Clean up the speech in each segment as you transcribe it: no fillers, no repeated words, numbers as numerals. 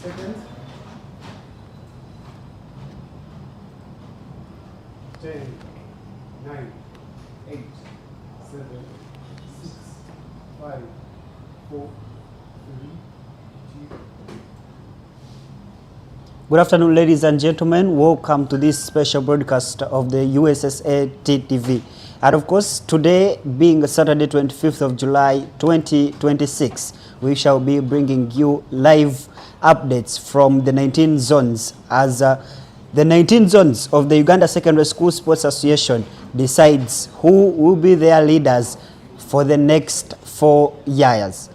seconds. 10, 9, 8, 7, 6, 5, 4, 3, 2. Good afternoon, ladies and gentlemen. Welcome to this special broadcast of the USSSA TV. And of course, today being Saturday, 25th of July, 2026, we shall be bringing you live updates from the 19 zones as the 19 zones of the Uganda Secondary School Sports Association decides who will be their leaders for the next 4 years.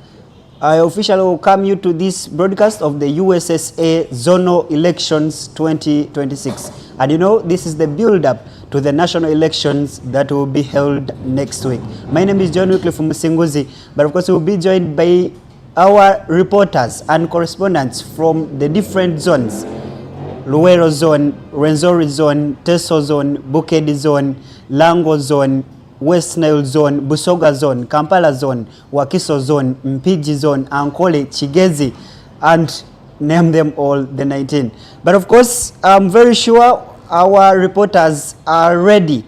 I officially welcome you to this broadcast of the USSSA Zonal Elections 2026. And you know, this is the build-up to the national elections that will be held next week. My name is John Wycliffe from Musinguzi, but of course we'll be joined by our reporters and correspondents from the different zones. Luwero Zone, Rwenzori Zone, Teso Zone, Bukedi Zone, Lango Zone, West Nile Zone, Busoga Zone, Kampala Zone, Wakiso Zone, Mpiji Zone, Ankole, Chigezi, and name them all, the 19. But of course, I'm very sure our reporters are ready.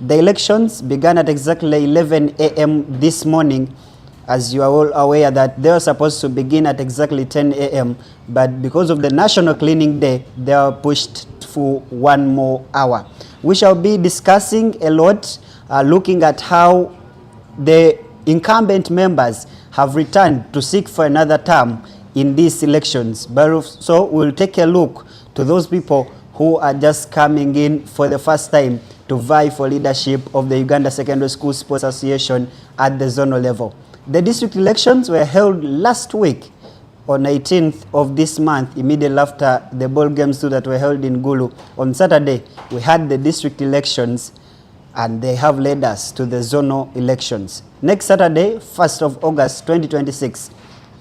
The elections began at exactly 11 a.m. this morning. As you are all aware that they were supposed to begin at exactly 10 a.m. But because of the National Cleaning Day, they are pushed for 1 more hour. We shall be discussing a lot, looking at how the incumbent members have returned to seek for another term in these elections. But so we'll take a look to those people who are just coming in for the first time to vie for leadership of the Uganda Secondary School Sports Association at the zonal level. The district elections were held last week on 18th of this month, immediately after the ball games that were held in Gulu. On Saturday, we had the district elections, and they have led us to the zonal elections. Next Saturday, 1st of August 2026,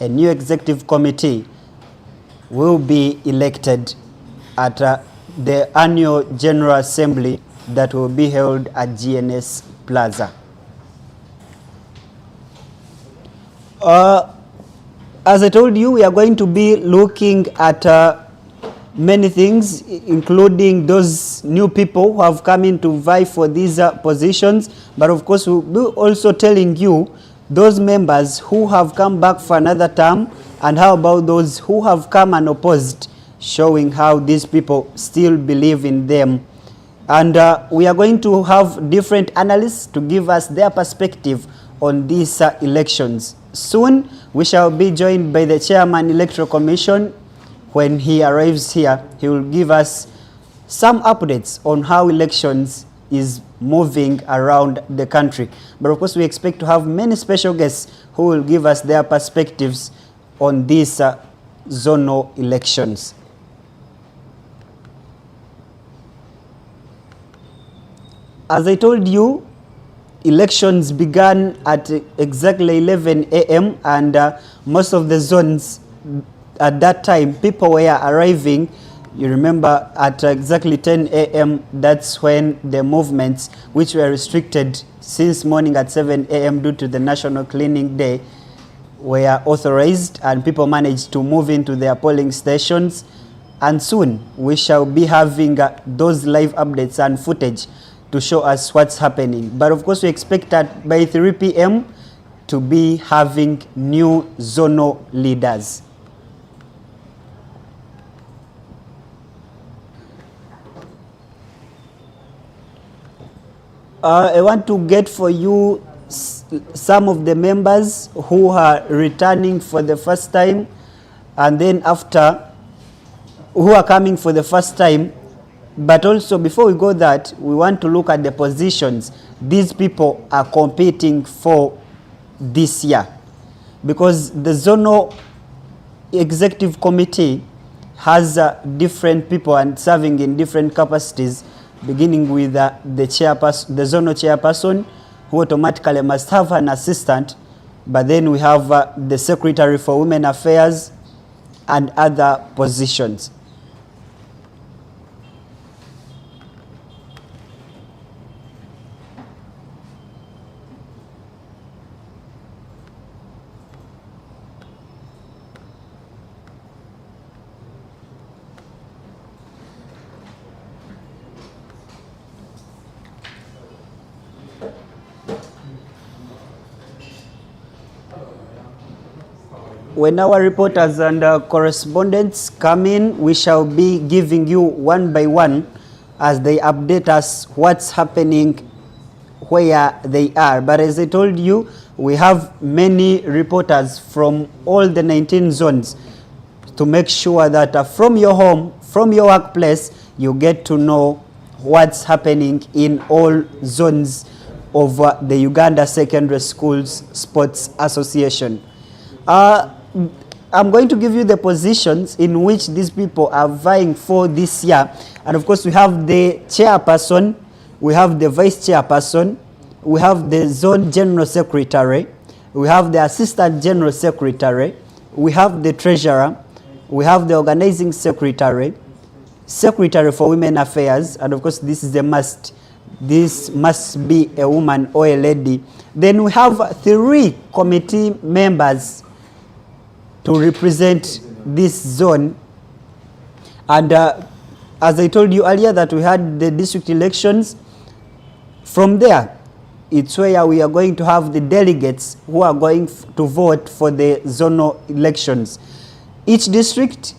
a new executive committee will be elected at the annual General Assembly that will be held at GNS Plaza. As I told you, we are going to be looking at many things, including those new people who have come in to vie for these positions. But of course, we'll be also telling you those members who have come back for another term, and how about those who have come and opposed, showing how these people still believe in them. And we are going to have different analysts to give us their perspective on these elections. Soon, we shall be joined by the Chairman Electoral Commission. When he arrives here, he will give us some updates on how elections is moving around the country. But of course, we expect to have many special guests who will give us their perspectives on these zonal elections. As I told you, elections began at exactly 11 a.m. and most of the zones at that time, people were arriving. You remember at exactly 10 a.m. that's when the movements, which were restricted since morning at 7 a.m. due to the National Cleaning Day, were authorized, and people managed to move into their polling stations. And soon we shall be having those live updates and footage to show us what's happening. But of course, we expect that by 3 p.m. to be having new zonal leaders. I want to get for you some of the members who are returning for the first time, and then after, who are coming for the first time. But also, before we go that, we want to look at the positions these people are competing for this year. Because the zonal executive committee has different people and serving in different capacities, beginning with the chairperson, the zonal chairperson, who automatically must have an assistant. But then we have the secretary for women affairs and other positions. When our reporters and correspondents come in, we shall be giving you one by one as they update us what's happening where they are. But as I told you, we have many reporters from all the 19 zones to make sure that from your home, from your workplace, you get to know what's happening in all zones of the Uganda Secondary Schools Sports Association. I'm going to give you the positions in which these people are vying for this year. And of course, we have the chairperson, we have the vice chairperson, we have the zone general secretary, we have the assistant general secretary, we have the treasurer, we have the organizing secretary, secretary for women affairs, and of course this is a must. This must be a woman or a lady. Then we have 3 committee members to represent this zone. And as I told you earlier that we had the district elections, from there, it's where we are going to have the delegates who are going to vote for the zonal elections. Each district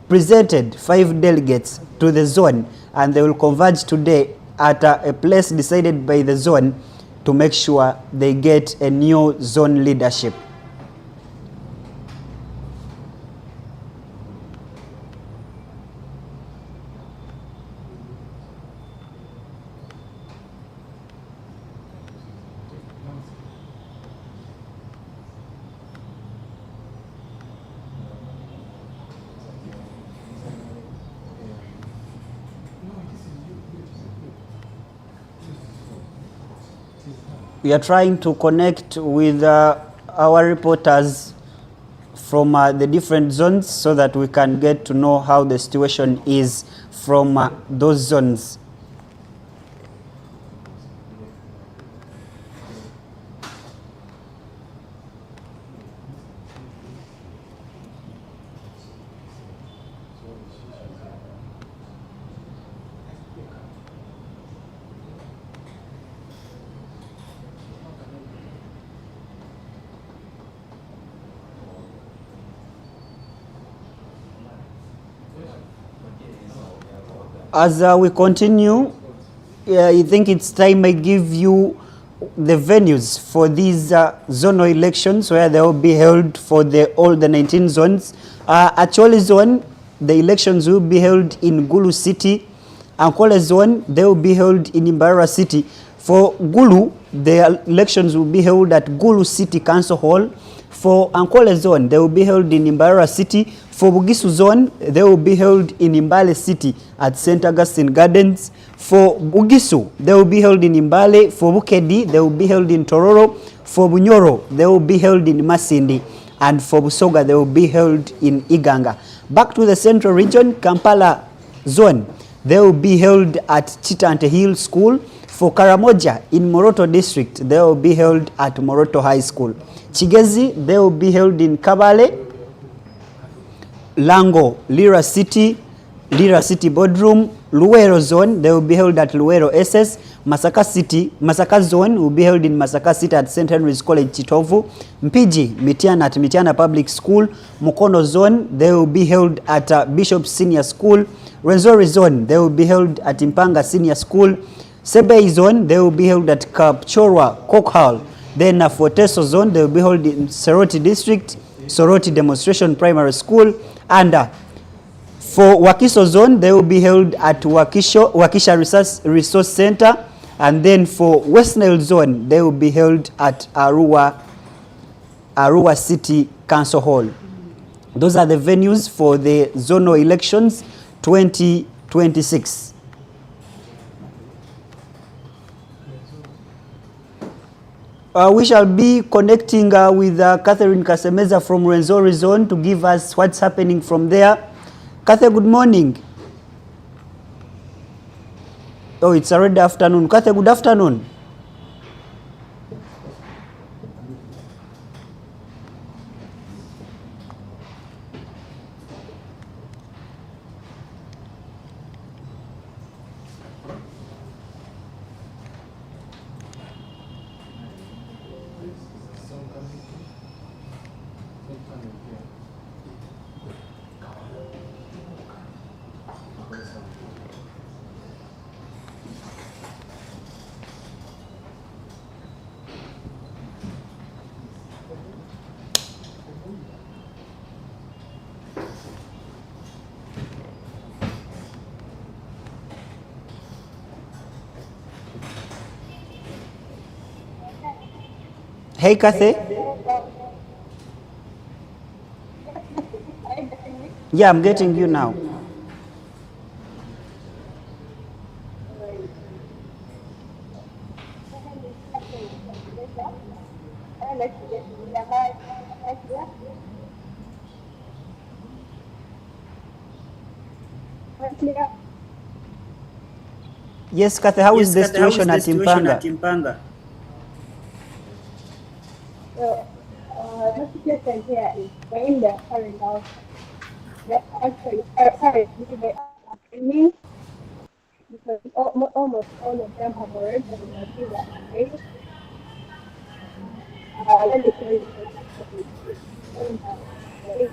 presented 5 delegates to the zone, and they will converge today at a place decided by the zone to make sure they get a new zone leadership. We are trying to connect with our reporters from the different zones so that we can get to know how the situation is from those zones. As we continue, I think it's time I give you the venues for these zonal elections where they will be held for all the 19 zones. At Chole zone, the elections will be held in Gulu City. Ankole zone, they will be held in Imbarara City. For Gulu, the elections will be held at Gulu City Council Hall. For Ankole zone, they will be held in Imbarara City. For Bugisu zone, they will be held in Imbale City at St. Augustine Gardens. For Bugisu, they will be held in Imbale. For Bukedi, they will be held in Tororo. For Bunyoro, they will be held in Masindi. And for Busoga, they will be held in Iganga. Back to the central region, Kampala zone, they will be held at Chitante Hill School. For Karamoja in Moroto district, they will be held at Moroto High School. Chigezi, they will be held in Kabale. Lango, Lira City Boardroom. Luwero zone, they will be held at Luwero SS. Masaka zone will be held in Masaka City at St. Henry's College Chitovu. Mpiji, Mitiana at Mitiana Public School. Mukono zone, they will be held at Bishop Senior School. Renzori zone, they will be held at Impanga Senior School. Sebei zone, they will be held at Kapchorwa Kokhal. Then for Teso zone, they will be held in Soroti District, Soroti Demonstration Primary School. And for Wakiso zone, they will be held at Wakisha Resource Center. And then for West Nile zone, they will be held at Arua City Council Hall. Those are the venues for the zonal elections 2026. We shall be connecting with Catherine Kasemeza from Rwenzori zone to give us what's happening from there. Catherine, good morning. Oh, it's already afternoon. Catherine, good afternoon. Hey, Kathy. Yeah, I'm getting you now. Yes, Kathy, how is the situation at Impanga? So, the situation here is when they're carrying out the actually currently they are training because almost all of them have already been arranged. Let me show you the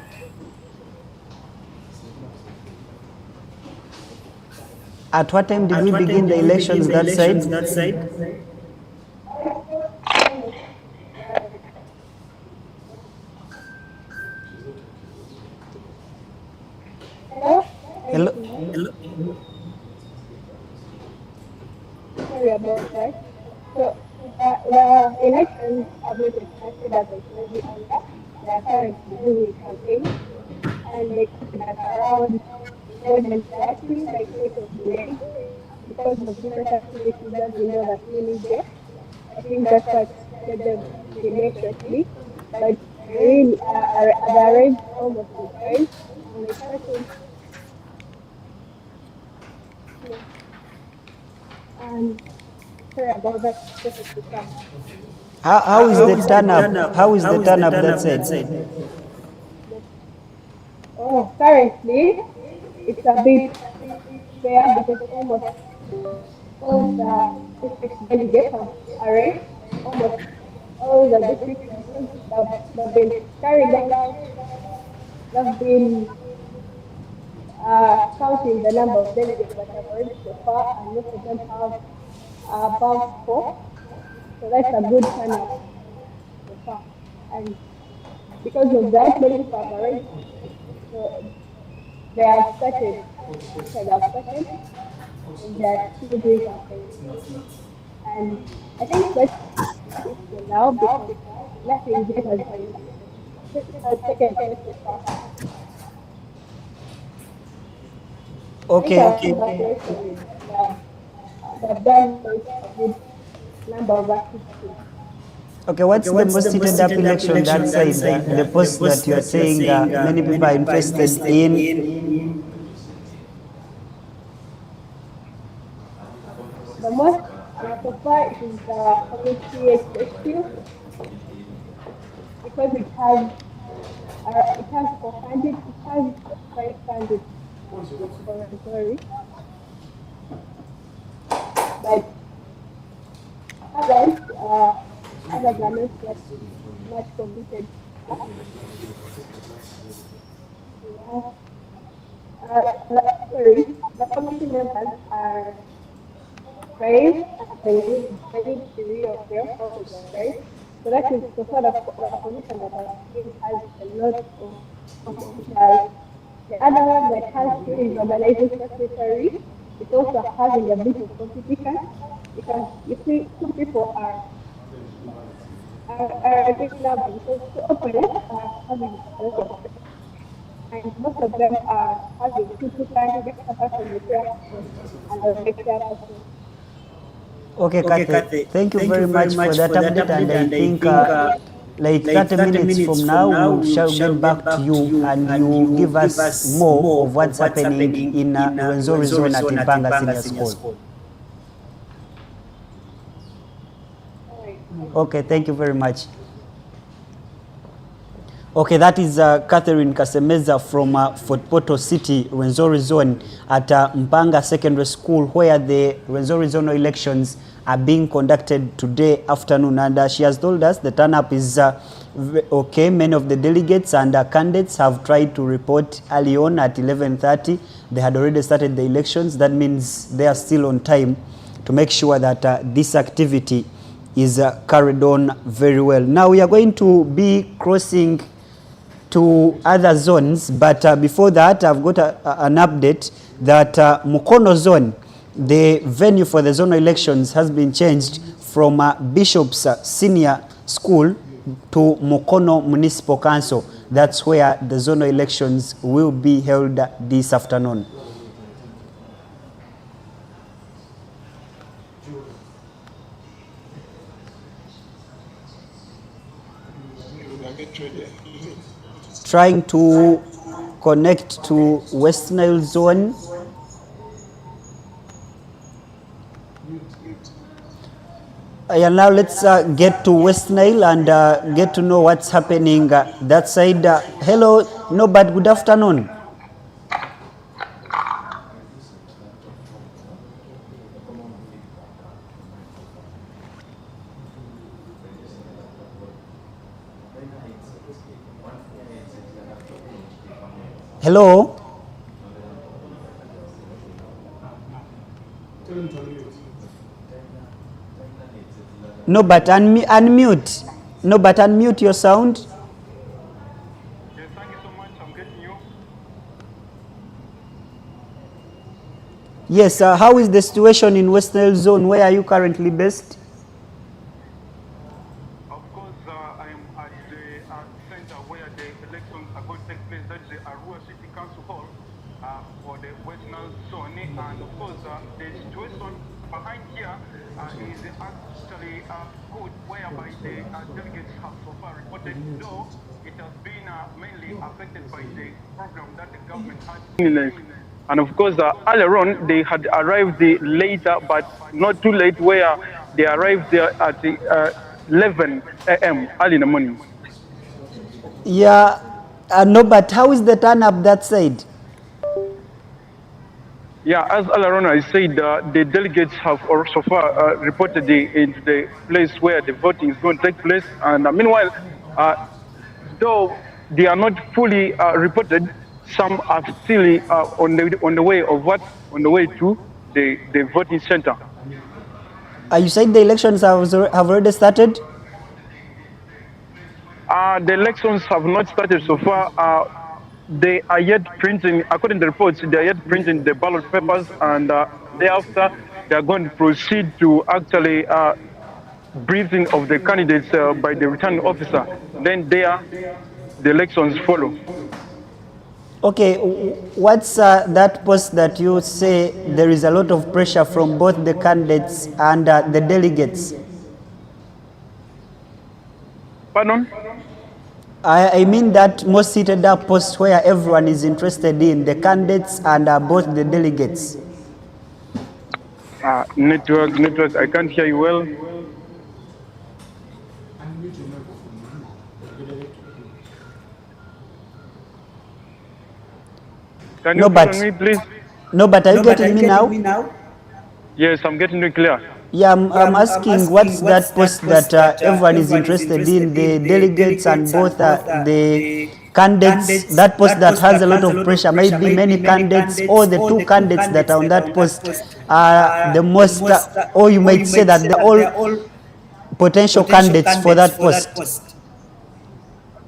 At what time did we begin the elections that side? Hello? Sorry about that. So the elections have not expected as I told you earlier. They are currently doing campaign and they could have around more than 30 like state of delay because of different activities as we know that we need there. I think that's what made them delay shortly. But they really they arrived almost on time and they started and sorry about that just to come. How is the turn up? How is the turn up that side? Oh, currently it's a bit fair because almost all the district delegates have arrived. Almost all the district elections have been carried out. They've been counting the number of delegates that have arrived so far, and most of them have above 4. So that's a good turnout so far. And because of that, many people have arrived. So they have started, actually have started, and they're still doing campaign. And I think that's it for now because nothing yet has taken place so far. Okay. Congratulations. They've done a good number of activities. Okay, what's the most heated up election that side? The post that you are saying many people are interested in. The most so far is the community HQ because it has 400, it has 500 sorry. But others, others are not yet much completed. Sorry, the committee members are brave, they need to be of their focus, right? So that is the sort of position that I think has a lot of potential. The other one that has to is organizing secretary. It's also having a bit of competition because you see two people are a big number because two opponents are having a lot of and most of them are having two candidates apart from the chairperson and the chairperson. Okay, Kathy, thank you very much for that update, and I think like 30 minutes from now we shall get back to you and you give us more of what's happening in Rwenzori zone at Impanga Senior School. Okay, thank you very much. Okay, that is Catherine Kasemeza from Fort Portal City, Rwenzori Zone at Mpanga Secondary School, where the Rwenzori Zonal elections are being conducted today afternoon, and she has told us the turn-up is okay. Many of the delegates and candidates have tried to report early on at 11:30. They had already started the elections. That means they are still on time to make sure that this activity is carried on very well. Now we are going to be crossing to other zones, but before that I've got an update that Mukono zone, the venue for the zonal elections, has been changed from Bishop's Senior School to Mukono Municipal Council. That's where the zonal elections will be held this afternoon. Trying to connect to West Nile zone. Now let's get to West Nile and get to know what's happening that side. Hello, no, but good afternoon. Hello. No, but unmute. No, but unmute your sound. Yes, thank you so much. I'm getting you. Yes, how is the situation in West Nile zone? Where are you currently based? Of course, I am at the center where the elections are going to take place. That is the Arua City Council Hall for the West Nile zone. And of course, the situation behind here is actually good, whereby the delegates have so far reported, though it has been mainly affected by the program that the government had. And of course, earlier on, they had arrived later, but not too late, where they arrived there at 11 a.m. early in the morning. Yeah, no, but how is the turn up that side? Yeah, as earlier on I said, the delegates have so far reported into the place where the voting is going to take place. And meanwhile, though they are not fully reported, some are still on the way to the voting center. You said the elections have already started? The elections have not started so far. They are yet printing, according to the reports, they are yet printing the ballot papers, and thereafter they are going to proceed to actually briefing of the candidates by the returning officer. Then the elections follow. Okay, what's that post that you say there is a lot of pressure from both the candidates and the delegates? Pardon? I mean that most seated up post where everyone is interested in, the candidates and both the delegates. Network, I can't hear you well. Can you hear me, please? No, but are you getting me now? Yes, I'm getting you clear. Yeah, I'm asking what's that post that everyone is interested in, the delegates and both the candidates, that post that has a lot of pressure, maybe many candidates, or the two candidates that are on that post are the most, or you might say that they're all potential candidates for that post.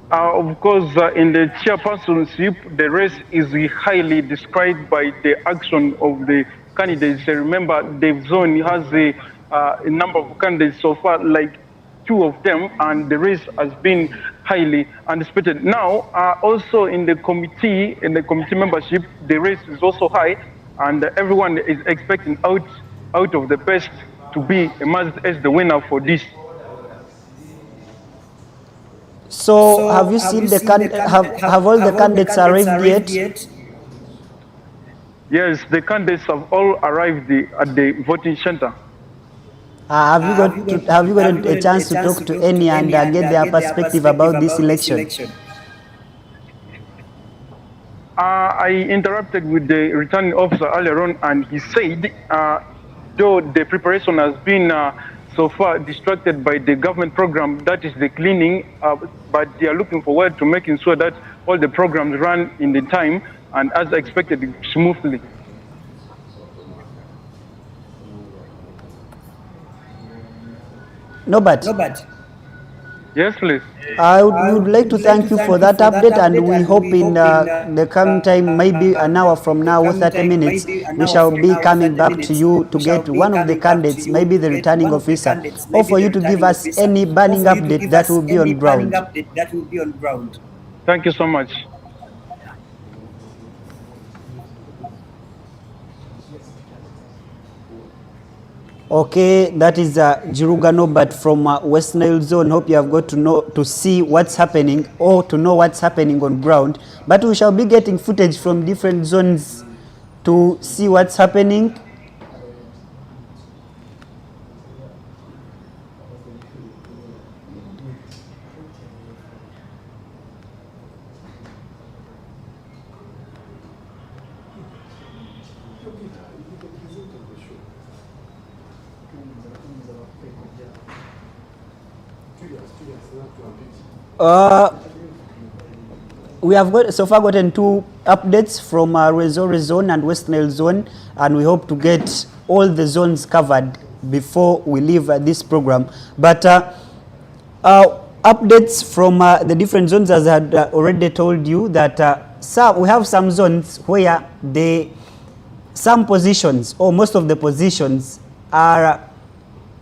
Of course, in the chairpersonship, the race is highly described by the action of the candidates. Remember, the zone has a number of candidates so far, like 2 of them, and the race has been highly anticipated. Now, also in the committee membership, the race is also high, and everyone is expecting out of the best to be emerged as the winner for this. So have you seen have all the candidates arrived yet? Yes, the candidates have all arrived at the voting center. Have you got a chance to talk to any and get their perspective about this election? I interacted with the returning officer earlier on, and he said though the preparation has been so far distracted by the government program, that is the cleaning, but they are looking forward to making sure that all the programs run in the time and as expected smoothly. Norbert, Yes, please. I would like to thank you for that update, and we hope in the coming time, maybe an hour from now or 30 minutes, we shall be coming back to you to get one of the candidates, maybe the returning officer, or for you to give us any burning update that will be on ground. Thank you so much. Okay, that is Jiruga Norbert from West Nile Zone. Hope you have got to see what's happening or to know what's happening on ground. But we shall be getting footage from different zones to see what's happening. We have so far gotten 2 updates from Rwenzori Zone and West Nile Zone, and we hope to get all the zones covered before we leave this program. But updates from the different zones, as I had already told you, that we have some zones where some positions or most of the positions are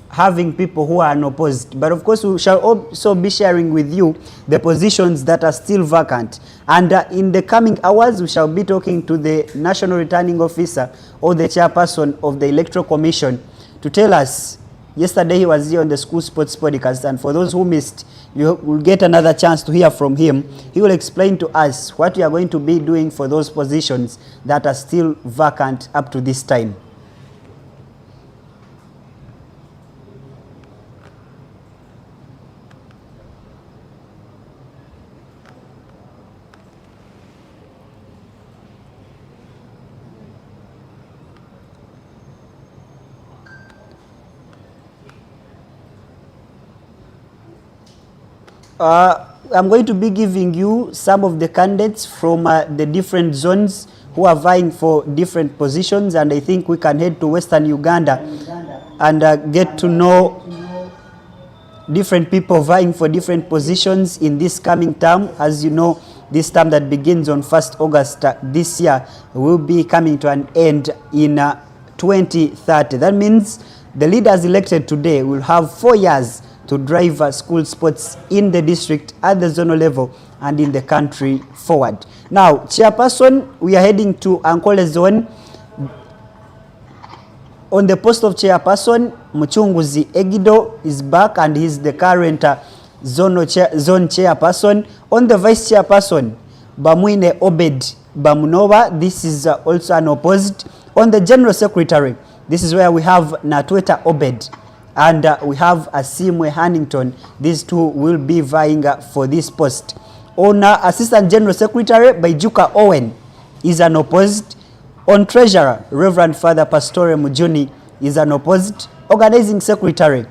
having people who are unopposed. But of course, we shall also be sharing with you the positions that are still vacant. And in the coming hours, we shall be talking to the National Returning Officer or the chairperson of the Electoral Commission to tell us. Yesterday, he was here on the School Sports Podcast, and for those who missed, you will get another chance to hear from him. He will explain to us what we are going to be doing for those positions that are still vacant up to this time. I'm going to be giving you some of the candidates from the different zones who are vying for different positions, and I think we can head to Western Uganda and get to know different people vying for different positions in this coming term. As you know, this term that begins on 1st August this year will be coming to an end in 2030. That means the leaders elected today will have 4 years to drive school sports in the district, at the zonal level, and in the country forward. Now, chairperson, we are heading to Ankole Zone. On the post of chairperson, Muchunguzi Egido is back, and he's the current zone chairperson. On the vice chairperson, Bamwine Obed Bamunova, this is also unopposed. On the general secretary, this is where we have Natweta Obed, and we have Asimwe Hannington. These two will be vying for this post. On Assistant General Secretary, Baijuka Owen is unopposed. On Treasurer, Reverend Father Pastore Mujuni is unopposed. Organizing Secretary,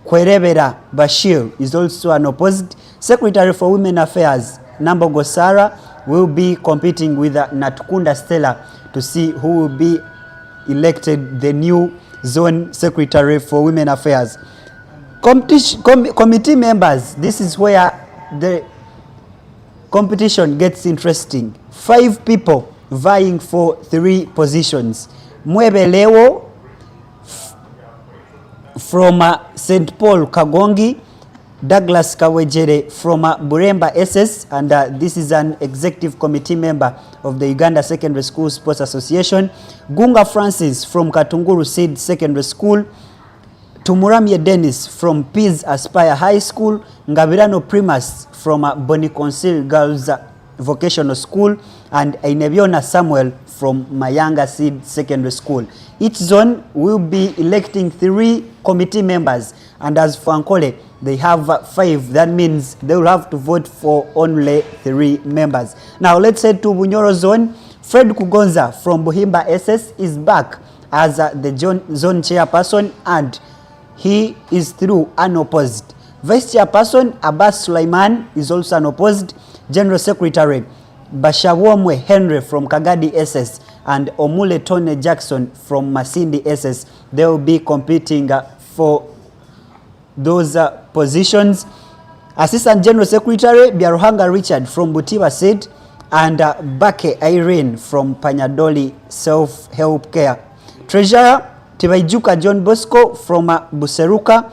Kwerebera Bashir is also unopposed. Secretary for Women Affairs, Nambo Gosara, will be competing with Natukunda Stella to see who will be elected the new Zone Secretary for Women Affairs. Committee members, this is where the competition gets interesting. 5 people vying for 3 positions. Mwebe Lewo from St. Paul Kagongi, Douglas Kawejere from Buremba SS, and this is an executive committee member of the Uganda Secondary School Sports Association. Gunga Francis from Katunguru Seed Secondary School. Tumuramye Dennis from Peace Aspire High School. Ngabirano Primus from Boniconsil Girls Vocational School, and Ainebiona Samuel from Mayanga Seed Secondary School. Each zone will be electing 3 committee members, and as for Ankole, they have 5. That means they will have to vote for only 3 members. Now let's head to Bunyoro Zone. Fred Kugonza from Buhimba SS is back as the zone chairperson, and he is through unopposed. Vice chairperson Abbas Sulaiman is also unopposed. General Secretary Bashawomwe Henry from Kagadi SS and Omule Tone Jackson from Masindi SS. They will be competing for those positions. Assistant General Secretary Biaruhanga Richard from Butiba Seed and Bake Irene from Panyadoli Self-Help Care. Treasurer Tibaijuka John Bosco from Buseruka.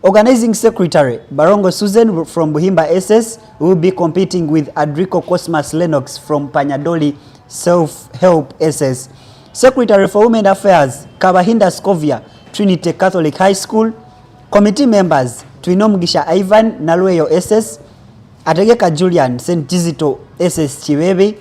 Organizing Secretary Barongo Susan from Buhimba SS will be competing with Adrico Cosmas Lennox from Panyadoli Self-Help SS. Secretary for Women Affairs Kabahinda Scovia, Trinity Catholic High School. Committee members Twinomgisha Ivan, Nalweyo SS, Ategeka Julian, St. Kizito SS Chibebe,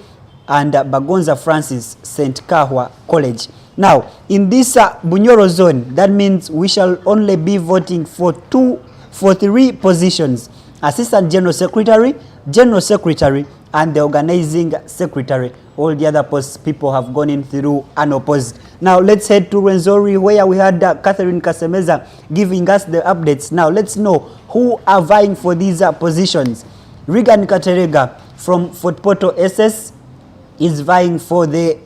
and Bagonza Francis, St. Kahwa College. Now, in this Bunyoro zone, that means we shall only be voting for three positions: Assistant General Secretary, General Secretary, and the Organizing Secretary. All the other posts people have gone in through unopposed. Now, let's head to Rwenzori, where we had Catherine Kasemeza giving us the updates. Now, let's know who are vying for these positions. Regan Katerega from Fort Portal SS is vying for the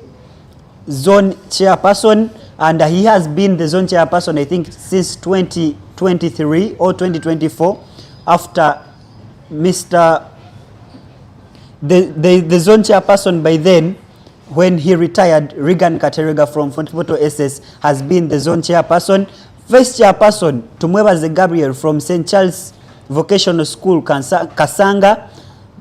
zone chairperson, and he has been the zone chairperson, I think, since 2023 or 2024, after the zone chairperson by then, when he retired. Regan Katerega from Fort Portal SS has been the zone chairperson. Vice chairperson Tumwebaze Gabriel from St. Charles Vocational School Kasanga.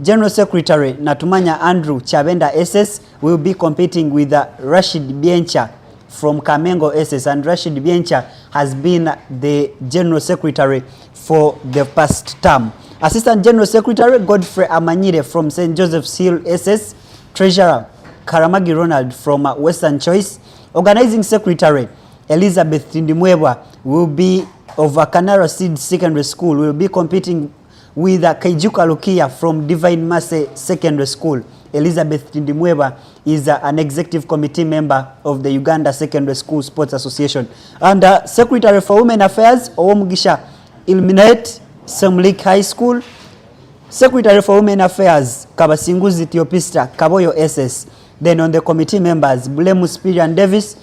General Secretary Natumanya Andrew Chabenda SS will be competing with Rashid Biencha from Kamengo SS, and Rashid Biencha has been the General Secretary for the past term. Assistant General Secretary Godfrey Amanyire from St. Joseph's Hill SS. Treasurer Karamagi Ronald from Western Choice. Organizing Secretary Elizabeth Tindimwebwa will be of Kanara Seed Secondary School, will be competing with Kaijuka Lukia from Divine Mercy Secondary School. Elizabeth Tindimweba is an executive committee member of the Uganda Secondary School Sports Association. And Secretary for Women Affairs Owomgisha Illuminate Semlik High School. Secretary for Women Affairs Kabasinguzi Theopista Kaboyo SS. Then on the committee members, Bulemu Spirian Davis,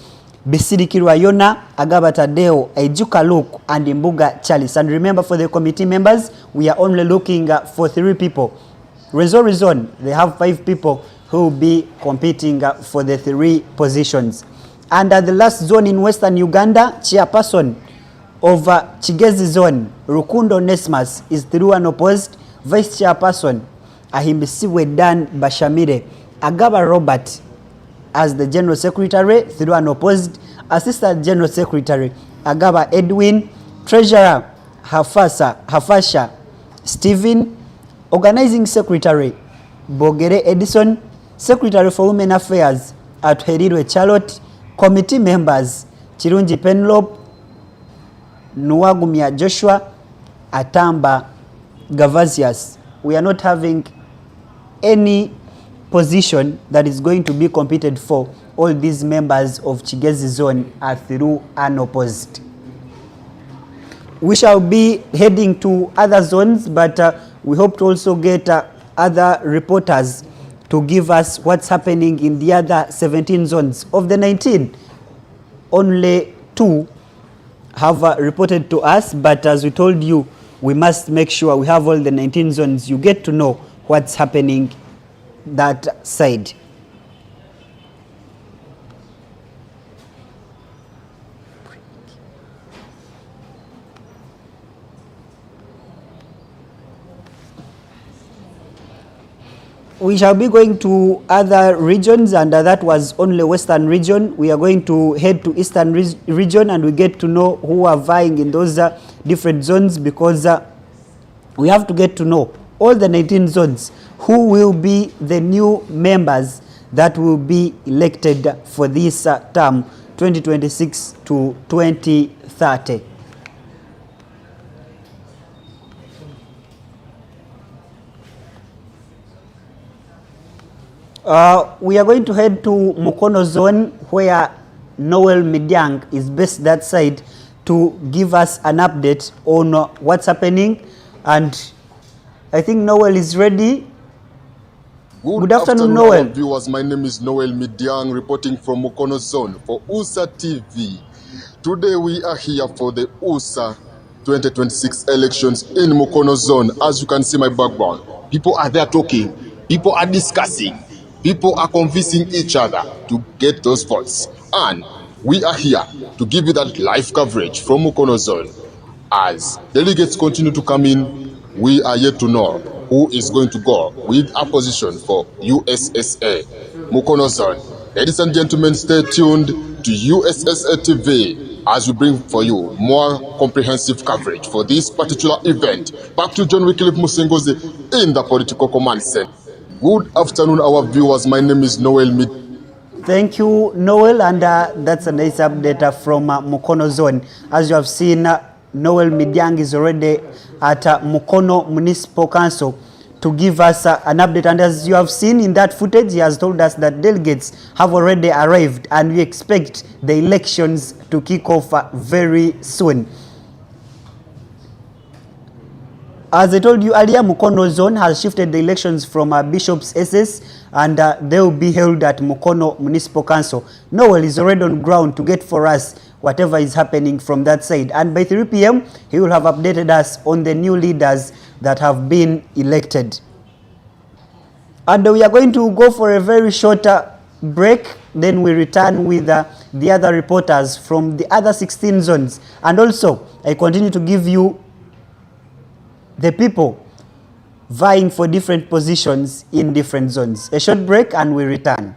Bisidi Kirwayona, Agaba Tadeo, Ejuka Luke, and Imbuga Charles. And remember, for the committee members, we are only looking for 3 people. Rwenzori zone, they have 5 people who will be competing for the 3 positions. And the last zone in Western Uganda, chairperson of Chigezi zone, Rukundo Nesmas, is through unopposed. Vice chairperson Ahimbisiwe Dan Bashamire, Agaba Robert as the General Secretary through unopposed. Assistant General Secretary Agaba Edwin. Treasurer Hafasha Stephen. Organizing Secretary Bogere Edison. Secretary for Women Affairs Atwerirwe Charlotte. Committee members Chirunji Penlop, Nuwagumia Joshua, Atamba Gavazias. We are not having any position that is going to be competed for. All these members of Chigezi zone are through unopposed. We shall be heading to other zones, but we hope to also get other reporters to give us what's happening in the other 17 zones. Of the 19, only 2 have reported to us, but as we told you, we must make sure we have all the 19 zones. You get to know what's happening that side. We shall be going to other regions, and that was only Western region. We are going to head to Eastern region, and we get to know who are vying in those different zones, because we have to get to know all the 19 zones, who will be the new members that will be elected for this term 2026 to 2030. We are going to head to Mukono zone, where Noel Midyang is based that side to give us an update on what's happening. And I think Noel is ready. Good afternoon, our Noel. viewers. My name is Noel Midyang, reporting from Mukono Zone for USSSA TV. Today we are here for the USSSA 2026 elections in Mukono Zone. As you can see my background, people are there talking, people are discussing, people are convincing each other to get those votes. And we are here to give you that live coverage from Mukono Zone. As delegates continue to come in, we are yet to know who is going to go with a position for USSSA Mukono Zone. Ladies and gentlemen, stay tuned to USSSA TV as we bring for you more comprehensive coverage for this particular event. Back to John Wycliffe Musengozi in the Political Command Center. Good afternoon, our viewers. My name is Noel Mid. Thank you, Noel, and that's a nice update from Mukono Zone. As you have seen, Noel Midyang is already at Mukono Municipal Council to give us an update. And as you have seen in that footage, he has told us that delegates have already arrived and we expect the elections to kick off very soon. As I told you earlier, Mukono Zone has shifted the elections from Bishop's SS and they will be held at Mukono Municipal Council. Noel is already on ground to get for us whatever is happening from that side. And by 3 p.m., he will have updated us on the new leaders that have been elected. And we are going to go for a very short break. Then we return with the other reporters from the other 16 zones. And also, I continue to give you the people vying for different positions in different zones. A short break and we return.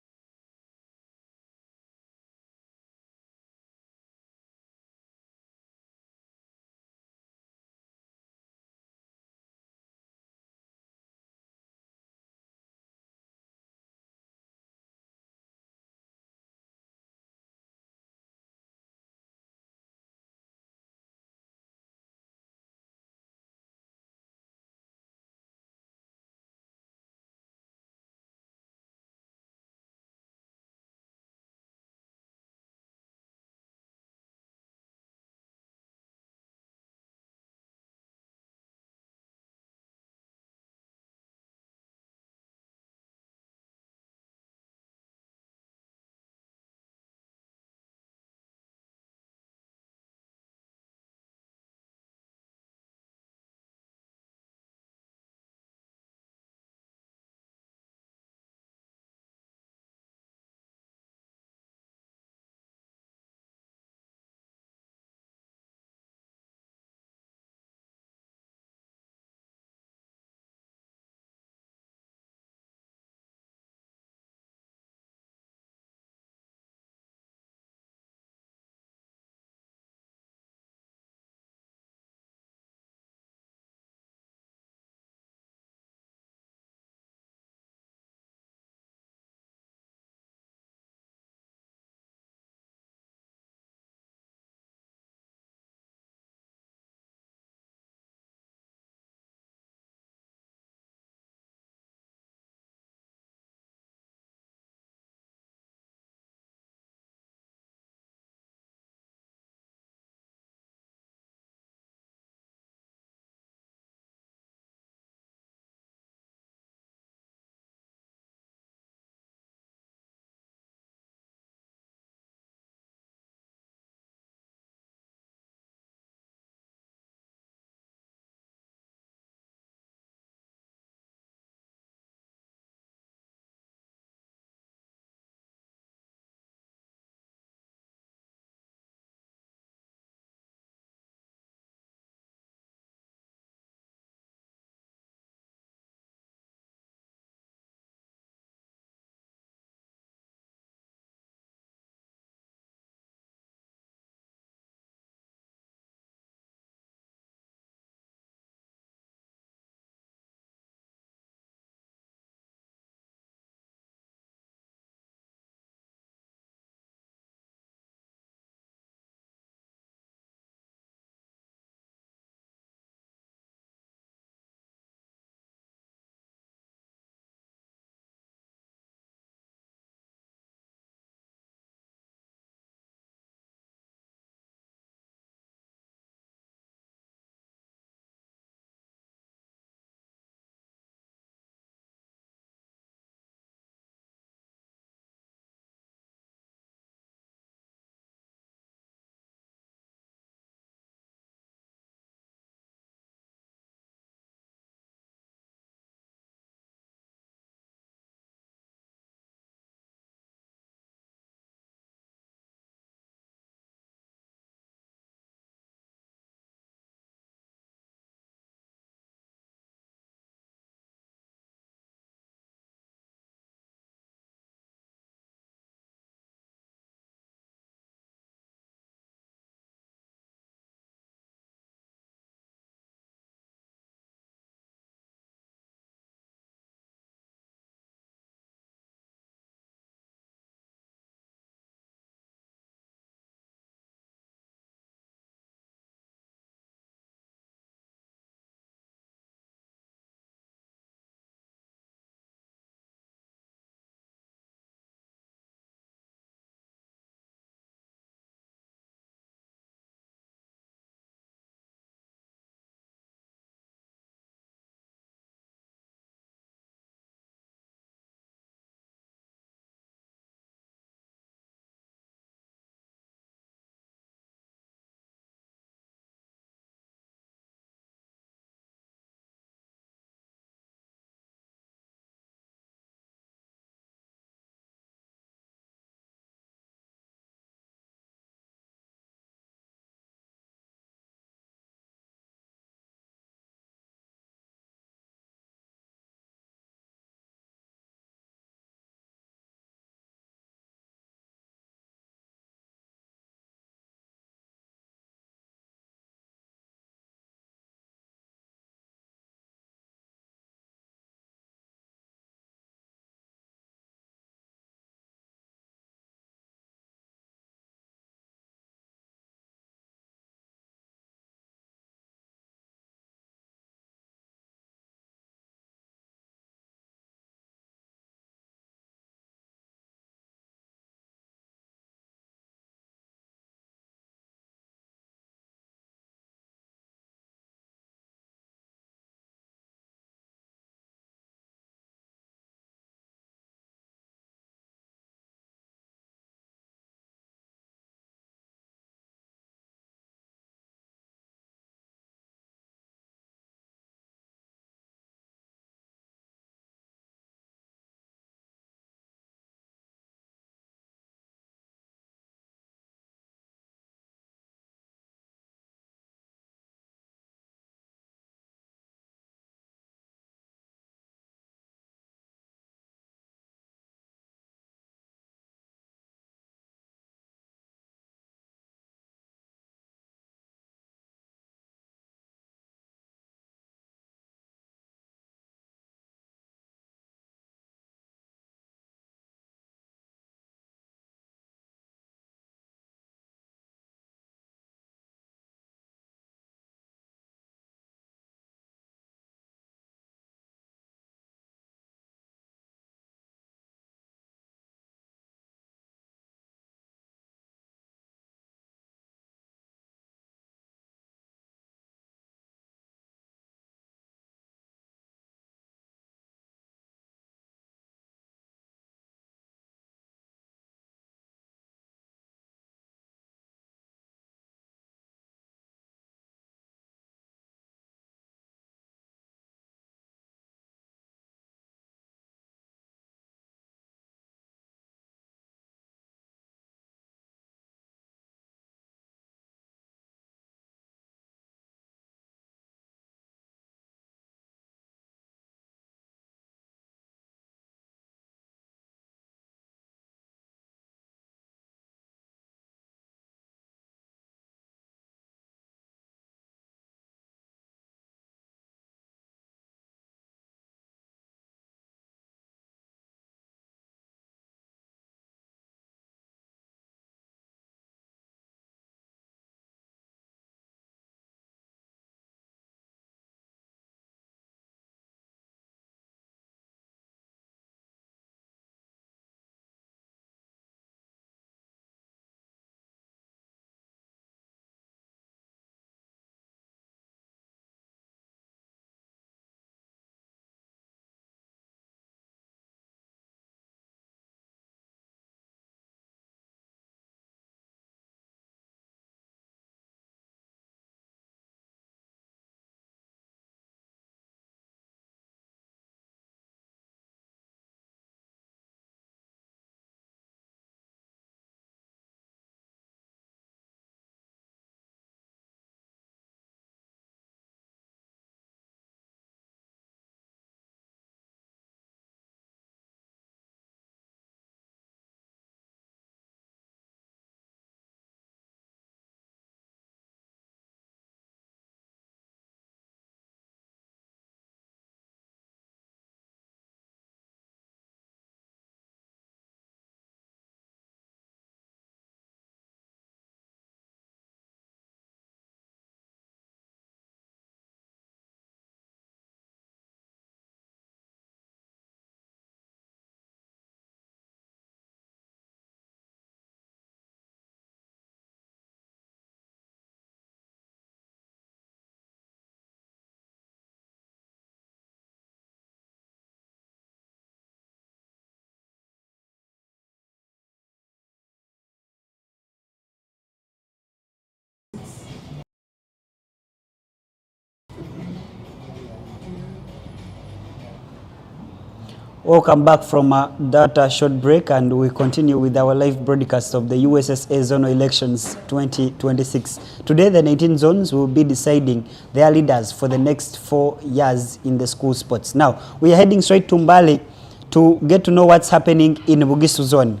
Welcome back from that short break, and we continue with our live broadcast of the USSSA Zonal Elections 2026. Today, the 19 zones will be deciding their leaders for the next 4 years in the school sports. Now, we are heading straight to Mbale to get to know what's happening in Bugisu zone.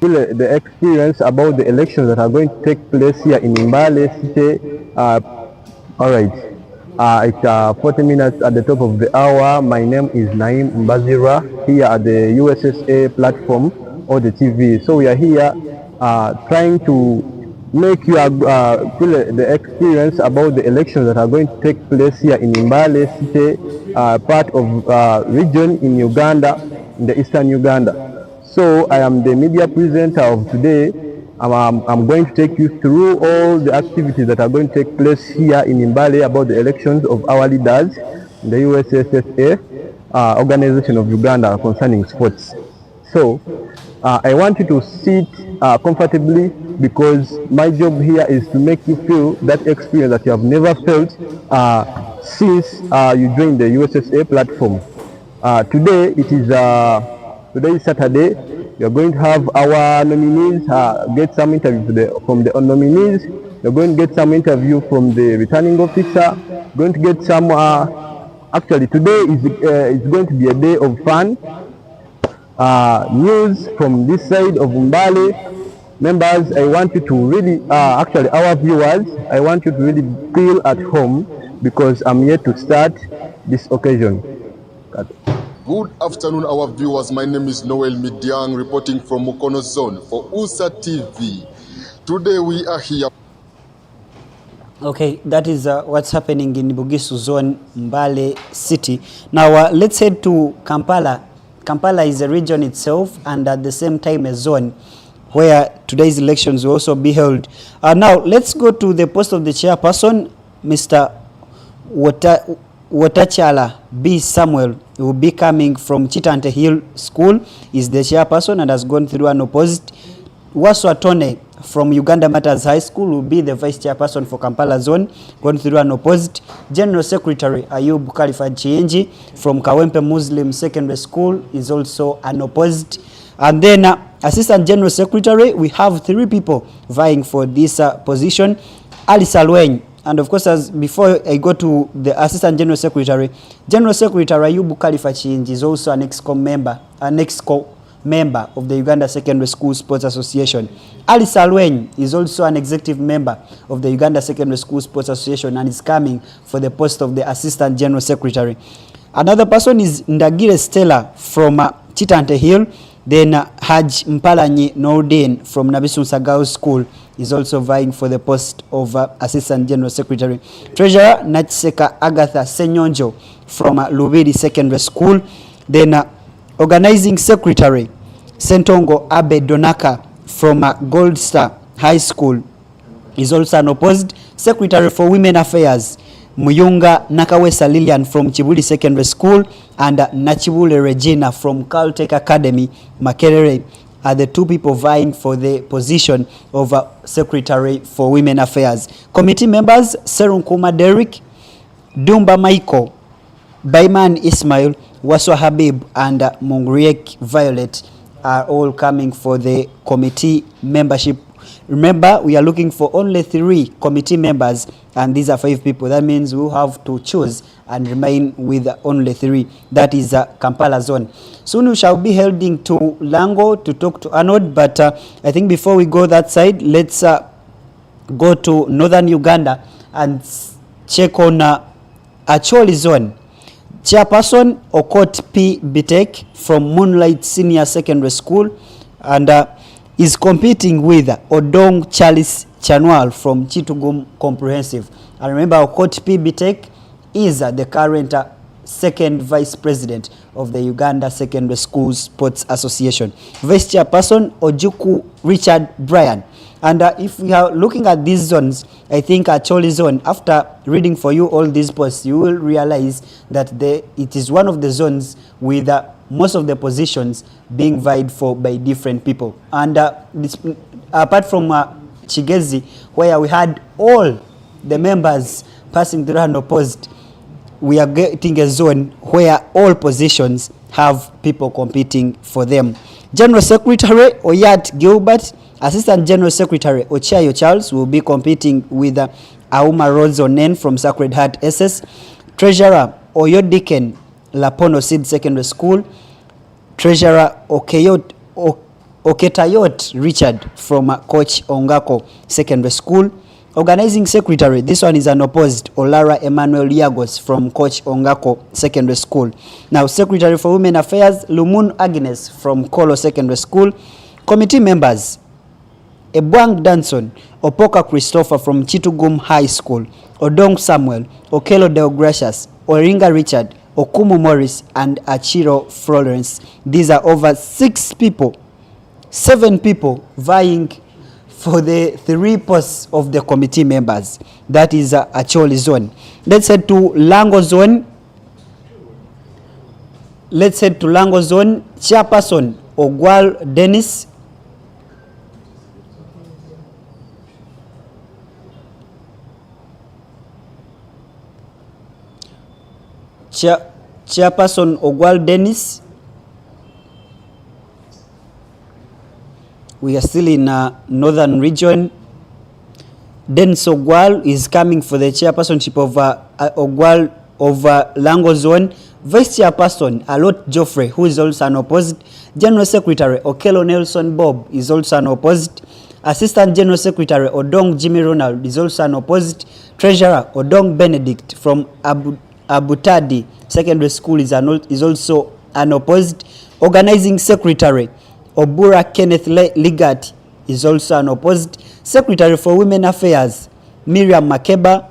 The experience about the elections that are going to take place here in Mbale City. All right, it's 40 minutes at the top of the hour. My name is Naim Mbazira here at the USSSA platform or the TV. So we are here trying to make you feel the experience about the elections that are going to take place here in Mbale City, part of region in Uganda, in the eastern Uganda. So I am the media presenter of today. I'm going to take you through all the activities that are going to take place here in Mbale about the elections of our leaders in the USSSA organization of Uganda concerning sports. So I want you to sit comfortably, because my job here is to make you feel that experience that you have never felt since you joined the USSSA platform. Today is Saturday. We are going to have our nominees get some interview from the nominees. We are going to get some interview from the returning officer. Going to get some. Actually, today is going to be a day of fun. News from this side of Mbale. Members, I want you to really, actually our viewers, I want you to really feel at home, because I'm here to start this occasion. Good afternoon, our viewers. My name is Noel Midiang, reporting from Mukono Zone for USA TV. Today we are here. Okay, that is what's happening in Bugisu zone, Mbale City. Now let's head to Kampala. Kampala is a region itself, and at the same time a zone where today's elections will also be held. Now let's go to the post of the chairperson, Mr. Watachala B. Samuel, who will be coming from Chitante Hill School, is the chairperson and has gone through an opposite. Waswatone from Uganda Matters High School will be the vice chairperson for Kampala Zone, gone through an opposite. General Secretary Ayub Khalifa Chienji from Kawempe Muslim Secondary School is also an opposite. And then Assistant General Secretary, we have 3 people vying for this position. Ali Salweny. And of course, as before I go to the Assistant General Secretary Ayub Khalifa Chienji is also an ex-co member of the Uganda Secondary School Sports Association. Ali Salweny is also an executive member of the Uganda Secondary School Sports Association and is coming for the post of the Assistant General Secretary. Another person is Ndagire Stella from Chitante Hill. Then Haj Mpalanyi Nordin from Nabisun School is also vying for the post of Assistant General Secretary. Treasurer Nachseka Agatha Senyonjo from Lubiri Secondary School. Then Organizing Secretary Sentongo Abe Donaka from Gold Star High School is also an opposed. Secretary for Women Affairs Muyunga Nakawesa Lilian from Chibuli Secondary School and Nachibule Regina from Caltech Academy Makerere are the 2 people vying for the position of Secretary for Women Affairs. Committee members Serunkuma Derek, Dumba Michael, Baiman Ismail, Waswa Habib and Mungriek Violet are all coming for the committee membership. Remember, we are looking for only 3 committee members, and these are 5 people. That means we'll have to choose and remain with only 3. That is Kampala Zone. Soon we shall be heading to Lango to talk to Arnold, but I think before we go that side, let's go to northern Uganda and check on Acholi Zone. Chairperson Okot P. Bitek from Moonlight Senior Secondary School and is competing with Odong Charles Chanwal from Chitugum Comprehensive. And remember, Okot P. Bitek is the current second vice president of the Uganda Secondary School Sports Association. Vice chairperson Ojuku Richard Bryan. And if we are looking at these zones, I think Acholi zone, after reading for you all these posts, you will realize that it is one of the zones with most of the positions being vied for by different people. And apart from Chigezi, where we had all the members passing through unopposed, we are getting a zone where all positions have people competing for them. General Secretary Oyat Gilbert, Assistant General Secretary Ochayo Charles will be competing with Auma Rose Onen from Sacred Heart SS. Treasurer Oyodiken Lapono Seed Secondary School. Treasurer Oketayot Richard from Coach Ongako Secondary School. Organizing Secretary, this one is unopposed, Olara Emmanuel Yagos from Coach Ongako Secondary School. Now, Secretary for Women Affairs, Lumun Agnes from Kolo Secondary School. Committee members, Ebwang Danson, Opoka Christopher from Chitugum High School, Odong Samuel, Okelo Deogracious, Oringa Richard, Okumu Morris, and Achiro Florence. These are over 7 people vying for the 3 posts of the committee members. That is Acholi zone. Let's head to Lango zone. Chairperson Ogwal Dennis. Chairperson Ogwal Dennis. We are still in northern region. Dennis Ogwal is coming for the chairpersonship of Ogwal of Lango Zone. Vice Chairperson Alot Joffrey, who is also unopposed. General Secretary Okelo Nelson Bob is also unopposed. Assistant General Secretary Odong Jimmy Ronald is also unopposed. Treasurer Odong Benedict from Abutadi Secondary School is also unopposed. Organizing Secretary Obura Kenneth Ligat is also unopposed. Secretary for Women Affairs Miriam Makeba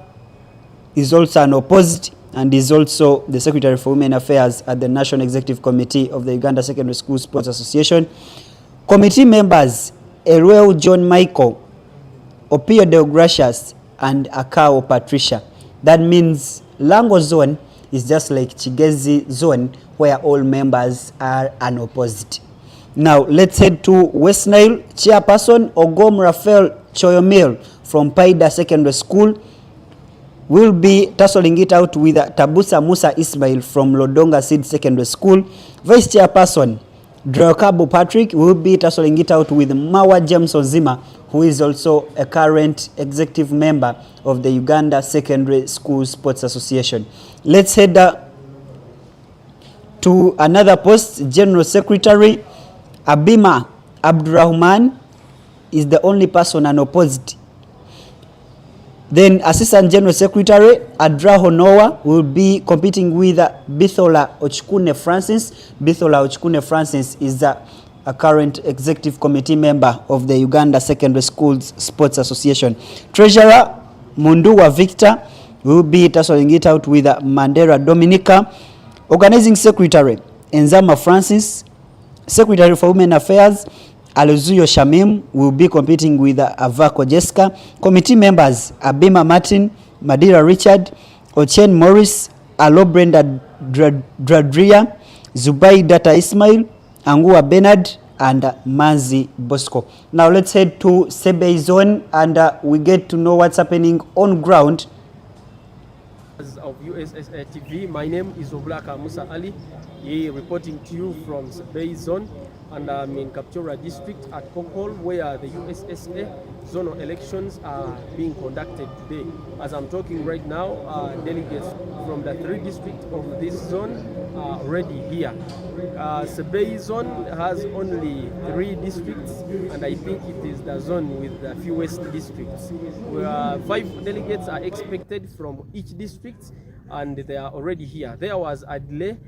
is also unopposed and is also the Secretary for Women Affairs at the National Executive Committee of the Uganda Secondary School Sports Association. Committee members Eruel John Michael, Opio Deogracious, and Akao Patricia. That means Lango Zone is just like Chigezi Zone, where all members are unopposed. Now, let's head to West Nile. Chairperson Ogom Raphael Choyomil from Paida Secondary School will be tussling it out with Tabusa Musa Ismail from Lodonga Seed Secondary School. Vice Chairperson Drakabu Patrick will be tussling it out with Mawa James Ozima, who is also a current executive member of the Uganda Secondary School Sports Association. Let's head to another post. General Secretary Abima Abdurrahman is the only person unopposed. Then Assistant General Secretary Adra Honoa will be competing with Bithola Ochkune Francis. Bithola Ochkune Francis is a current executive committee member of the Uganda Secondary Schools Sports Association. Treasurer Munduwa Victor will be tussling it out with Mandera Dominica. Organizing Secretary Enzama Francis. Secretary for Women Affairs Aluzuyo Shamim will be competing with Avako Jessica. Committee members Abima Martin, Madira Richard, Ochen Morris, Alo Brenda Dradria, Zubai Data Ismail, Angua Bernard, and Manzi Bosco. Now let's head to Sebei Zone and we get to know what's happening on ground. Of USSSA TV, my name is Oblaka Musa Ali, reporting to you from Sebei Zone, and I'm in Kapchora district at Kokol, where the USSSA zonal elections are being conducted today. As I'm talking right now, delegates from the 3 districts of this zone are already here. Sebei Zone has only 3 districts, and I think it is the zone with the fewest districts. Where 5 delegates are expected from each district, and they are already here. There was a delay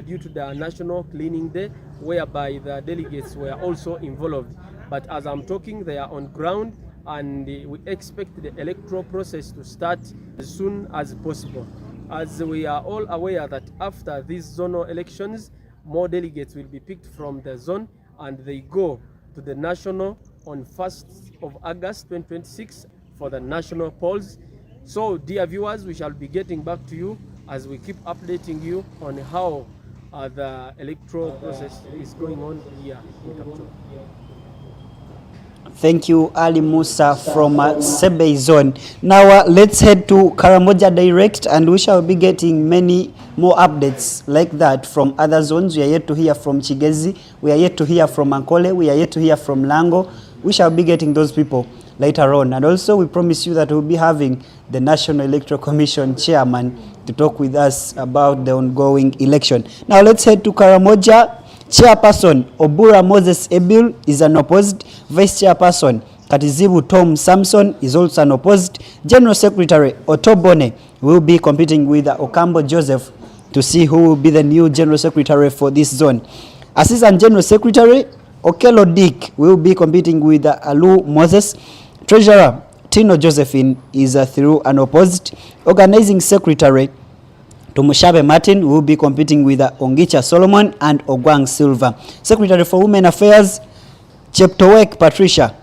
due to the National Cleaning Day, whereby the delegates were also involved. But as I'm talking, they are on ground, and we expect the electoral process to start as soon as possible. As we are all aware that after these zonal elections, more delegates will be picked from the zone, and they go to the national on 1st of August 2026 for the national polls. So, dear viewers, we shall be getting back to you as we keep updating you on how the electoral process is going on here in Kapchorwa. Thank you, Ali Musa from Sebei Zone. Now let's head to Karamoja Direct, and we shall be getting many more updates like that from other zones. We are yet to hear from Chigezi, we are yet to hear from Ankole, we are yet to hear from Lango. We shall be getting those people later on. And also we promise you that we'll be having the National Electoral Commission chairman to talk with us about the ongoing election. Now let's head to Karamoja. Chairperson Obura Moses Ebil is unopposed. Vice Chairperson Katizibu Tom Samson is also unopposed. General Secretary Otobone will be competing with Okambo Joseph to see who will be the new General Secretary for this zone. Assistant General Secretary Okelo Dick will be competing with Alu Moses. Treasurer Tino Josephine is through unopposed. Organizing Secretary Tumushabe Martin will be competing with Ongicha Solomon and Ogwang Silva. Secretary for Women Affairs Cheptowek Patricia.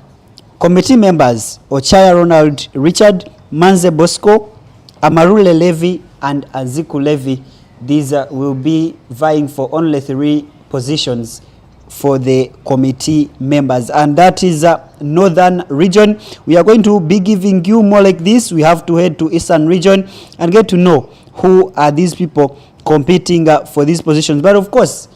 Committee members Ochaya Ronald Richard, Manze Bosco, Amarule Levy and Aziku Levy. These will be vying for only 3 positions for the committee members, and that is Northern Region. We are going to be giving you more like this. We have to head to Eastern Region and get to know who are these people competing for these positions. But of course,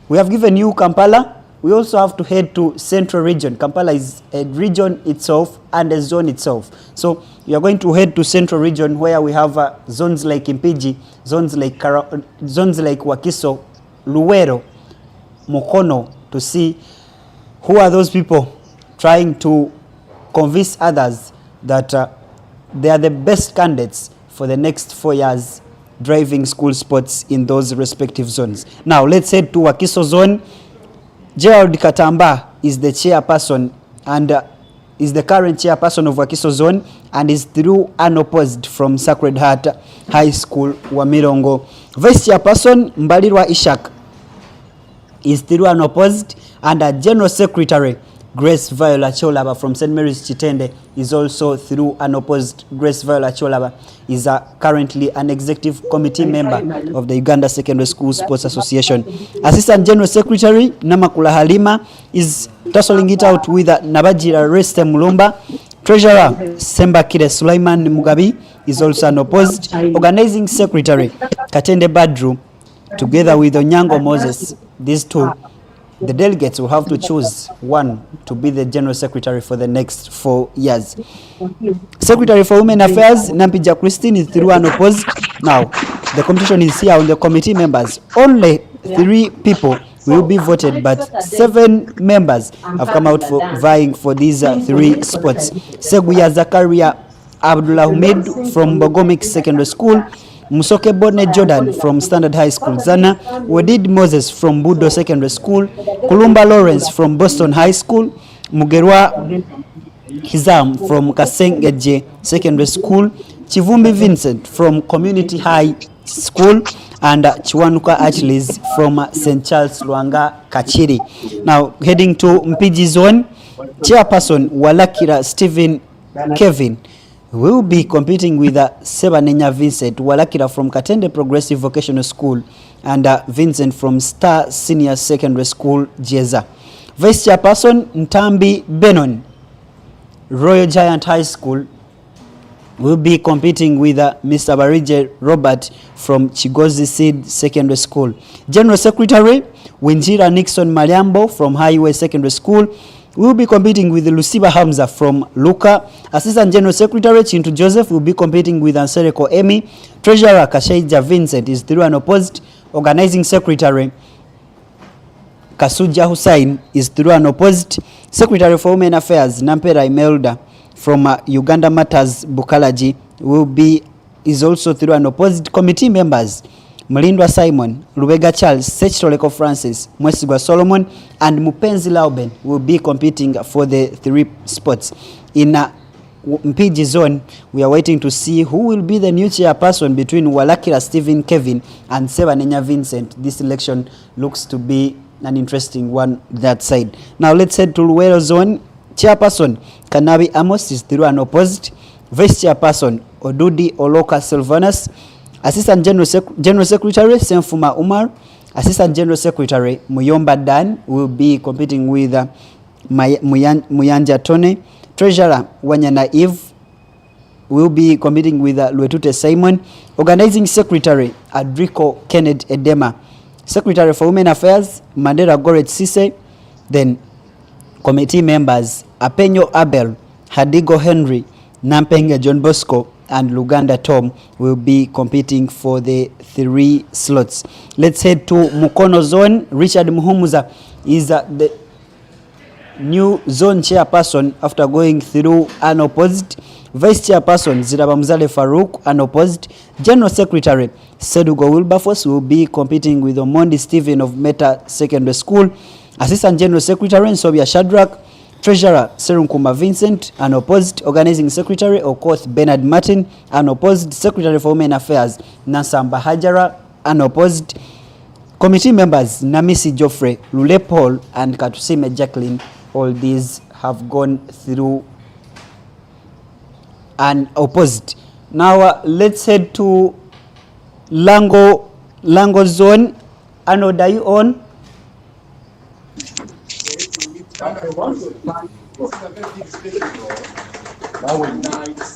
we have given you Kampala. We also have to head to Central Region. Kampala is a region itself and a zone itself. So we are going to head to Central Region, where we have zones like Impiji, zones like Wakiso, Luwero, Mukono, to see who are those people trying to convince others that they are the best candidates for the next 4 years driving school sports in those respective zones. Now let's head to Wakiso zone. Gerald Katamba is the chairperson and is the current chairperson of Wakiso zone and is through unopposed from Sacred Heart High School, Wamirongo. Vice chairperson Mbalirwa Ishak is through unopposed, and General Secretary Grace Viola Cholaba from St. Mary's Chitende is also through unopposed. Grace Viola Cholaba is currently an executive committee member of the Uganda Secondary School Sports Association. Assistant General Secretary Namakula Halima is tussling it out with Nabajira Reste Mulumba. Treasurer Sembakire Sulaiman Mugabi is also unopposed. Organizing Secretary Katende Badru together with Onyango Moses. These two, the delegates will have to choose one to be the General Secretary for the next 4 years. Secretary for Women Affairs Nampija Christine is through unopposed. Now, the competition is here on the committee members. Only 3 people will be voted, but 7 members have come out for vying for these 3 spots. Seguya Zakaria Abdullah Humid from Bogomik Secondary School, Musoke Bone Jordan from Standard High School Zana, Wedid Moses from Budo Secondary School, Kulumba Lawrence from Boston High School, Mugerwa Hizam from Kasengeje Secondary School, Chivumbi Vincent from Community High School, and Chiwanuka Achilles from St. Charles Luanga Kachiri. Now heading to Mpiji Zone, Chairperson Walakira Stephen Kevin will be competing with Sebanenya Vincent Walakira from Katende Progressive Vocational School and Vincent from Star Senior Secondary School, Jeza. Vice Chairperson Ntambi Benon, Royal Giant High School, will be competing with Mr. Barije Robert from Chigozi Seed Secondary School. General Secretary Winjira Nixon Mariambo from Highway Secondary School will be competing with Luciba Hamza from Luka. Assistant General Secretary Chintu Joseph will be competing with Ansereko Emi. Treasurer Kashaija Vincent is through unopposed. Organizing Secretary Kasuja Hussain is through unopposed. Secretary for Women Affairs Nampera Imelda from Uganda Matters Bukalaji is also through unopposed. Committee members Mulindwa Simon, Lubega Charles, Sechitoleko Francis, Mwesigwa Solomon, and Mupenzi Lauben will be competing for the 3 spots. In Mpiji Zone, we are waiting to see who will be the new chairperson between Walakira Stephen Kevin and Sebanenya Vincent. This election looks to be an interesting one that side. Now let's head to Luwero Zone. Chairperson Kanabi Amos is through unopposed. Vice Chairperson Odudi Oloka Silvanus. Assistant General Secretary Senfuma Umar, Assistant General Secretary Muyomba Dan will be competing with Muyanja Tone. Treasurer Wanyana Eve will be competing with Luetute Simon. Organizing Secretary Adrico Kenneth Edema. Secretary for Women Affairs Mandela Goret Sise. Then committee members Apenyo Abel, Hadigo Henry, Nampenge John Bosco, and Luganda Tom will be competing for the 3 slots. Let's head to Mukono Zone. Richard Muhumuza is the new zone chairperson after going through unopposed. Vice chairperson Zirabamzale Farouk unopposed. General Secretary Sedugo Wilberforce will be competing with Omondi Stephen of Meta Secondary School. Assistant General Secretary Nsobia Shadrach. Treasurer Serunkuma Vincent unopposed. Organizing Secretary Okoth Bernard Martin unopposed. Secretary for Women Affairs Nasamba Hajara unopposed. Committee members Namisi Geoffrey, Lule Paul, and Katusime Jacqueline. All these have gone through unopposed. Now let's head to Lango Zone. Arnold, are you on?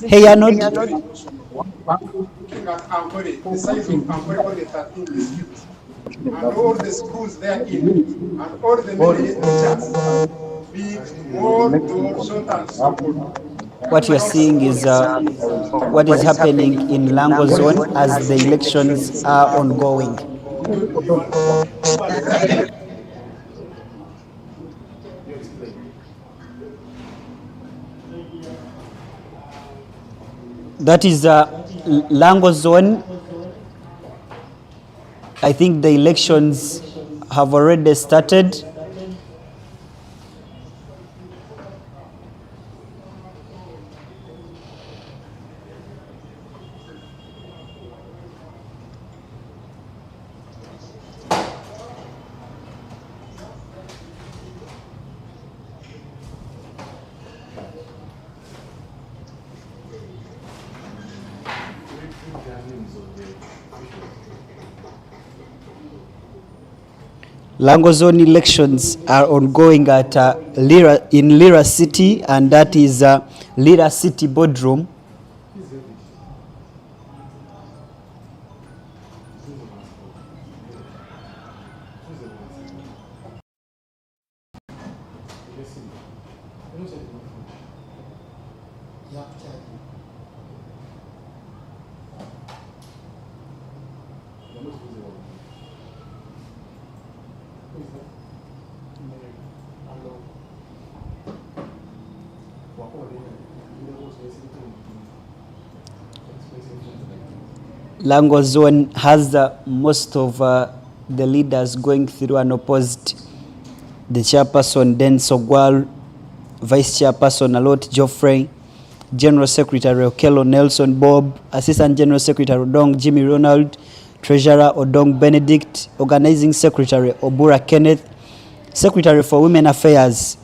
Hey Arnold. Looking at Ankole, the size of Ankole, all the 13 is huge. And all the schools there in, and all the many teachers, big, more, short, and so forth. What you're seeing is what is happening in Lango Zone as the elections are ongoing. That is Lango Zone. I think the elections have already started. Lango Zone elections are ongoing at in Lira City, and that is Lira City Boardroom. Lango Zone has most of the leaders going through unopposed. The chairperson Den Sogwal, Vice Chairperson Alot Geoffrey, General Secretary Okello Nelson Bob, Assistant General Secretary Odong Jimmy Ronald, Treasurer Odong Benedict, Organizing Secretary Obura Kenneth, Secretary for Women Affairs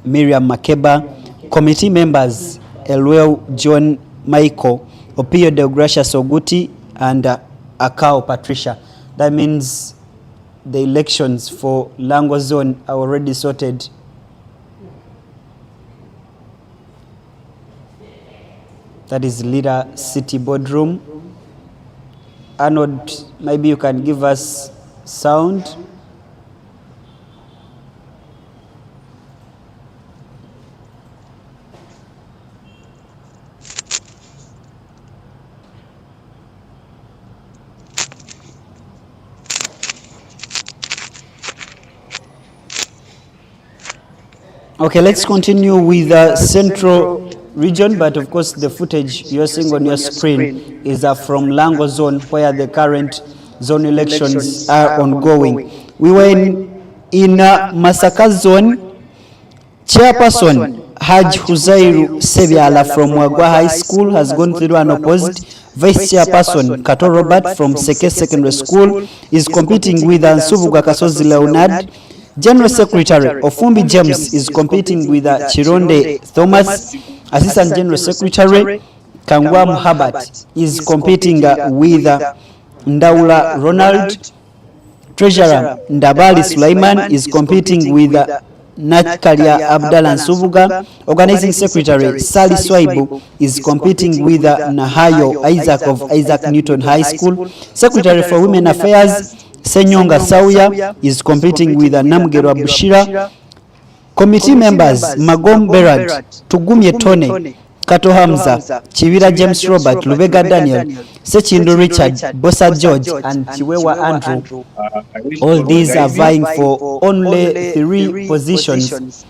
Miriam Makeba, Committee members Elwell John Michael, Opio Deogracia Soguti, and Akao Patricia. That means the elections for Lango Zone are already sorted. That is Lira City Boardroom. Arnold, maybe you can give us sound. Okay, let's continue with the Central region, but of course the footage you're seeing on your screen is from Lango Zone, where the current zone elections are ongoing. We were in Masaka Zone. Chairperson Haj Huzairu Sebiala from Wagwa High School has gone through unopposed. Vice Chairperson Kato Robert from Seke Secondary School is competing with Ansubuga Kasozi Leonard. General Secretary Ofumbi James is competing with Chironde Thomas. Assistant General Secretary Kangwa Muhabat is competing with Ndaula Ronald. Treasurer Ndabali Sulaiman is competing with Natkalia Abdallah Nsubuga. Organizing Secretary Sali Swaibu is competing with Nahayo Isaac of Isaac Newton High School. Secretary for Women Affairs Senyonga Sauya is competing with Namgero Bushira. Committee members Magom Berad, Tugumye Tone, Kato Hamza, Chiwira James Robert, Lubega Daniel, Sechindu Richard, Bosa George, and Chiwewa Andrew. All these are vying for only 3 positions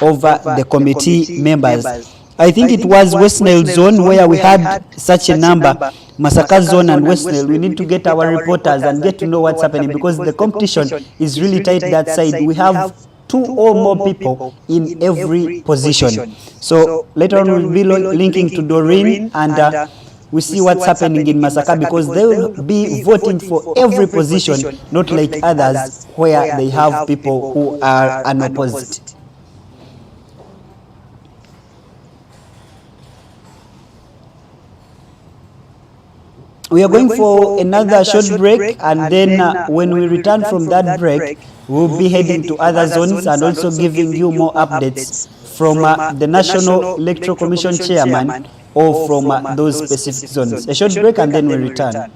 over the committee members. I think it was West Nile zone where we had such a number. Masaka zone and West Nile, we need to get our reporters and get to know what's happening, because the competition is really tight that side. We have 2 or more people in every position. So later on we'll be linking to Doreen and we see what's happening in Masaka, because they will be voting for every position, not like others where they have people who are unopposed. We are going for another short break, and then when we return from that break, we'll be heading to other zones and also giving you more updates from the National Electoral Commission Chairman or from those specific zones. A short break and then we return.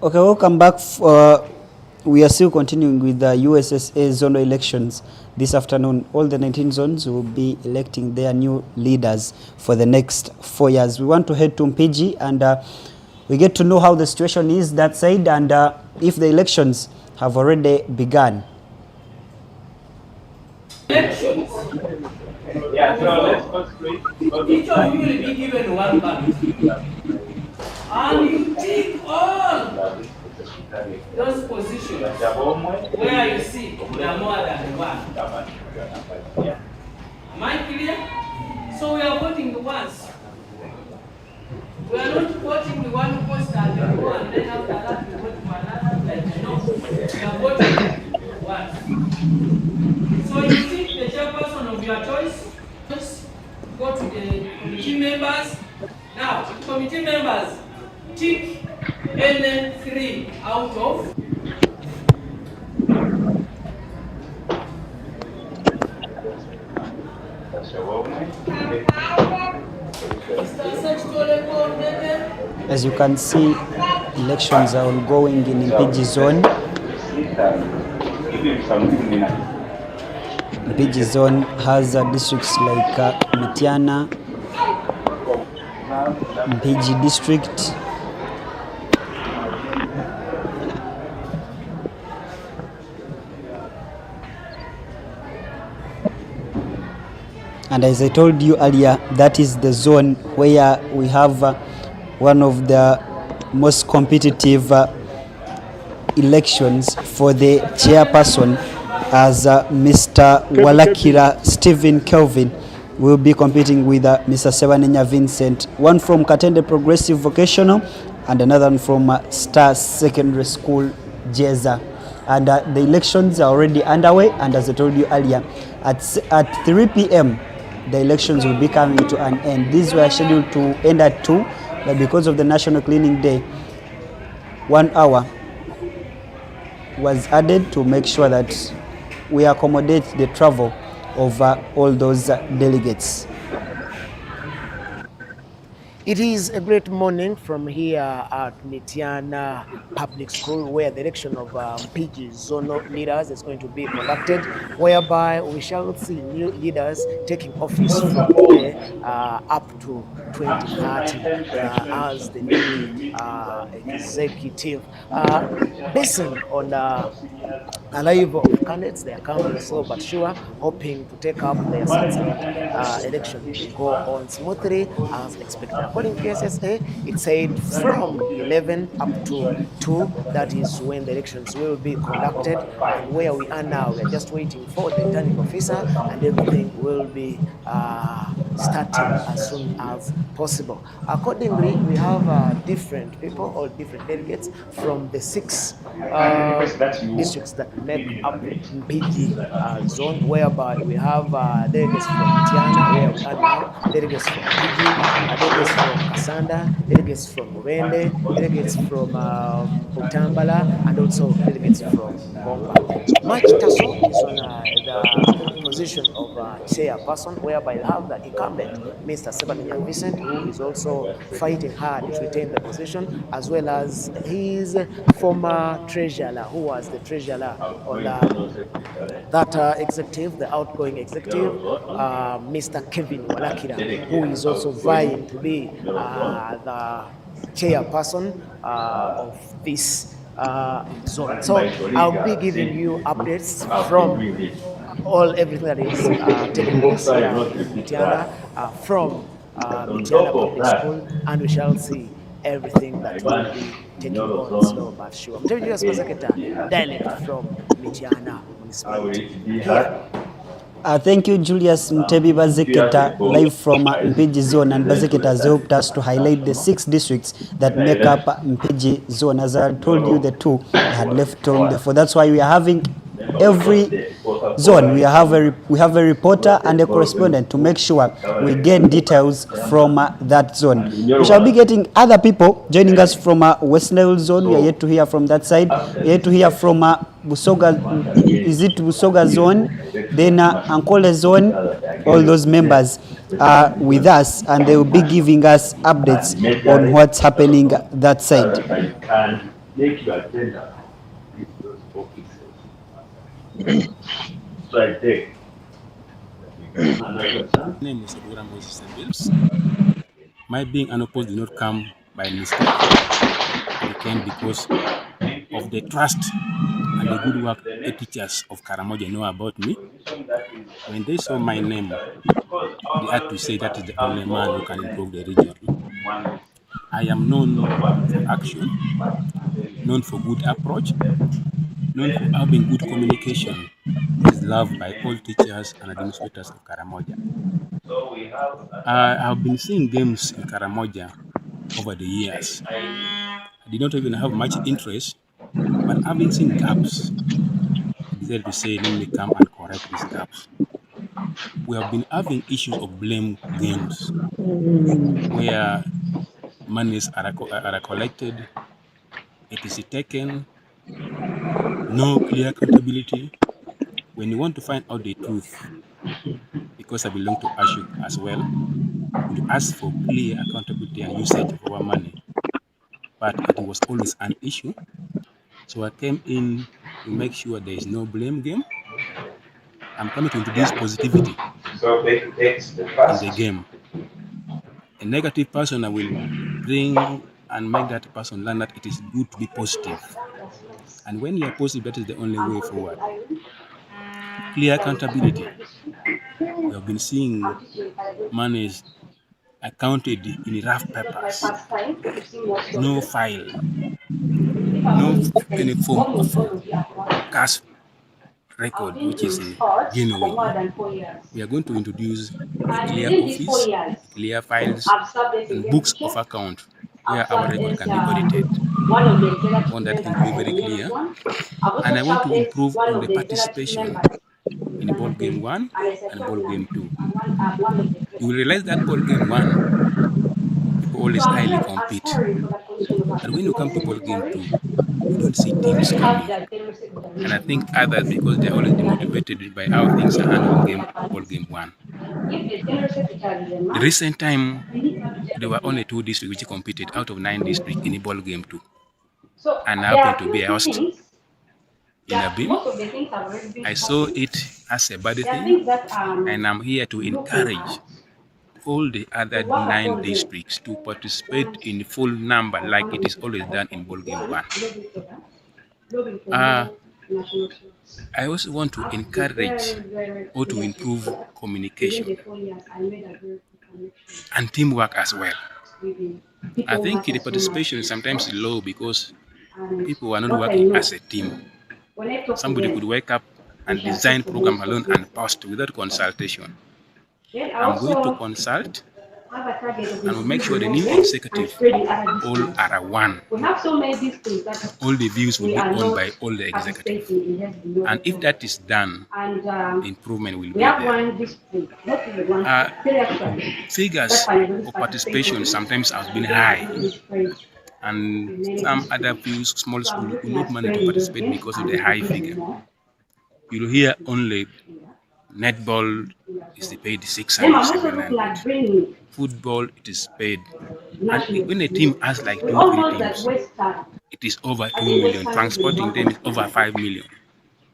Okay, welcome back. We are still continuing with the USSA zonal elections this afternoon. All the 19 zones will be electing their new leaders for the next 4 years. We want to head to Mpigi and we get to know how the situation is that side and if the elections have already begun. Elections. Yeah, so let's concentrate. Each of you will be given one ballot. And you take all those positions where you see there are more than one. Am I clear? So we are voting once. We are not voting the one post and then go and then after that we vote for another. No, we are voting once. So you take the chairperson of your choice. Just go to the committee members. Now, committee members, tick any 3 out of. As you can see, elections are ongoing in Mpigi zone. Mpigi zone has districts like Mitiana, Mpigi district, and as I told you earlier, that is the zone where we have one of the most competitive elections for the chairperson, as Mr. Walakira Stephen Kelvin will be competing with Mr. Sebanenya Vincent, one from Katende Progressive Vocational and another one from Star Secondary School, Jeza. And the elections are already underway, and as I told you earlier, at 3 p.m. the elections will be coming to an end. These were scheduled to end at 2, but because of the National Cleaning Day, 1 hour was added to make sure that we accommodate the travel of all those delegates. It is a great morning from here at Mitiana Public School, where the election of Mpigi zonal leaders is going to be conducted, whereby we shall see new leaders taking office from today up to 2030 as the new executive. Basing on arrival of candidates, they are coming slow but sure, hoping to take up their seats and election will go on smoothly as expected. According to USSSA, it said from 11 up to 2, that is when the elections will be conducted. And where we are now, we are just waiting for the returning officer, and everything will be starting as soon as possible. Accordingly, we have different people or different delegates from the 6 districts that make up Mpigi zone, whereby we have delegates from Tiana, where we are now, delegates from Mpigi, delegates from Kasanda, delegates from Murende, delegates from Butambala, and also delegates from Bomba. Mach Tasso is on the position of chairperson, whereby we have the incumbent, Mr. Sebanenya Vincent, who is also fighting hard to retain the position, as well as his former treasurer, who was the treasurer on that executive, the outgoing executive, Mr. Kevin Walakira, who is also vying to be the chairperson of this zone. So I'll be giving you updates from everything that is taking place here in Mitiana, from Mitiana Public School, and we shall see everything that will be taking on slow but sure. I'm telling you, as Bazeketa, direct from Mitiana Municipality. Here. Thank you, Julius Mtebi Bazeketa, live from Mpigi zone, and Bazeketa has helped us to highlight the 6 districts that make up Mpigi zone. As I told you, the 2 had left on the 4. That's why we are having every zone we have a reporter and a correspondent to make sure we get details from that zone. We shall be getting other people joining us from West Nile zone. We are yet to hear from that side. We are yet to hear from Busoga, is it Busoga zone, then Ankole zone. All those members are with us, and they will be giving us updates on what's happening that side. make your agenda with those offices. So I take another chance. My name is Obura Moses Bills. My being unopposed did not come by mistake. It came because of the trust and the good work the teachers of Karamoja know about me. When they saw my name, they had to say that is the only man who can improve the region. I am known for action, known for good approach, known for having good communication, which is loved by all teachers and administrators of Karamoja. I have been seeing games in Karamoja over the years. I did not even have much interest, but having seen gaps, I decided to say, let me come and correct these gaps. We have been having issues of blame games, where monies are collected, it is taken, no clear accountability. When you want to find out the truth, because I belong to ASHUK as well, we ask for clear accountability and usage of our money. But it was always an issue. So I came in to make sure there is no blame game. I'm coming to introduce positivity in the game. A negative person, I will bring and make that person learn that it is good to be positive. And when you are positive, that is the only way forward. Clear accountability. We have been seeing money accounted in rough papers, no file, no any form of cash record, which is genuine. We are going to introduce a clear office, clear files, and books of account where our record can be audited. I want that thing to be very clear. And I want to improve on the participation in ball game 1 and ball game 2. You will realize that ball game 1, people always highly compete. But when you come to ball game 2, you don't see teams coming. And I think others, because they're always demotivated by how things are handled in ball game 1. The recent time, there were only 2 districts which competed out of 9 districts in ball game 2. And I happened to be a host in a beam. I saw it as a bad thing, and I'm here to encourage all the other 9 districts to participate in full number like it is always done in ball game 1. I also want to encourage or to improve communication and teamwork as well. I think the participation is sometimes low because people are not working as a team. Somebody could wake up and design program alone and post without consultation. I'm going to consult and we'll make sure the new executive all are one. All the views will be owned by all the executive. And if that is done, the improvement will be there. Figures of participation sometimes have been high. And some other few small schools will not manage to participate because of the high figure. You'll hear only netball is paid 600, 700. Football, it is paid. And when a team has like 2 or 3 teams, it is over 2 million. Transporting them is over 5 million.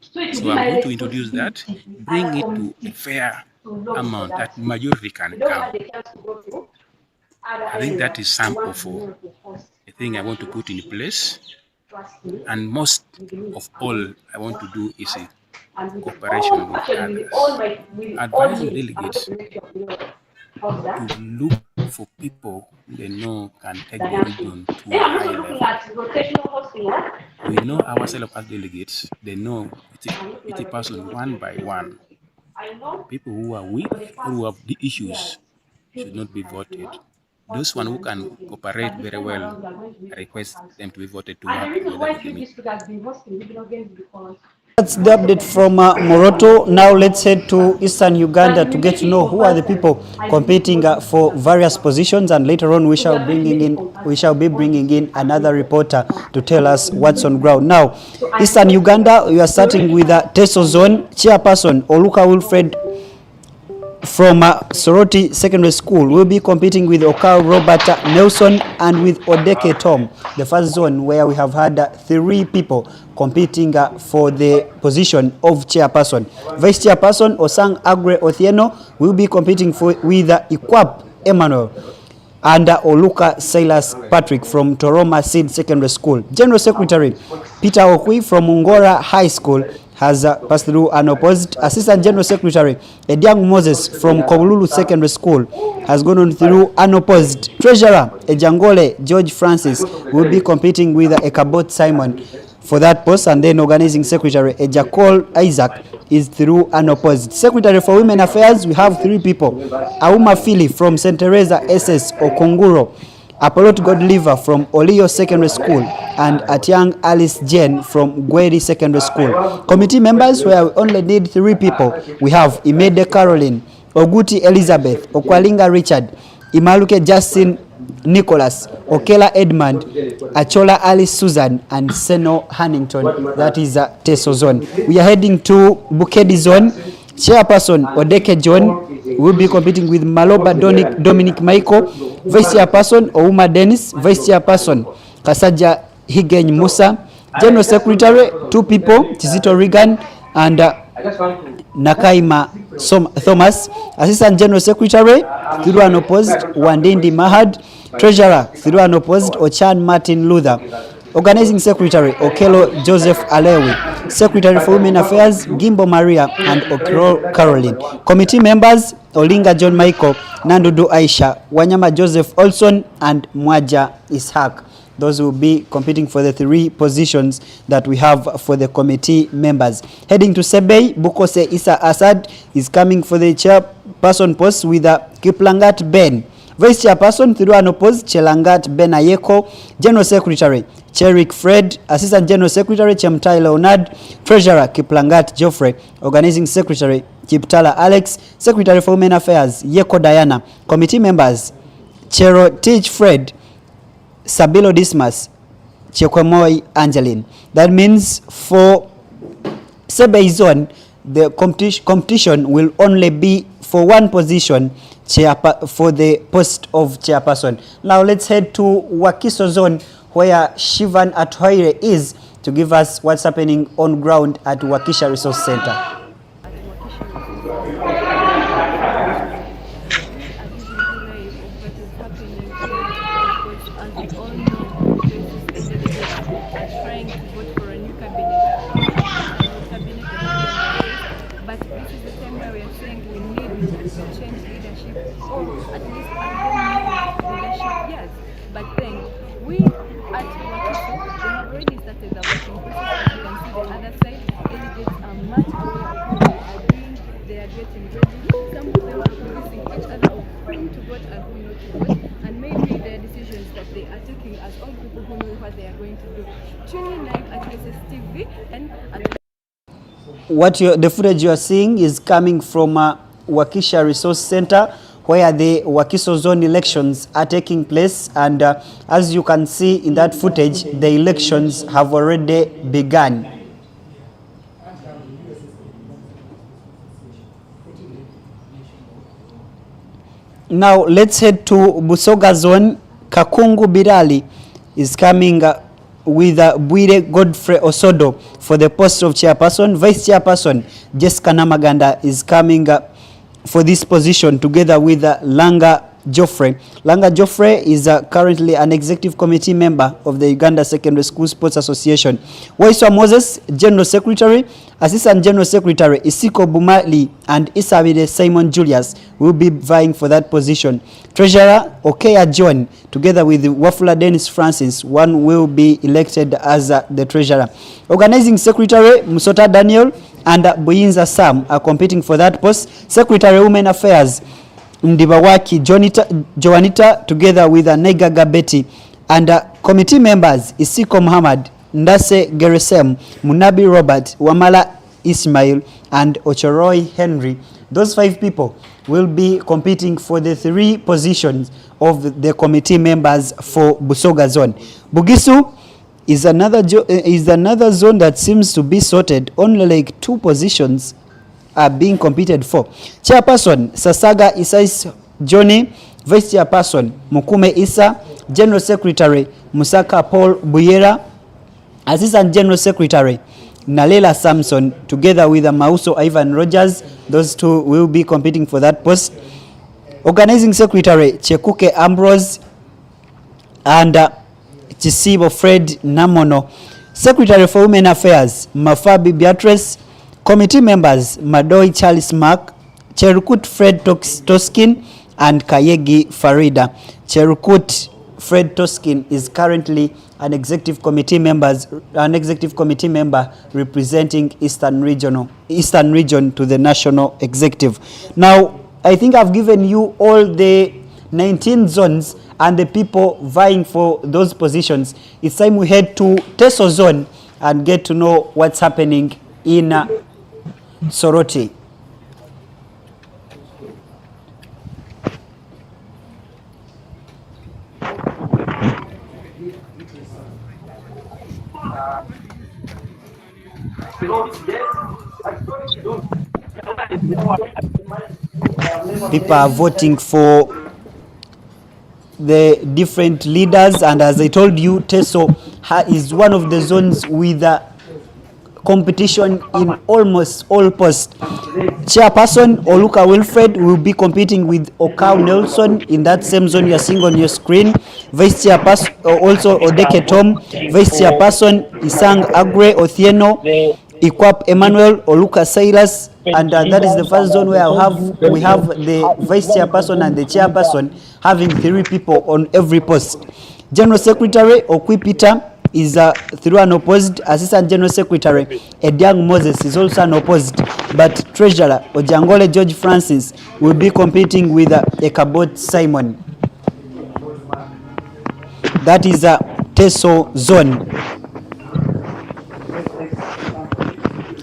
So I'm going to introduce that, bring it to a fair amount that majority can come. I think that is some of a thing I want to put in place. And most of all I want to do is a cooperation with others. Advising delegates to look for people they know can take the region to a high level. We know ourselves as delegates, they know it's a person one by one. People who are weak or who have the issues should not be voted. Those one who can cooperate very well, I request them to be voted to work together with me. That's the update from Moroto. Now let's head to Eastern Uganda to get to know who are the people competing for various positions, and later on we shall be bringing in another reporter to tell us what's on ground. Now, Eastern Uganda, we are starting with Teso Zone Chairperson Oluka Wilfred from Soroti Secondary School will be competing with Okao Robert Nelson and with Odeke Tom, the first zone where we have had 3 people competing for the position of chairperson. Vice chairperson Osang Agre Othieno will be competing with Ikwap Emmanuel and Oluka Silas Patrick from Toroma Seed Secondary School. General Secretary Peter Okwi from Ungora High School has passed through unopposed. Assistant General Secretary Ediang Moses from Kobululu Secondary School has gone on through unopposed. Treasurer Ejangole George Francis will be competing with Ekabot Simon for that post, and then Organizing Secretary Ejakol Isaac is through unopposed. Secretary for Women Affairs, we have 3 people. Auma Philly from St. Teresa SS Okonguro, Apollo Godliver from Olio Secondary School, and Atiang Alice Jane from Gweri Secondary School. Committee members, where we only need 3 people, we have Imede Caroline, Oguti Elizabeth, Okwalinga Richard, Imaluke Justin Nicholas, Okela Edmund, Achola Alice Susan, and Seno Hannington. That is Teso Zone. We are heading to Bukedi Zone. Chairperson Odeke John will be competing with Maloba Dominic Michael. Vice Chairperson Ouma Dennis. Vice Chairperson Kasaja Higeny Musa. General Secretary 2 people, Tizito Regan and Nakaima Thomas. Assistant General Secretary through unopposed Wandindi Mahad. Treasurer through unopposed Ochan Martin Luther. Organizing Secretary Okelo Joseph Alewi. Secretary for Women Affairs Gimbo Maria and Okro Caroline. Committee members Olinga John Michael, Nandudu Aisha, Wanyama Joseph Olson, and Mwaja Ishak. Those will be competing for the 3 positions that we have for the committee members. Heading to Sebei, Bukose Isa Asad is coming for the chairperson post with Kiplangat Ben. Vice Chairperson through unopposed Chelangat Ben Ayeko. General Secretary Cherik Fred. Assistant General Secretary Chemtai Leonard. Treasurer Kiplangat Geoffrey. Organizing Secretary Kiptala Alex. Secretary for Women Affairs Yeko Diana. Committee members Chero Teach Fred, Sabilo Dismas, Chekwemoy Angeline. That means for Sebei Zone, the competition will only be for 1 position for the post of chairperson. Now let's head to Wakiso Zone, where Shivan Athoire is, to give us what's happening on ground at Wakisha Resource Center. The footage you are seeing is coming from Wakisha Resource Center, where the Wakiso Zone elections are taking place, and as you can see in that footage, the elections have already begun. Now let's head to Busoga Zone. Kakungu Birali is coming with Bwire Godfrey Osodo for the post of chairperson. Vice chairperson Jessica Namaganda is coming for this position together with Langa Geoffrey. Langa Geoffrey is currently an executive committee member of the Uganda Secondary School Sports Association. Waiswa Moses, General Secretary. Assistant General Secretary Isiko Bumali and Isabide Simon Julius will be vying for that position. Treasurer Okeya John, together with Wafula Dennis Francis, one will be elected as the treasurer. Organizing Secretary Musota Daniel and Buyinza Sam are competing for that post. Secretary Women Affairs Ndibawaki Joanita, together with Nega Gabeti, and committee members Isiko Muhammad, Ndase Geresem, Munabi Robert, Wamala Ismail, and Ochoroy Henry. Those 5 people will be competing for the 3 positions of the committee members for Busoga Zone. Bugisu is another zone that seems to be sorted. Only like 2 positions are being competed for. Chairperson Sasaga Isais Johnny, Vice Chairperson Mukume Isa, General Secretary Musaka Paul Buyera, Assistant General Secretary Nalela Samson, together with Mauso Ivan Rogers. Those two will be competing for that post. Organizing Secretary Chekuke Ambrose and Chisibo Fred Namono. Secretary for Women Affairs Mafabi Beatrice. Committee members Madoi Charles Mark, Cherukut Fred Toskin and Kayegi Farida. Cherukut Fred Toskin is currently an executive committee member representing Eastern Region to the national executive. Now, I think I've given you all the 19 zones and the people vying for those positions. It's time we head to Teso zone and get to know what's happening in Soroti. People are voting for the different leaders, and as I told you, Teso is one of the zones with competition in almost all posts. Chairperson Oluka Wilfred will be competing with Okau Nelson in that same zone you are seeing on your screen. Vice Chairperson also Odeke Tom. Vice Chairperson Isang Agre Othieno. Ikwap Emmanuel Oluka Silas, and that is the first zone where we have the Vice Chairperson and the Chairperson having 3 people on every post. General Secretary Okwi Peter is through unopposed. Assistant General Secretary Ediang Moses is also unopposed, but Treasurer Ojangole George Francis will be competing with Ekabot Simon. That is a Teso zone.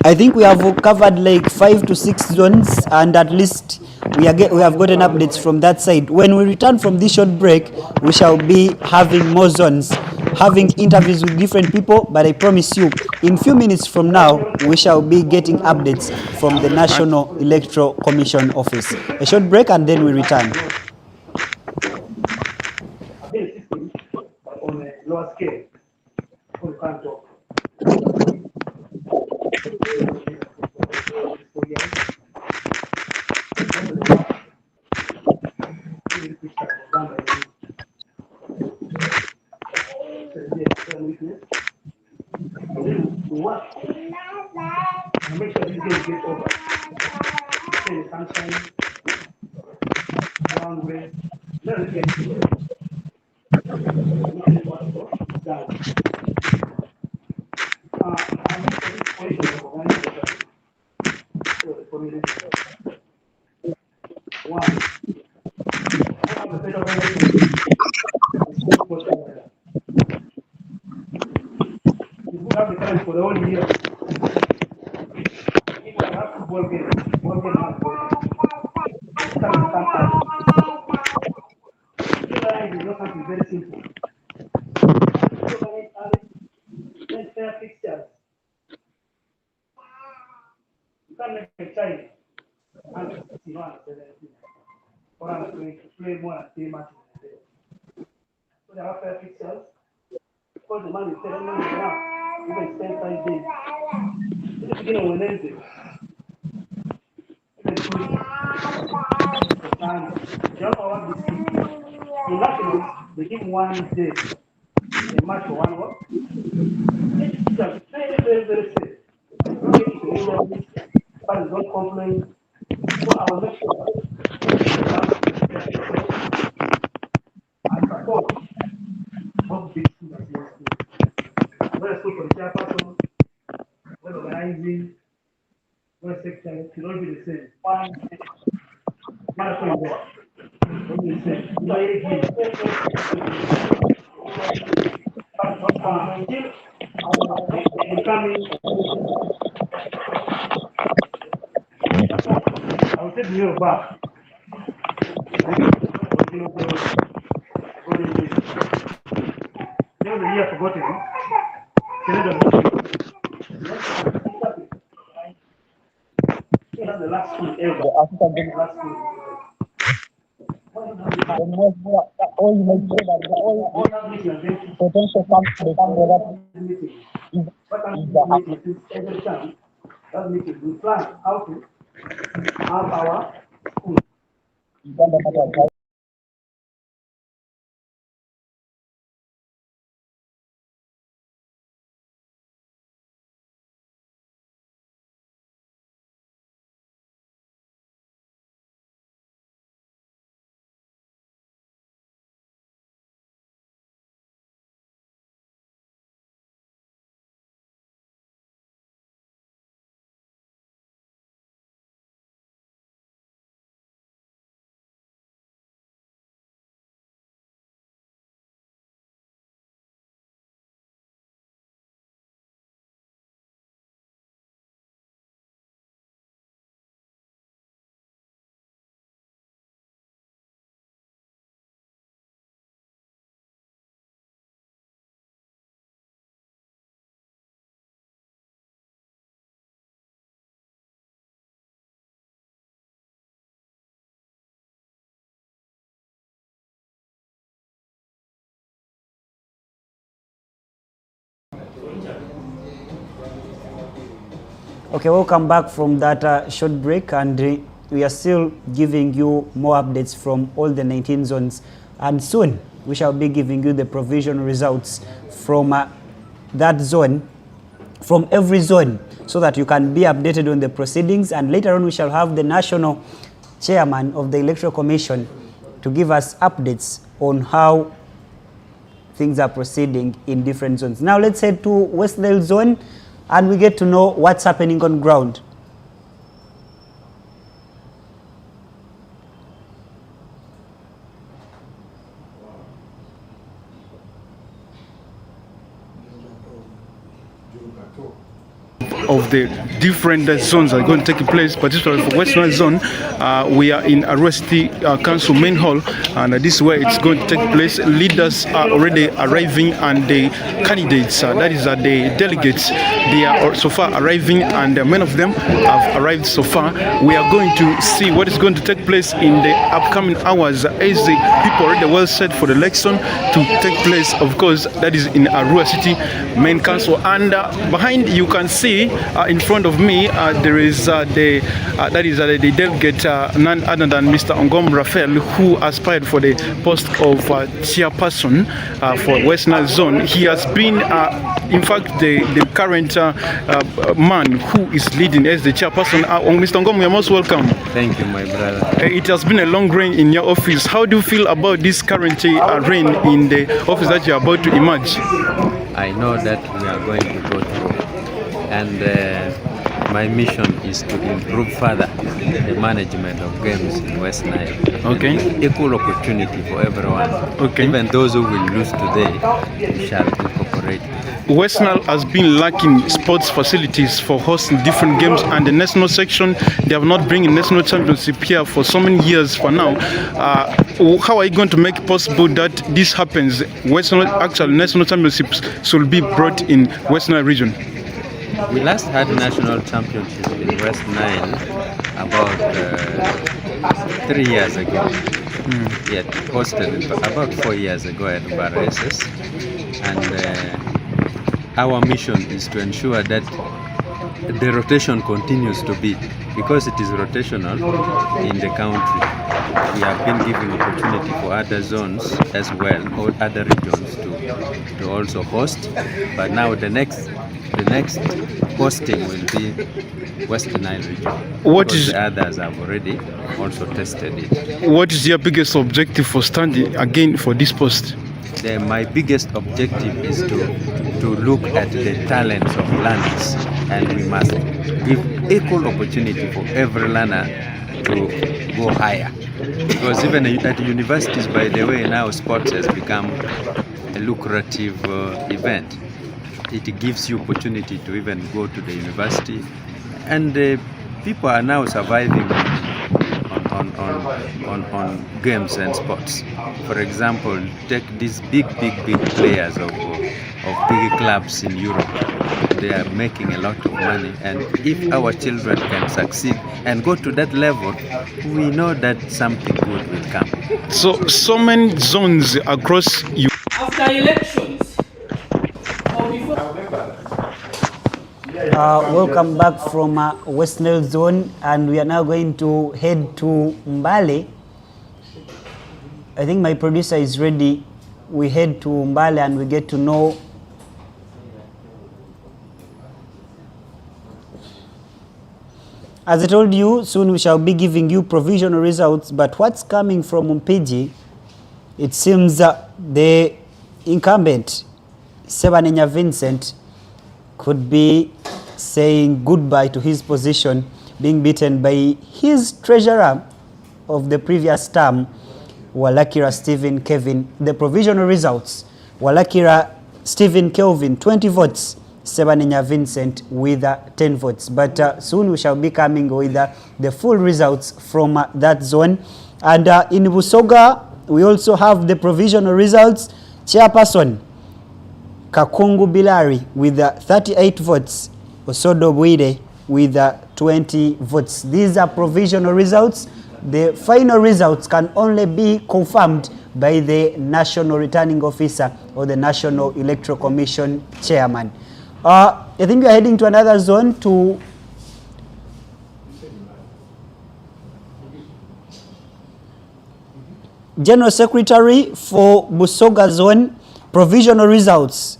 I think we have covered like 5 to 6 zones, and at least we have gotten updates from that side. When we return from this short break, we shall be having more zones, having interviews with different people, but I promise you, in few minutes from now, we shall be getting updates from the National Electoral Commission office. A short break and then we return. On a lower scale, we can't talk. Make sure this game gets over. The sunshine, round way. Let us get to it. Have the time for the whole year. People have football game, ball game has ball. It's not something very simple. Then fair fixtures. You can't make a child under 61 or 17 or under 20 to play more than 3 matches in a day. So there are fair fixtures. Because the man is telling them now, you can spend 5 days. In the beginning on Wednesday. Even 2 weeks. And just for what this week. In nationals, they give 1 day. They match for 1 work. It's very, very, very safe. But don't complain. So I will make sure I support both big schools and small schools. Whether school for the chairperson, whether organizing, whether secretary, it will all be the same. One marathon board. It will be the same. Still becoming. I will take the year back. There was a year forgotten. That's the last school ever. The African Games last school. All you might say that all potential meeting is the meeting every time. That meeting we plan how to have our school. Okay, welcome back from that short break, and we are still giving you more updates from all the 19 zones, and soon we shall be giving you the provisional results from that zone, from every zone, so that you can be updated on the proceedings. And later on we shall have the national chairman of the Electoral Commission to give us updates on how things are proceeding in different zones. Now let's head to West Nile zone and we get to know what's happening on ground. Of the different zones that are going to take place, particularly for Western Zone. We are in Arua City Council main hall, and this is where it's going to take place. Leaders are already arriving, and the candidates, that is the delegates, they are so far arriving, and many of them have arrived so far. We are going to see what is going to take place in the upcoming hours as the people already well set for the election to take place. Of course, that is in Arua City main council, and behind you can see in front of me there is the delegate, none other than Mr. Ongom Raphael, who aspired for the post of chairperson for West Nile Zone. He has been in fact the current man who is leading as the chairperson. Mr. Ongom, you are most welcome. Thank you, my brother. It has been a long reign in your office. How do you feel about this current reign in the office that you are about to emerge? I know that we are going to go through, and my mission is to improve further the management of games in West Nile. Okay. Equal opportunity for everyone. Okay. Even those who will lose today, we shall incorporate. West Nile has been lacking sports facilities for hosting different games, and the national section, they have not bring a national championship here for so many years for now. How are you going to make it possible that this happens? West Nile, actual national championships should be brought in West Nile region. We last had national championship in West Nile about 3 years ago. Yet hosted about 4 years ago at Baraces, and our mission is to ensure that the rotation continues to be, because it is rotational in the country. We have been giving opportunity for other zones as well, or other regions to also host, but now the next hosting will be Western Nile region. What is the others have already also tested it. What is your biggest objective for standing again for this post? My biggest objective is to look at the talents of learners, and we must give equal opportunity for every learner to go higher. Because even at universities, by the way, now sports has become a lucrative event. It gives you opportunity to even go to the university, and people are now surviving on games and sports. For example, take these big players of of big clubs in Europe. They are making a lot of money, and if our children can succeed and go to that level, we know that something good will come. So many zones across you. After elections, or before. Welcome back from West Nile Zone, and we are now going to head to Mbale. I think my producer is ready. We head to Mbale and we get to know as I told you, soon we shall be giving you provisional results, but what's coming from Mpigi, it seems the incumbent, Sebanenya Vincent, could be saying goodbye to his position, being beaten by his treasurer of the previous term, Walakira Stephen Kevin. The provisional results, Walakira Stephen Kelvin, 20 votes, Sebanenya Vincent with 10 votes. But soon we shall be coming with the full results from that zone. And in Busoga, we also have the provisional results. Chairperson, Kakungu Bilari with 38 votes, Osodo Bwide with 20 votes. These are provisional results. The final results can only be confirmed by the National Returning Officer or the National Electoral Commission Chairman. I think we are heading to another zone to General Secretary for Busoga Zone. Provisional results.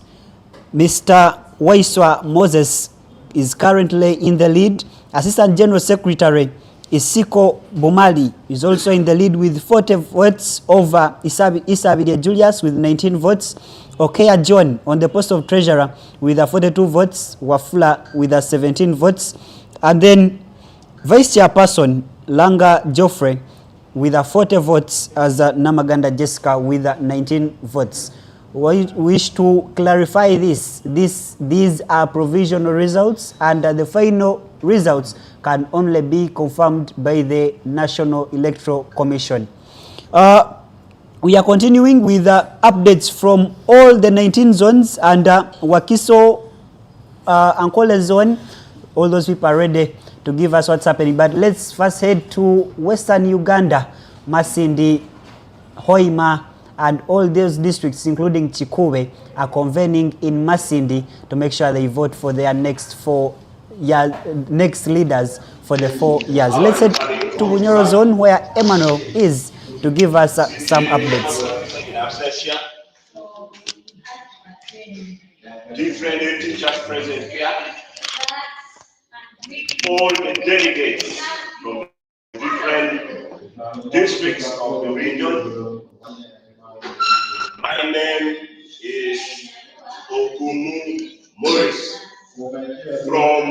Mr. Waiswa Moses is currently in the lead. Assistant General Secretary Isiko Bumali is also in the lead with 40 votes over Isabide Julius with 19 votes. Okea John on the post of treasurer with 42 votes. Wafula with 17 votes. And then Vice Chairperson Langa Joffrey with 40 votes as Namaganda Jessica with 19 votes. We wish to clarify this. These are provisional results, and the final results can only be confirmed by the National Electoral Commission. We are continuing with updates from all the 19 zones, and Wakiso, Ankole zone, all those people are ready to give us what's happening. But let's first head to Western Uganda, Masindi, Hoima, and all those districts, including Chikube, are convening in Masindi to make sure they vote for their next leaders for the 4 years. Let's head to Bunyoro zone, where Emmanuel is to give us some updates. Different teachers present here, all the delegates from different districts of the region. My name is Okumu Morris from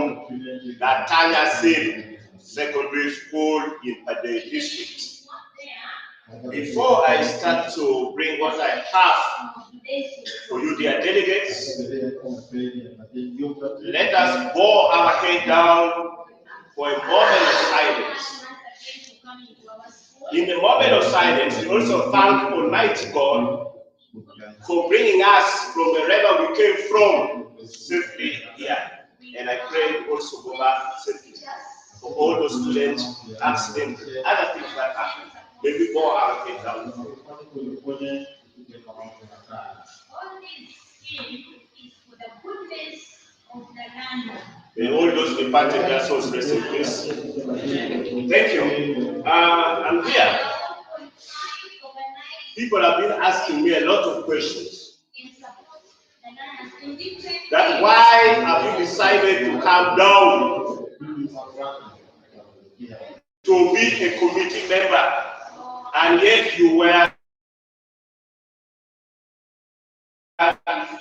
Latanya Sim Secondary School in Pade District. Before I start to bring what I have for you, dear delegates, let us bow our head down for a moment of silence. In the moment of silence, we also thank Almighty God for bringing us from wherever we came from safely here. And I pray also go back safely for all those students, accidents, other things that happen. May we bow our head down. May all those departed their souls rest in peace. Thank you. I'm here. People have been asking me a lot of questions. That why have you decided to come down to be a committee member, and yet you were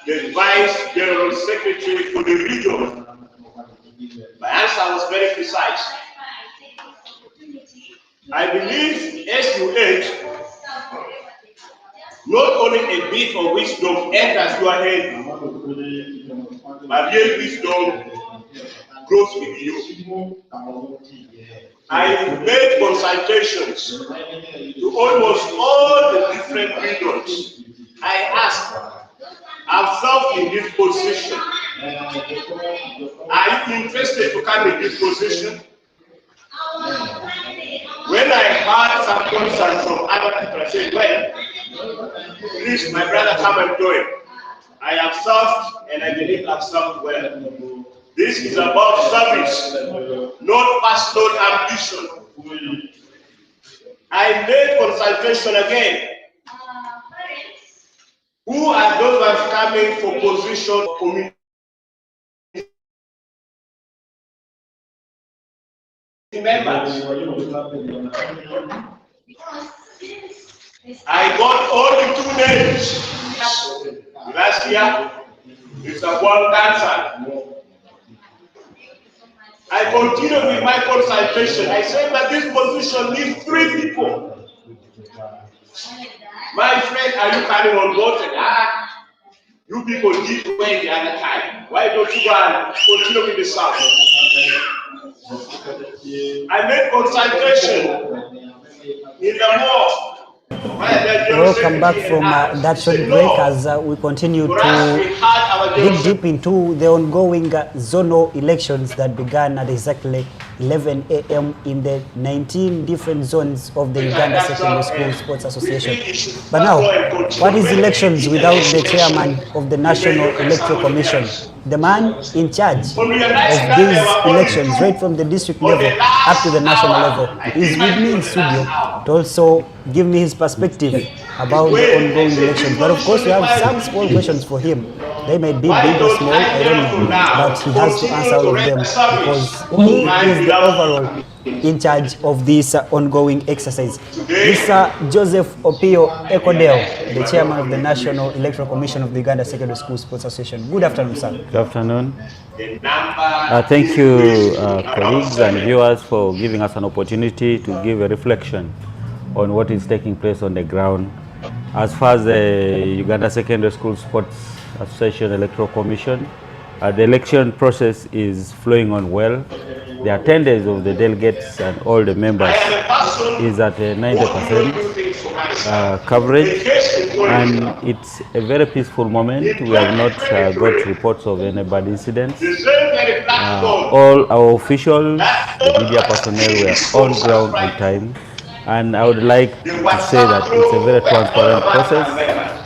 the Vice General Secretary for the region? My answer was very precise. I believe SUH, not only a bit of wisdom enters your head, but real wisdom grows with you. I made consultations to almost all the different regions. I asked, I've served in this position. Are you interested to come in this position? When I heard some concerns from other people, I said, well, please, my brother, come and join. I have served, and I believe I've served well. This is about service, not personal ambition. I made consultation again. Who are those ones coming for position of community members? I got only 2 names. Last year, it's a one cancer. I continued with my consultation. I said that this position needs 3 people. My friend, are you coming on board? You people did well the other time. Why don't you go and continue with the service? I made consultation in the mosque. Welcome back from that short break as we continue to dig deep into the ongoing zonal elections that began at exactly 11 a.m. in the 19 different zones of the Uganda Secondary School Sports Association. But now, what is elections without the chairman of the National Electoral Commission? The man in charge of these elections, right from the district level up to the national level, is with me in studio to also give me his perspective about the ongoing elections. But of course, we have some small questions for him. They may be big or small, I don't know, but he has to answer all of them because he is the overall in charge of this ongoing exercise. This Joseph Opio Ekodeo, the chairman of the National Electoral Commission of the Uganda Secondary School Sports Association. Good afternoon, sir. Good afternoon. Thank you, colleagues and viewers, for giving us an opportunity to give a reflection on what is taking place on the ground. As far as the Uganda Secondary School Sports Association Electoral Commission, the election process is flowing on well. The attendance of the delegates and all the members is at 90% coverage, and it's a very peaceful moment. We have not got reports of any bad incidents. All our officials, the media personnel were on ground on time, and I would like to say that it's a very transparent process,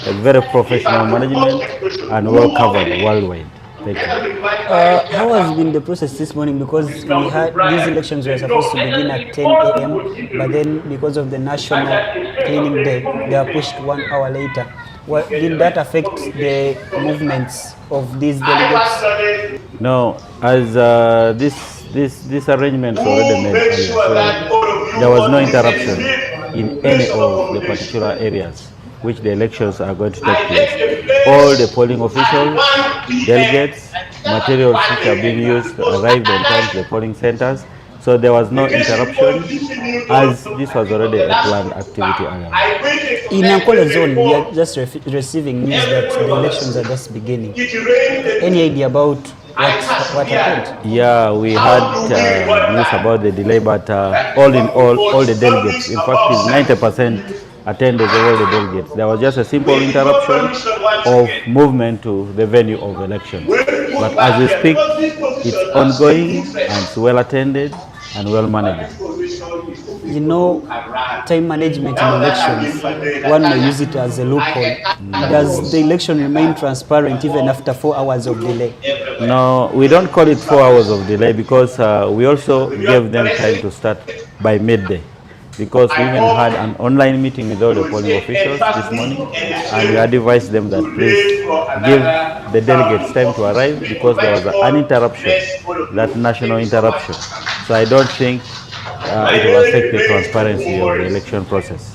a very professional management, and well covered worldwide. Thank you. How has been the process this morning? Because we had these elections were supposed to begin at 10 a.m., but then because of the National Cleaning Day, they are pushed 1 hour later. Did that affect the movements of these delegates? No, as this arrangement was already made earlier, so there was no interruption in any of the particular areas which the elections are going to take place. All the polling officials, delegates, materials which are being used arrived on time to the polling centers, so there was no interruption as this was already a planned activity. In Ankola zone, we are just receiving news that the elections are just beginning. Any idea about what happened? Yeah, we had news about the delay, but all in all the delegates, in fact, it's 90% attendance of all the delegates. There was just a simple interruption of movement to the venue of elections. But as we speak, it's ongoing and it's well attended and well managed. You know, time management in elections, one may use it as a loophole. Does the election remain transparent even after 4 hours of delay? No, we don't call it 4 hours of delay because we also gave them time to start by midday. Because we even had an online meeting with all the polling officials this morning, and we advised them that please give the delegates time to arrive because there was an interruption, that national interruption. So I don't think it will affect the transparency of the election process.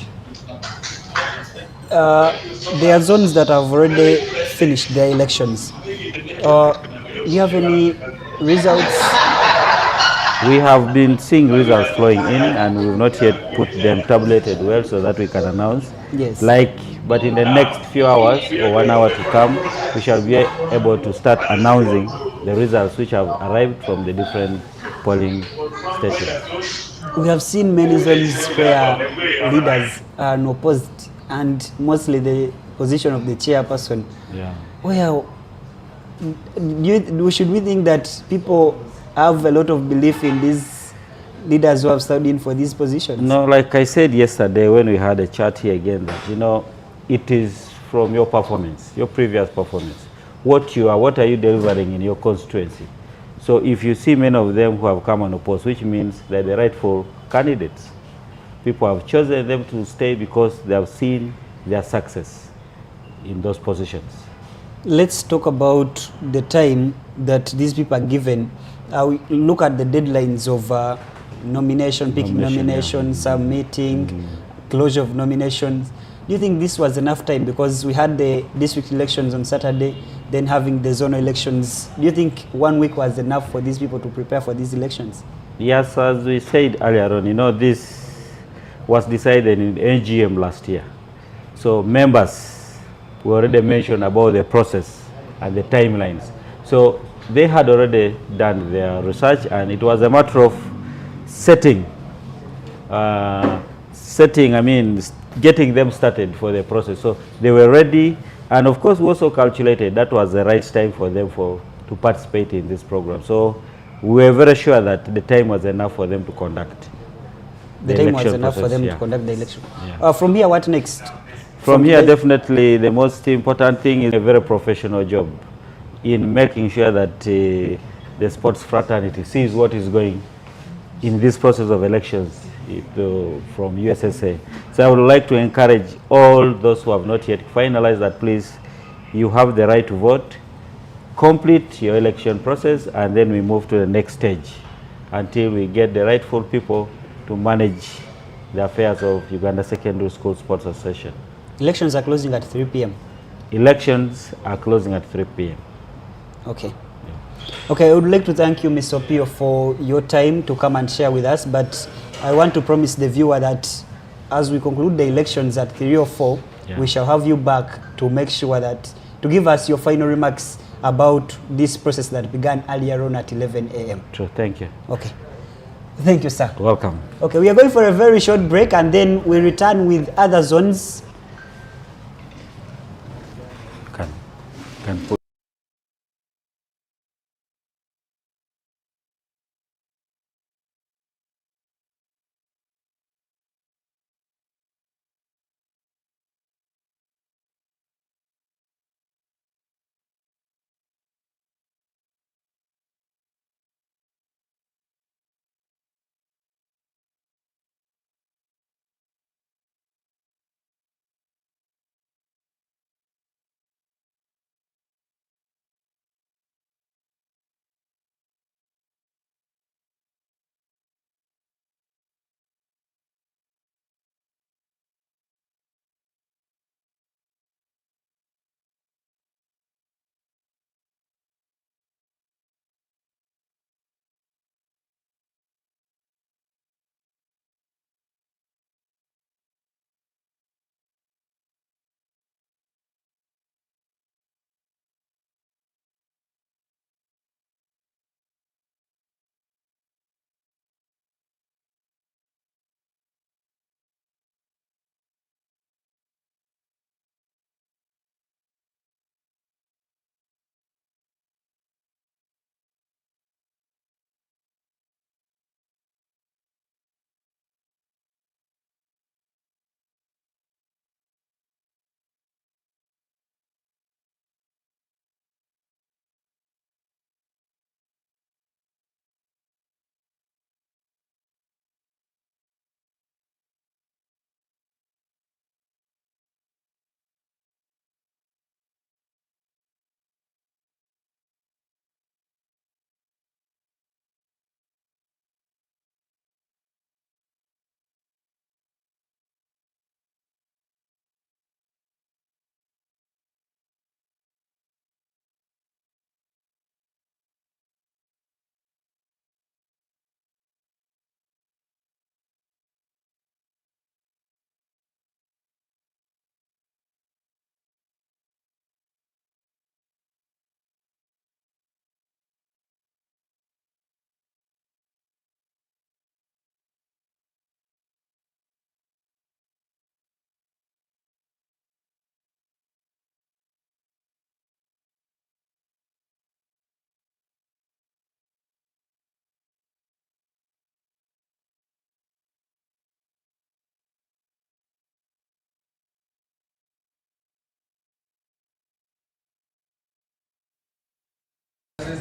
There are zones that have already finished their elections. Do you have any results? We have been seeing results flowing in, and we have not yet put them tabulated well so that we can announce. Yes. But in the next few hours or 1 hour to come, we shall be able to start announcing the results which have arrived from the different polling stations. We have seen many zones where leaders are unopposed, and mostly the position of the chairperson. Yeah. Well, should we think that people have a lot of belief in these leaders who have stood in for these positions? No, like I said yesterday when we had a chat here again, that, you know, it is from your performance, your previous performance. What are you delivering in your constituency? So if you see many of them who have come unopposed, which means they're the rightful candidates. People have chosen them to stay because they have seen their success in those positions. Let's talk about the time that these people are given. We look at the deadlines of picking nomination, submitting, closure of nominations. Do you think this was enough time? Because we had the district elections on Saturday, then having the zonal elections. Do you think 1 week was enough for these people to prepare for these elections? Yes, as we said earlier on, you know, this was decided in AGM last year. So members we already mentioned about the process and the timelines. So they had already done their research, and it was a matter of getting them started for the process. So they were ready, and of course we also calculated that was the right time for them to participate in this program. So we were very sure that the time was enough for them to conduct the time was enough for them to conduct the election. From here, what next? From here, definitely the most important thing is a very professional job in making sure that the sports fraternity sees what is going in this process of elections from USSSA. So I would like to encourage all those who have not yet finalized that, please, you have the right to vote, complete your election process, and then we move to the next stage until we get the rightful people to manage the affairs of Uganda Secondary School Sports Association. Elections are closing at 3 p.m. Elections are closing at 3 p.m. Okay. Yeah. Okay, I would like to thank you, Mr. Opio, for your time to come and share with us, but I want to promise the viewer that as we conclude the elections at 3 or 4, we shall have you back to make sure that, to give us your final remarks about this process that began earlier on at 11 a.m. True, thank you. Okay. Thank you, sir. Welcome. Okay, we are going for a very short break, and then we return with other zones. Can put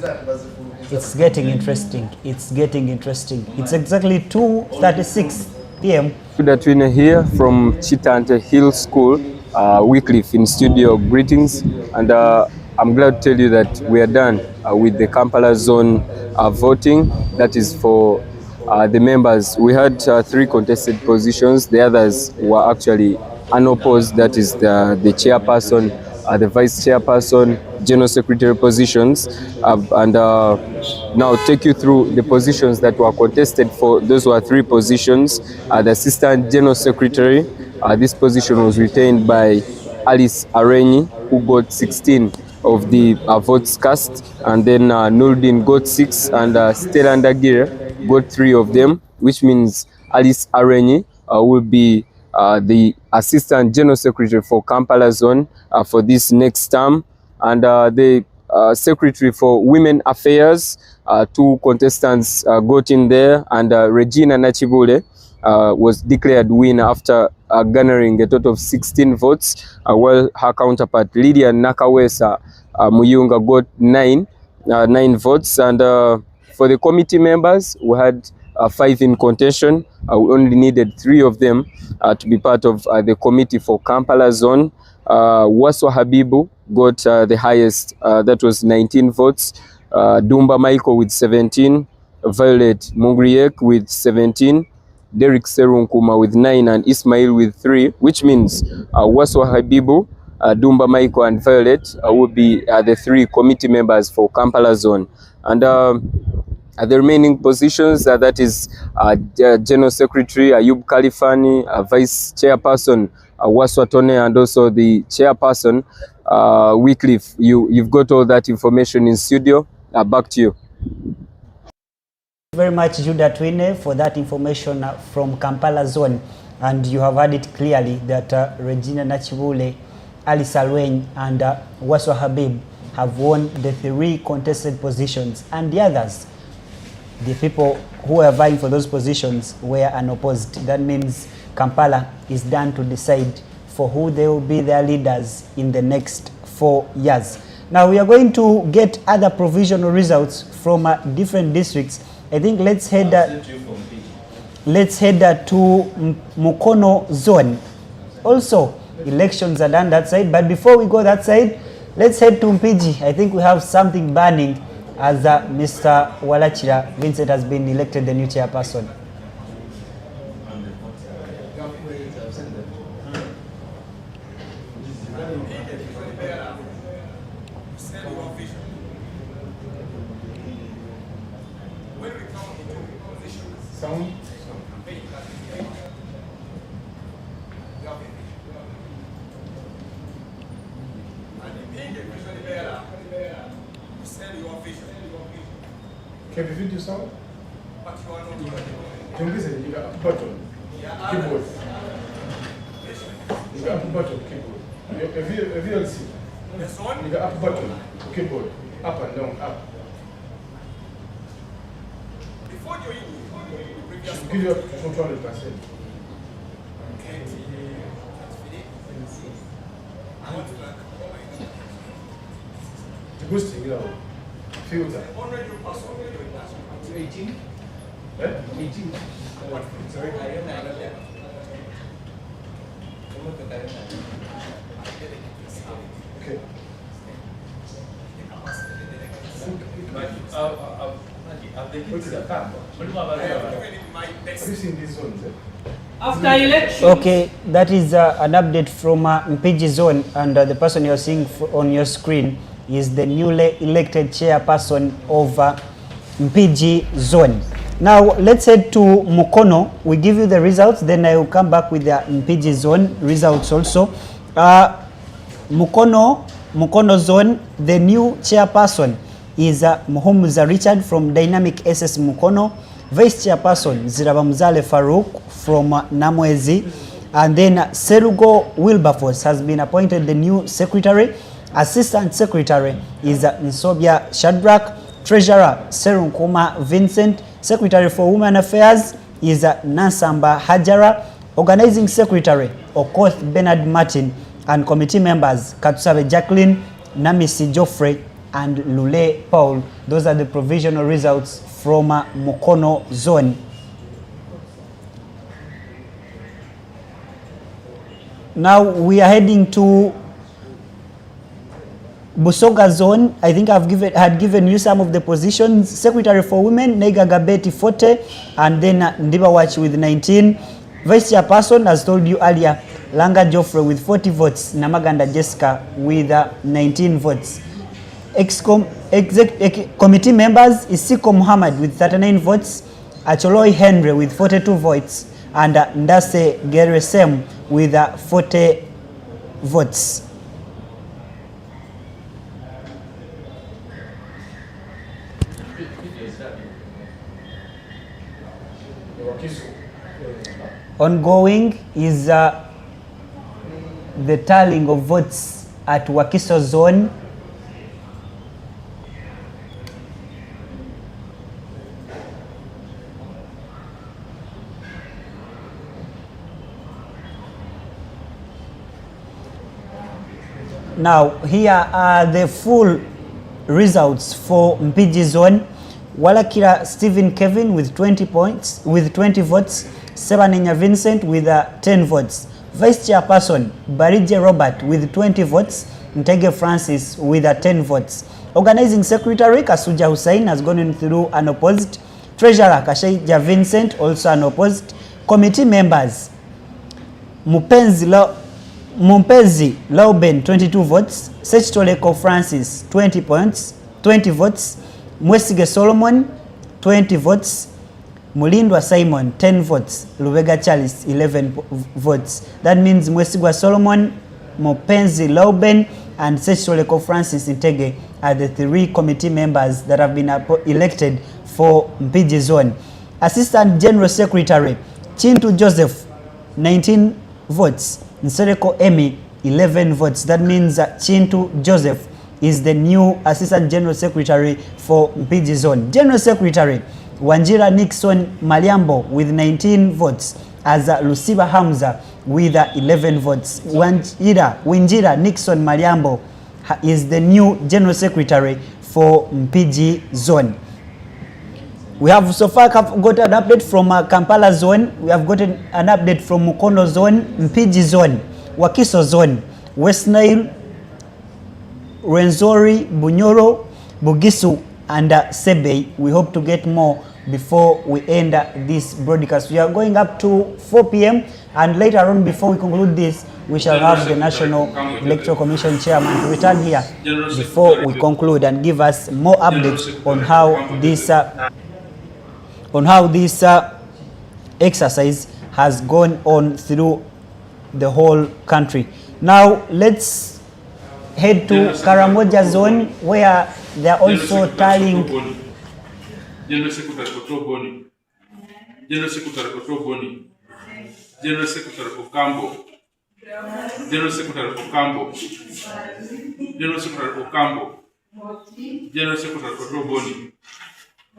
It's getting interesting. It's getting interesting. It's exactly 2:36 p.m. Datwine here from Chitante Hill School, Wycliffe in studio. Greetings, and I'm glad to tell you that we are done with the Kampala zone voting. That is for the members. We had 3 contested positions. The others were actually unopposed. That is the chairperson, the vice chairperson, general secretary positions, and now take you through the positions that were contested. For those were 3 positions. The assistant general secretary, this position was retained by Alice Arenyi, who got 16 of the votes cast, and then Nurdin got 6, and Stella Ndagire got 3 of them, which means Alice Arenyi will be the assistant general secretary for Kampala zone for this next term, and the secretary for women affairs, 2 contestants got in there, and Regina Nachibule was declared winner after garnering a total of 16 votes, while her counterpart Lydia Nakawesa Muyunga got 9 votes. And for the committee members, we had 5 in contention. We only needed 3 of them to be part of the committee for Kampala zone. Waswa Habibu got the highest, that was 19 votes. Dumba Michael with 17, Violet Mungriek with 17, Derek Serunkuma with 9, and Ismail with 3, which means Waswa Habibu, Dumba Michael, and Violet will be the 3 committee members for Kampala zone. And the remaining positions, that is General Secretary Ayub Khalifani, Vice Chairperson Waswa Tone, and also the Chairperson Wycliffe. You've got all that information in studio. Back to you. Thank you very much, Judah Twine, for that information from Kampala zone. And you have heard it clearly that Regina Nachibule, Alice Alwen, and Waswa Habib have won the 3 contested positions, and the others, the people who were vying for those positions, were unopposed. That means Kampala is done to decide for who they will be their leaders in the next 4 years. Now we are going to get other provisional results from different districts. I think let's head to Mukono zone. Also, elections are done that side. But before we go that side, let's head to Mpigi. I think we have something burning, as Mr. Walachira Vincent has been elected the new chairperson. Can we video sound? You got a button, keyboard. You got a button, keyboard. A VLC. You got a button, keyboard. Up and down, up. Should give you up to 200%. The boosting, you know. Filter. 18? Eh? 18. Sorry? Okay. Have you seen these zones? After election. Okay, that is an update from Mpigi zone, and the person you're seeing on your screen is the newly elected chairperson of Mpigi zone. Now let's head to Mukono. We give you the results, then I will come back with the Mpigi zone results also. Mukono zone, the new chairperson is Muhumuza Richard from Dynamic SS Mukono. Vice chairperson Zirabamzale Farouk from Namwezi, and then Serugo Wilberforce has been appointed the new secretary. Assistant secretary is Nsobia Shadrach. Treasurer Serunkuma Vincent. Secretary for Women Affairs is Nansamba Hajara. Organizing secretary Okoth Bernard Martin, and committee members Katsabe Jacqueline, Namisi Geoffrey, and Lule Paul. Those are the provisional results from Mukono zone. Now we are heading to Busoga zone. I think had given you some of the positions. Secretary for Women, Nega Gabeti 40, and then Ndibawach with 19. Vice Chairperson, as told you earlier, Langa Joffrey with 40 votes, Namaganda Jessica with 19 votes. Committee members, Isiko Muhammad with 39 votes, Acholoi Henry with 42 votes, and Ndase Geresem with 40 votes. Ongoing is the tallying of votes at Wakiso zone. Now here are the full results for Mpigi zone. Walakira Stephen Kevin with 20 points, with 20 votes. Sebanenya Vincent with 10 votes. Vice Chairperson Barije Robert with 20 votes. Ntege Francis with 10 votes. Organizing Secretary Kasuja Hussein has gone in through unopposed. Treasurer Kashaija Vincent also unopposed. Committee members Mumpezi Lauben 22 votes. Sechitoleko Francis 20 votes. Mwesige Solomon 20 votes. Mulindwa Simon 10 votes. Lubega Charles 11 votes. That means Mwesigwa Solomon, Mupenzi Lauben, and Sechitoleko Francis Ntege are the 3 committee members that have been elected for Mpigi zone. Assistant General Secretary Chintu Joseph 19 votes. Nsereko Emmy 11 votes. That means Chintu Joseph is the new Assistant General Secretary for Mpigi zone. General Secretary Wanjira Nixon Maliambo with 19 votes, as Lusiba Hamza with 11 votes. Winjira Nixon Maliambo is the new General Secretary for Mpigi zone. We have so far got an update from Kampala zone. We have gotten an update from Mukono zone, Mpigi zone, Wakiso zone, West Nile, Rwenzori, Bunyoro, Bugisu, and Sebei. We hope to get more before we end this broadcast. We are going up to 4 p.m. and later on, before we conclude this, we shall have the National Electoral Commission Chairman to return here before we conclude and give us more updates on how this exercise has gone on through the whole country. Now let's head to Karamoja zone, where they are also tallying. General Secretary Kotoboni, General Secretary Kotoboni, General Secretary Okambo, General Secretary Okambo, General Secretary Okambo, General Secretary Kotoboni,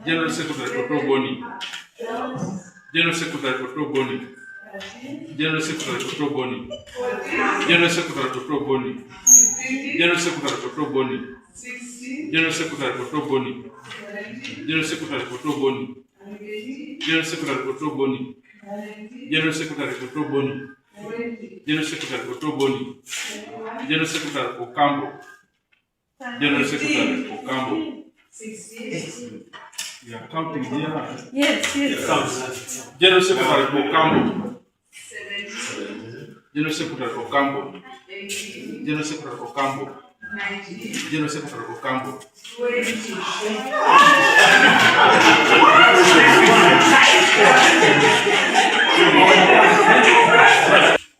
General Secretary Kotoboni, General Secretary Kotoboni, General Secretary Kotoboni, General Secretary Kotoboni, General Secretary Kotoboni, General Secretary Kotoboni, General Secretary Kotoboni, General Secretary Kotoboni, General Secretary Kotoboni, General Secretary Kotoboni, General Secretary Okambo, General Secretary Okambo. You are counting here? Yes. General Secretary Okambo, General Secretary Okambo, General Secretary Okambo, General Secretary Okambo.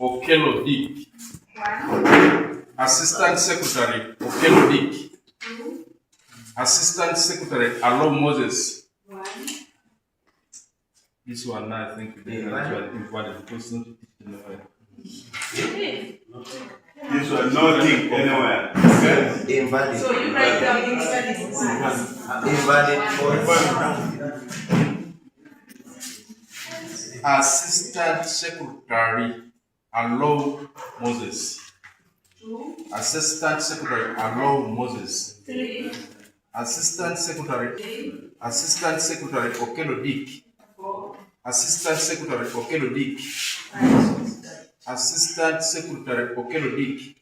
Okelo Dick. Assistant Secretary Okelo Dick. Assistant Secretary Alo Moses. This one I think they actually invited because not this was nothing anywhere. Invalid. So you write down invalid for Assistant Secretary Alo Moses. Assistant Secretary Alo Moses. Assistant Secretary, Assistant Secretary Okelo Dick, Assistant Secretary Okelo Dick, Assistant Secretary Okelo Dick,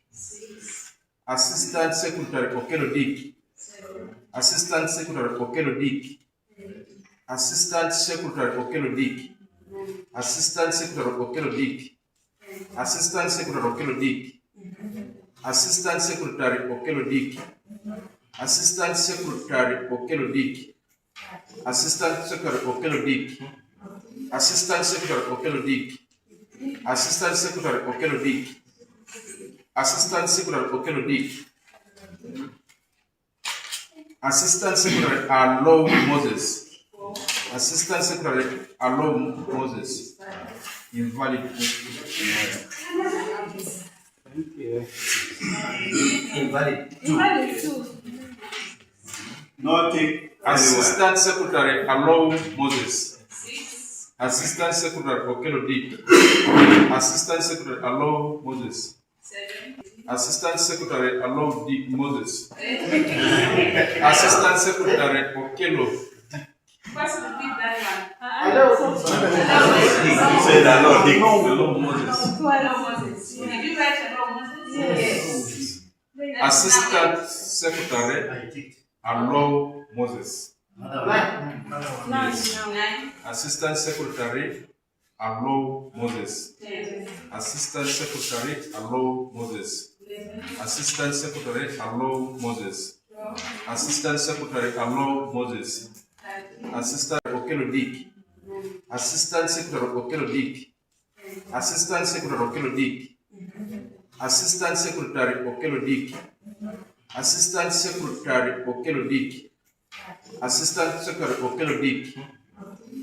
Assistant Secretary Okelo Dick, Assistant Secretary Okelo Dick, Assistant Secretary Okelo Dick, Assistant Secretary Okelo Dick, Assistant Secretary Okelo Dick, Assistant Secretary Okelo Dick, Assistant Secretary Okelo Dick, Assistant Secretary Okelo Dick, Assistant Secretary Okelo Dick, Assistant Secretary Okelo Dick, Assistant Secretary Okelo Dick, Assistant Secretary Alo Moses, Assistant Secretary Alo Moses, invalid. Thank you. Invalid. Invalid two. Nothing. Assistant Secretary Alo Moses. Assistant Secretary Okelo Dick. Assistant Secretary Alo Moses. Assistant Secretary Alo Dick Moses. Assistant Secretary Okelo. First repeat that one. You said Alo Dick. Alo Moses. Moses. Did you write Alo Moses? Yes. Assistant Secretary Alo Moses. Nine. Assistant Secretary Alo Moses. Assistant Secretary Alo Moses. Assistant Secretary Alo Moses. Assistant Secretary Alo Moses. Assistant Okelo Dick. Assistant Secretary Okelo Dick. Assistant Secretary Okelo Dick. Assistant Secretary Okelo Dick. Assistant Secretary Okelo Dick. Assistant Secretary Okelo Dick.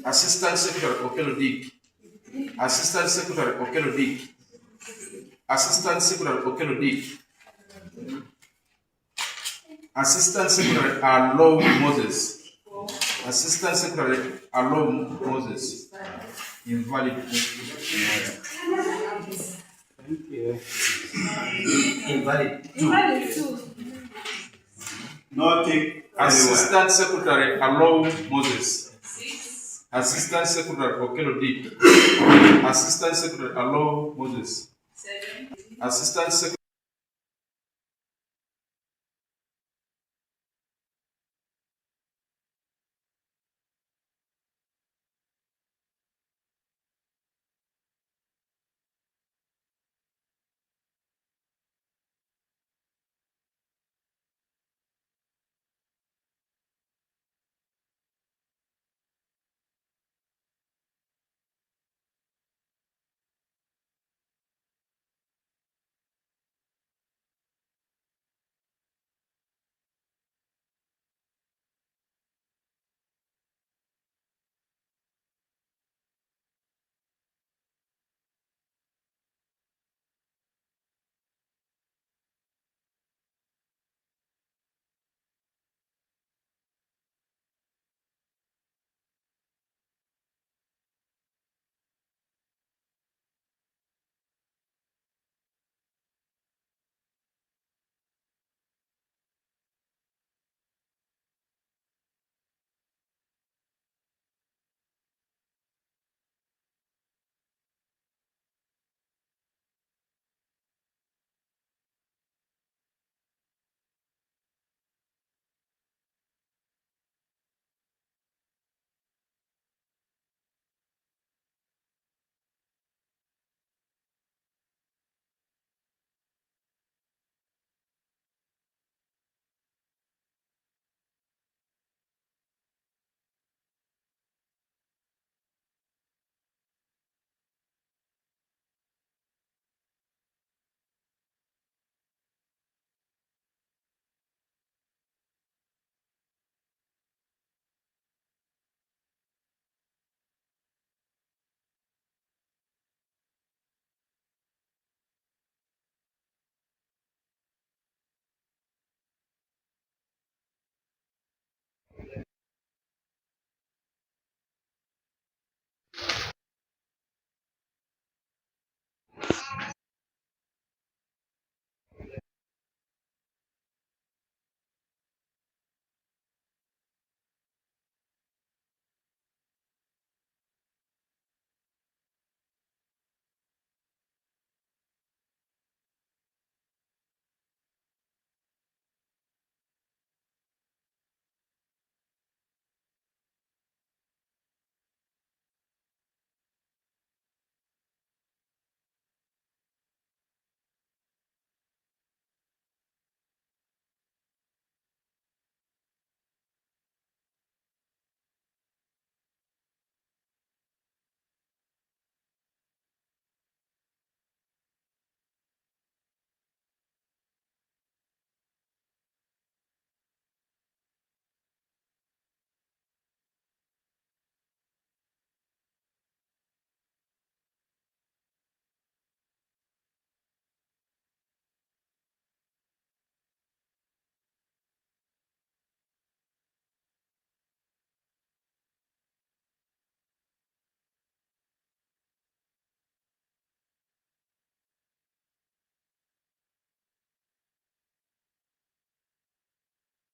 Assistant Secretary Okelo Dick. Assistant Secretary Okelo Dick. Assistant Secretary Okelo Dick. Assistant Secretary Alo Moses. Assistant Secretary Alo Moses. Invalid. Thank you. Invalid. Invalid two. Nothing. Assistant Secretary Alo Moses. Assistant Secretary Okelo Dick. Assistant Secretary Alo Moses. Assistant Secretary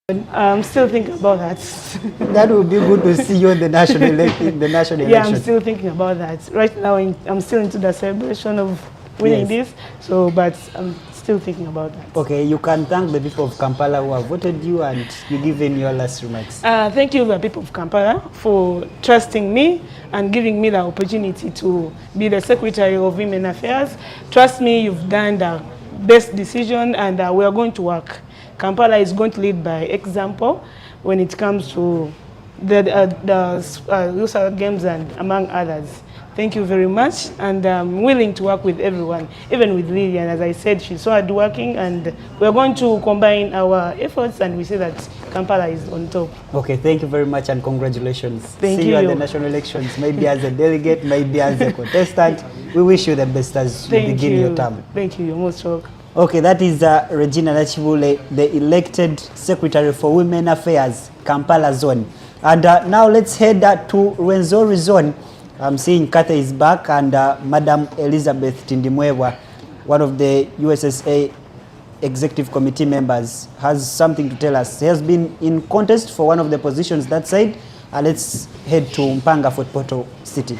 I'm still thinking about that. That would be good to see you in the national election. Yeah, I'm still thinking about that. Right now, I'm still into the celebration of winning this. So, but I'm still thinking about that. Okay, you can thank the people of Kampala who have voted you, and you give in your last remarks. Thank you, the people of Kampala, for trusting me and giving me the opportunity to be the Secretary of Women Affairs. Trust me, you've done the best decision, and we are going to work. Kampala is going to lead by example when it comes to the Youth Games and among others. Thank you very much, and I'm willing to work with everyone, even with Lillian. As I said, she's so hardworking, and we're going to combine our efforts, and we see that Kampala is on top. Okay, thank you very much, and congratulations. Thank See you at the national elections, maybe as a delegate, maybe as a contestant. We wish you the best as you begin your term. Thank you, you're most welcome. Okay, that is Regina Nachibule, the elected Secretary for Women Affairs, Kampala Zone. And now let's head to Rwenzori Zone. I'm seeing Kathy is back, and Madam Elizabeth Tindimwewa, one of the USSA Executive Committee members, has something to tell us. He has been in contest for one of the positions that side. Let's head to Mpanga, Fort Portal City.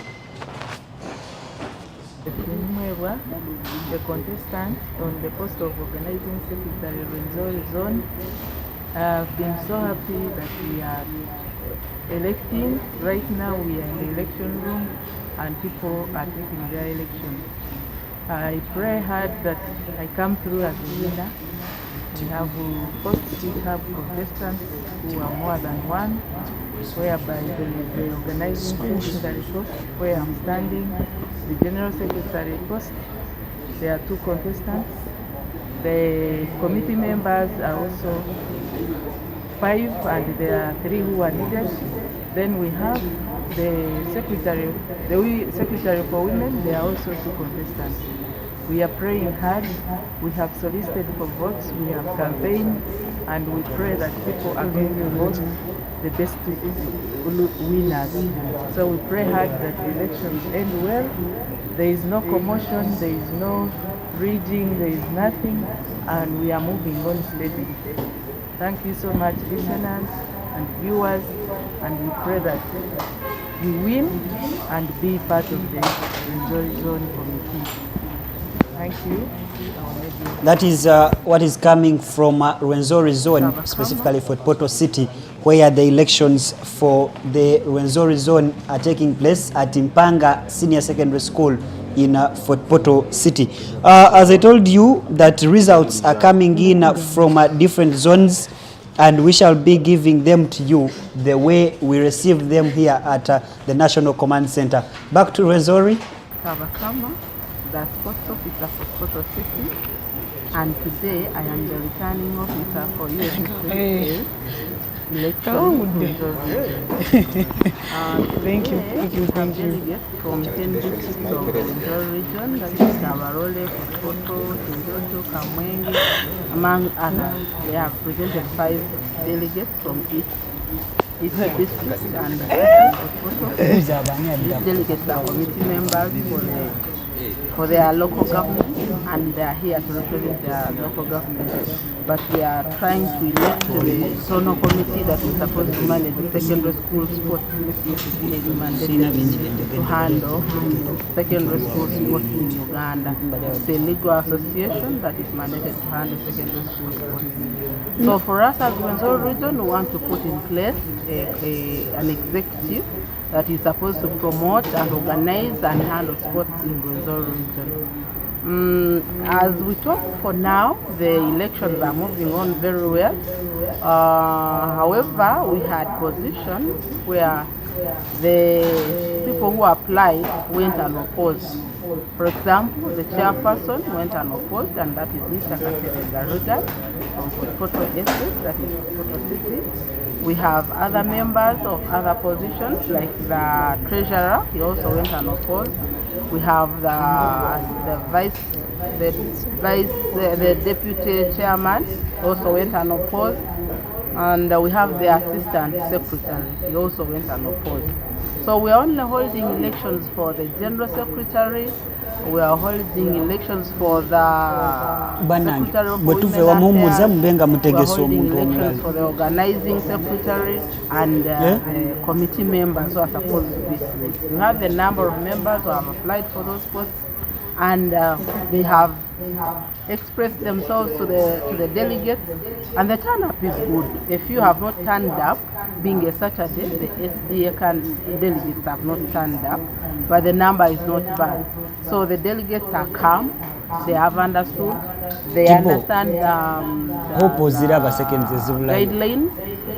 Tindimwewa, the contestant on the post of Organizing Secretary Rwenzori Zone. I've been so happy that we are electing. Right now we are in the election room and people are taking their election. I pray hard that I come through as a winner. We have posts, we have contestants who are more than one, whereby there is the organizing secretary post where I'm standing, the general secretary post. There are 2 contestants. The committee members are also 5, and there are 3 who are needed. Then we have the secretary for women. There are also 2 contestants. We are praying hard. We have solicited for votes. We have campaigned, and we pray that people are going to vote the best winners. So we pray hard that the elections end well. There is no commotion. There is no rigging. There is nothing, and we are moving on steadily. Thank you so much, listeners and viewers, and we pray that you win and be part of the Rwenzori Zone Committee. Thank you. That is what is coming from Rwenzori Zone, specifically for Portal City, where the elections for the Rwenzori Zone are taking place at Mpanga Senior Secondary School in Fort Portal City. As I told you, that results are coming in from different zones, and we shall be giving them to you the way we receive them here at the National Command Center. Back to Rwenzori. Kabakama, the sports officer for Portal City, and today I am the returning officer for USSSA Elections. Thank you. Delegates from 10 districts of the Rwenzori region, that is Kabarole, Kokoto, Tindoto, Kamwenge, among others. They have presented 5 delegates from each district, and these delegates are committee members for their local government, and they are here to represent their local government. But we are trying to elect the zonal committee that is supposed to manage the secondary school sports. Is mandated to handle secondary school sports in Uganda. It's a legal association that is mandated to handle secondary school sports. So for us as Rwenzori region, we want to put in place an executive that is supposed to promote and organize and handle sports in Rwenzori region. As we talk for now, the elections are moving on very well. However, we had positions where the people who applied went unopposed. For example, the chairperson went unopposed, and that is Mr. Kasere Garuda from Portal Estate, that is Portal City. We have other members of other positions, like the treasurer, he also went unopposed. We have the deputy chairman, also went unopposed, and we have the assistant secretary, he also went unopposed. So we are only holding elections for the General Secretary, we are holding elections for the Secretary of Women Affairs, we are holding elections for the Organizing Secretary and the committee members who are supposed to be selected. We have the number of members who have applied for those posts, and they have expressed themselves to the delegates, and the turn-up is good. If you have not turned up, being a Saturday, the SDA delegates have not turned up, but the number is not bad. So the delegates are calm, they have understood, they understand the guidelines,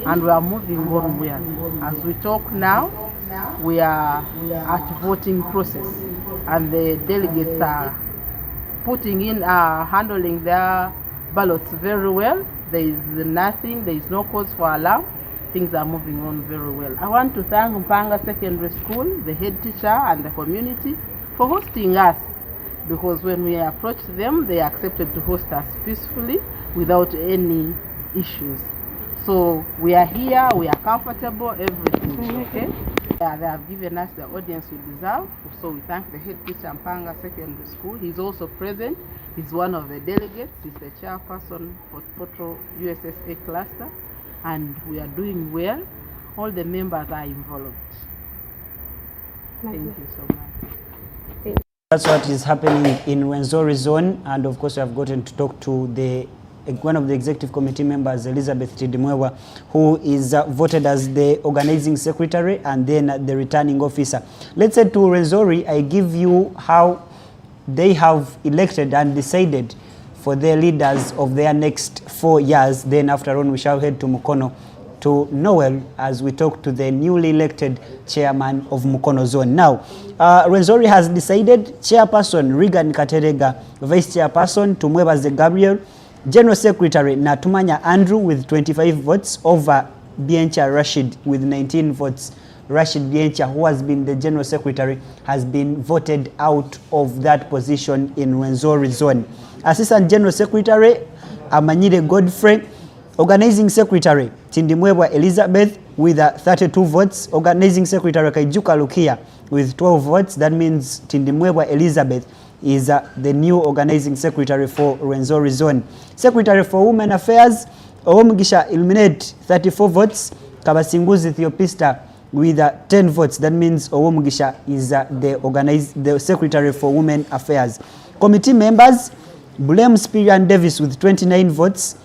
and we are moving on well. As we talk now, we are at voting process, and the delegates are putting in, handling their ballots very well. There is nothing, there is no cause for alarm. Things are moving on very well. I want to thank Mpanga Secondary School, the head teacher and the community for hosting us, because when we approached them, they accepted to host us peacefully without any issues. So we are here, we are comfortable, everything is okay. They have given us the audience we deserve, so we thank the head teacher Mpanga Secondary School. He's also present. He's one of the delegates. He's the chairperson for Portal USSA cluster, and we are doing well. All the members are involved. Thank you so much. That's what is happening in Rwenzori zone, and of course we have gotten to talk to one of the executive committee members, Elizabeth Tidimwewa, who is voted as the organizing secretary and then the returning officer. Let's say to Rwenzori, I give you how they have elected and decided for their leaders of their next 4 years. Then after on, we shall head to Mukono, to Noel, as we talk to the newly elected chairman of Mukono zone. Now, Rwenzori has decided chairperson Regan Katerega, vice chairperson Tumwebaze Gabriel, General Secretary Natumanya Andrew with 25 votes over Biencha Rashid with 19 votes. Rashid Biencha, who has been the General Secretary, has been voted out of that position in Rwenzori zone. Assistant General Secretary Amanyire Godfrey, Organizing Secretary Tindimwebwa Elizabeth with 32 votes. Organizing Secretary Kaijuka Lukia with 12 votes. That means Tindimwebwa Elizabeth is the new organizing secretary for Rwenzori zone. Secretary for Women Affairs, Owomugisha Illuminate, 34 votes. Kabasinguzi Theopista with 10 votes. That means Owomugisha is the secretary for Women Affairs. Committee members, Bulem Spirian Davis with 29 votes.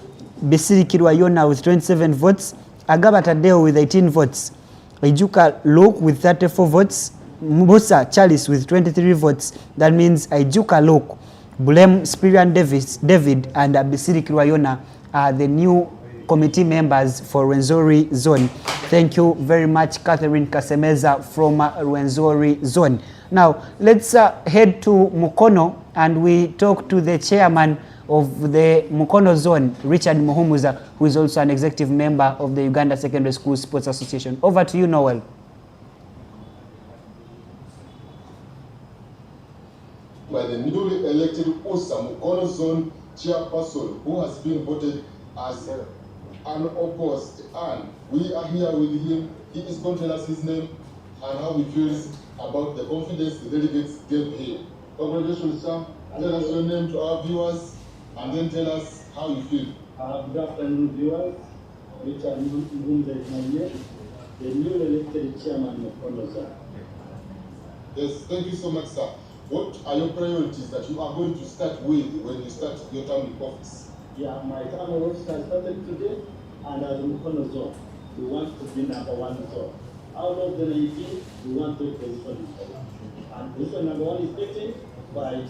Besiri Kirwayona with 27 votes. Agaba Tadeo with 18 votes. Ijuka Luke with 34 votes. Musa Charles with 23 votes. That means Ijuka Luke, Bulem Spirian David and Besiri Kirwayona are the new committee members for Rwenzori zone. Thank you very much, Catherine Kasemeza from Rwenzori zone. Now, let's head to Mukono and we talk to the chairman of the Mukono zone, Richard Muhumuza, who is also an executive member of the Uganda Secondary School Sports Association. Over to you, Noel. By the newly elected USSA Mukono zone chairperson, who has been voted as unopposed, and we are here with him. He is going to tell us his name and how he feels about the confidence the delegates gave him. Congratulations, sir. Tell us your name to our viewers and then tell us how you feel. Good afternoon, viewers. Richard Muhumuza is my name, the newly elected chairman of Mukono zone. Yes, thank you so much, sir. What are your priorities that you are going to start with when you start your term in office? Yeah, my term of office has started today, and as Mukono zone, we want to be number 1 zone. Out of the 19, we want to position number 1. And position number 1 is taken by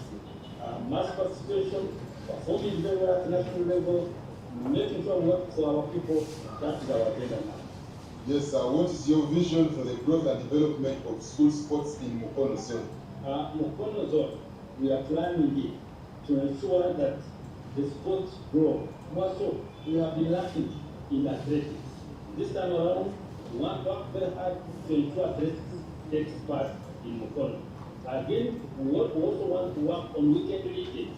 mass participation, performing very well at national level, making sure we work for our people. That is our agenda now. Yes, sir. What is your vision for the growth and development of school sports in Mukono zone? Mukono zone, we are planning it to ensure that the sports grow. More so, we have been lacking in athletics. This time around, we want to work very hard to ensure athletics takes part in Mukono. Again, we also want to work on weekend leagues.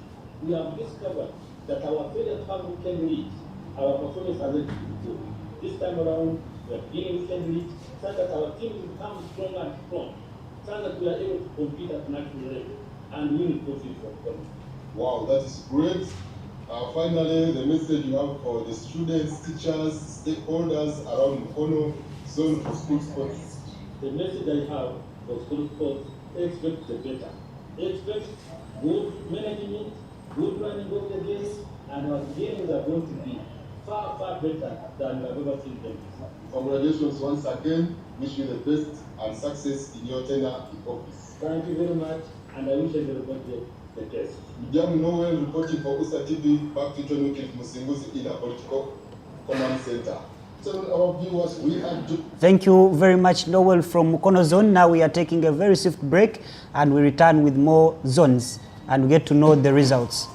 We have discovered that our failure to have weekend leagues, our performance has been good. This time around, we We are dealing with it so that our team will become strong and strong, so that we are able to compete at national level and win trophies for the country. Wow, that is great. Finally, the message you have for the students, teachers, stakeholders around Mukono Zone for school sports. The message I have for school sports: expect the better. Expect good management, good running of the games, and our games are going to be far, far better than we have ever seen them before. Congratulations once again. Wish you the best and success in your tenure in office. Thank you very much, and I wish everybody the best. Midiam Noel reporting for USA TV, back to John Wycliffe Musinguzi in a political command center. So our viewers, we have to... Thank you very much, Noel from Mukono Zone. Now we are taking a very swift break and we return with more zones and we get to know the results.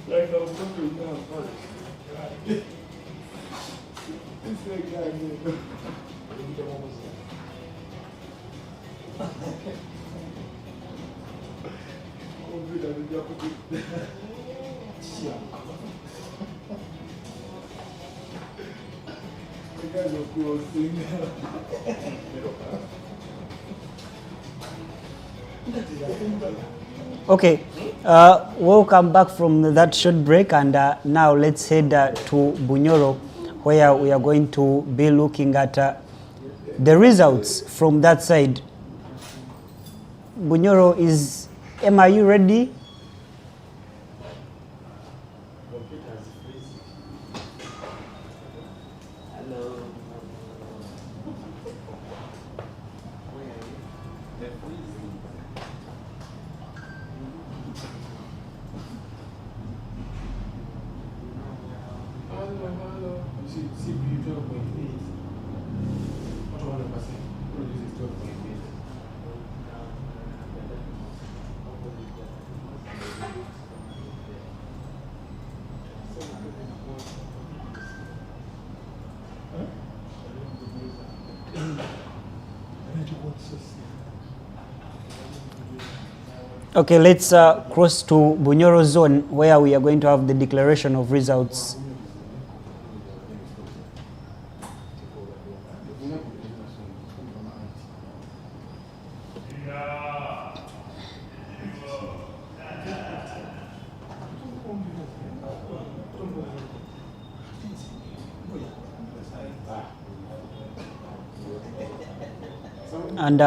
Like I'm talking now, sorry. This guy here. You guys are closing. Okay, we'll come back from that short break, and now let's head to Bunyoro, where we are going to be looking at the results from that side. Bunyoro, are you ready? Okay, let's cross to Bunyoro zone, where we are going to have the declaration of results. And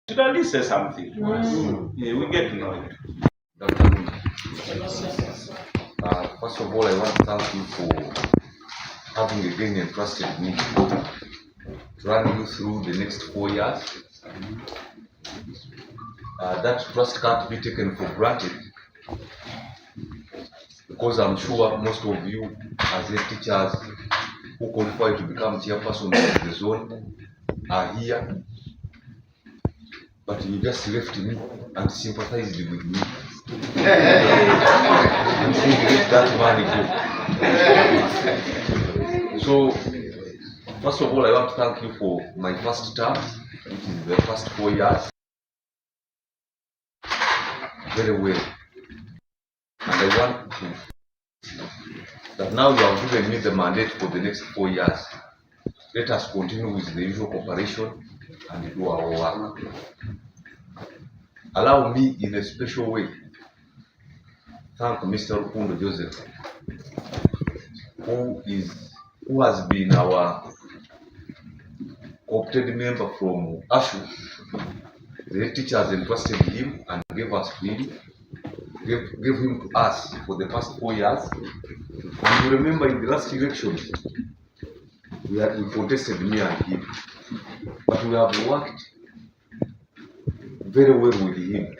Should at least say something. Yeah, we get to know it. First of all, I want to thank you for having again entrusted me to run you through the next 4 years. That trust can't be taken for granted, because I'm sure most of you as head teachers who qualify to become chairperson of the zone are here, but you just left me and sympathized with me. And saying, let that money go. So, first of all, I want to thank you for my first term, which is the first 4 years. Very well. And I want to, that now you have given me the mandate for the next 4 years. Let us continue with the usual cooperation and do our work. Allow me in a special way thank Mr. Rukundo Joseph, who has been our opted member from ASHU. The teachers entrusted him and gave him to us for the past 4 years. And you remember in the last election, we contested me and him, but we have worked very well with him,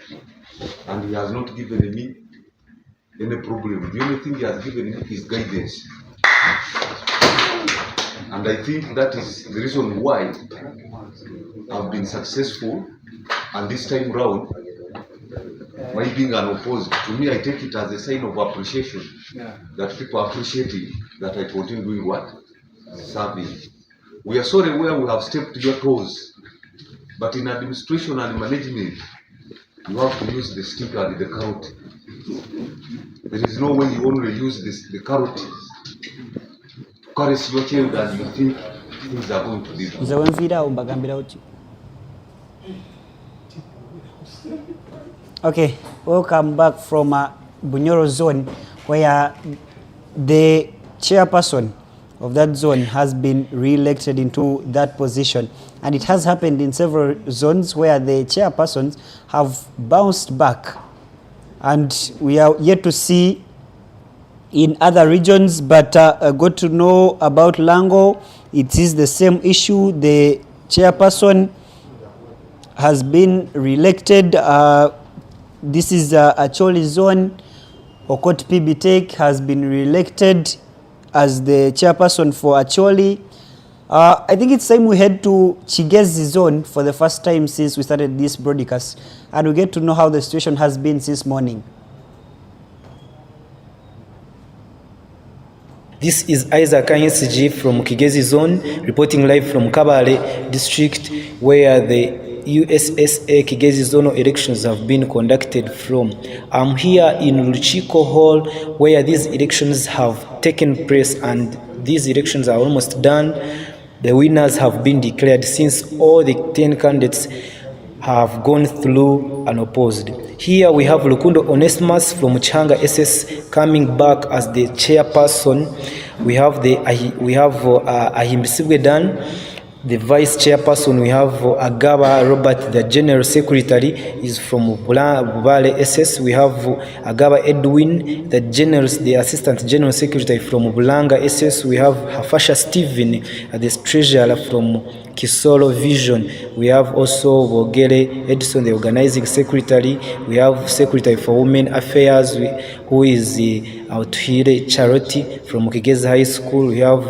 and he has not given me any problem. The only thing he has given me is guidance, and I think that is the reason why I've been successful. And this time round, my being unopposed, to me, I take it as a sign of appreciation, that people appreciating that I continue doing what? Serving. We are sorry where we have stepped your toes, but in administration and management, you have to use the stick and the carrot. There is no way you only use the carrot to caress your child and you think things are going to be. Okay, welcome back from Bunyoro zone, where the chairperson of that zone has been re-elected into that position, and it has happened in several zones where the chairpersons have bounced back and we are yet to see in other regions, but got to know about Lango. It is the same issue. The chairperson has been re-elected. This is Acholi zone. Okot Pibitek has been re-elected as the chairperson for Acholi. I think it's time we head to Kigezi zone for the first time since we started this broadcast, and we get to know how the situation has been since morning. This is Isaac ISG from Kigezi Zone, reporting live from Kabale district, where the USSSA Kigezi zonal elections have been conducted from. I'm here in Luchiko Hall, where these elections have taken place, and these elections are almost done. The winners have been declared since all the 10 candidates have gone through unopposed. Here we have Lukundo Onesimus from Changa SS coming back as the chairperson. We have Ahimbisibwe Dan, the vice chairperson. We have Agaba Robert, the general secretary, is from Bubale SS. We have Agaba Edwin, the assistant general secretary from Bulanga SS. We have Hafasha Stephen, the treasurer from Kisoro Vision. We have also Bogere Edison, the organizing secretary. We have secretary for women affairs, who is Autuhire Charity from Kigezi High School. We have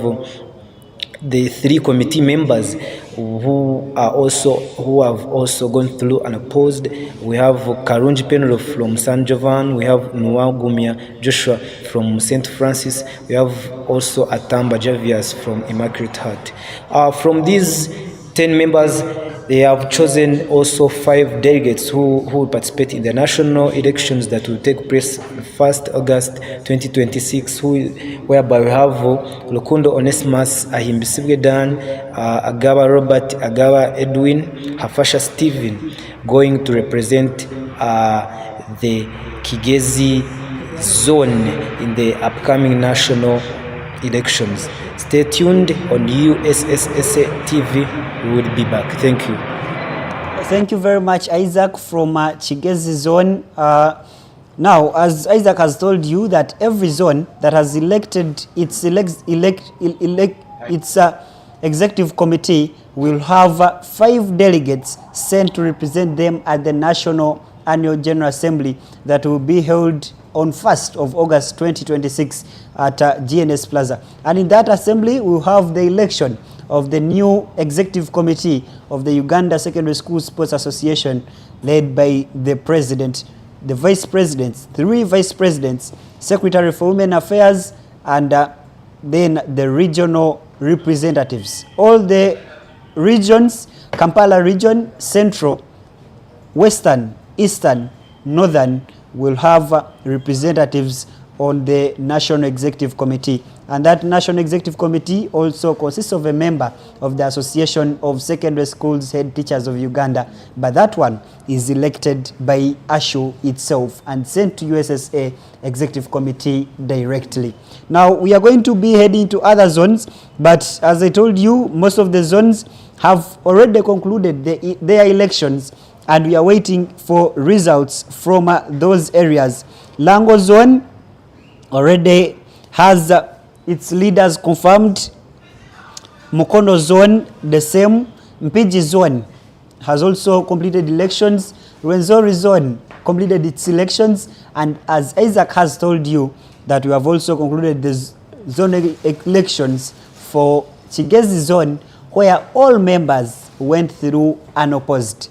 the 3 committee members who have also gone through unopposed. We have Karunji Penro from San Jovan. We have Nuagumia Joshua from St. Francis. We have also Atamba Javias from Immaculate Heart. From these 10 members, they have chosen also 5 delegates who will participate in the national elections that will take place 1st August 2026, whereby we have Lukundo Onesimus, Ahimbisibwe Dan, Agaba Robert, Agaba Edwin, Hafasha Stephen going to represent the Kigezi zone in the upcoming national elections. Stay tuned on USSSA TV. We will be back. Thank you. Thank you very much, Isaac from Kigezi zone. Now, as Isaac has told you, that every zone that has elected its executive committee will have 5 delegates sent to represent them at the National Annual General Assembly that will be held on 1st of August 2026 at GNS Plaza. And in that assembly, we'll have the election of the new executive committee of the Uganda Secondary School Sports Association, led by the president, the vice presidents, 3 vice presidents, secretary for women affairs, and then the regional representatives. All the regions, Kampala region, Central, Western, Eastern, Northern, will have representatives on the National Executive Committee. And that National Executive Committee also consists of a member of the Association of Secondary Schools Head Teachers of Uganda. But that one is elected by ASHU itself and sent to USSA Executive Committee directly. Now, we are going to be heading to other zones, but as I told you, most of the zones have already concluded their elections, and we are waiting for results from those areas. Lango zone already has its leaders confirmed. Mukono zone, the same. Mpiji zone has also completed elections. Rwenzori zone completed its elections. And as Isaac has told you, that we have also concluded the zone elections for Kigezi zone, where all members went through unopposed.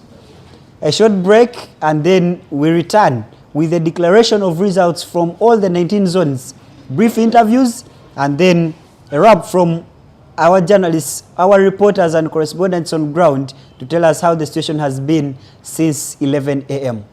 A short break, and then we return with the declaration of results from all the 19 zones, brief interviews, and then a wrap from our journalists, our reporters and correspondents on ground to tell us how the situation has been since 11 a.m.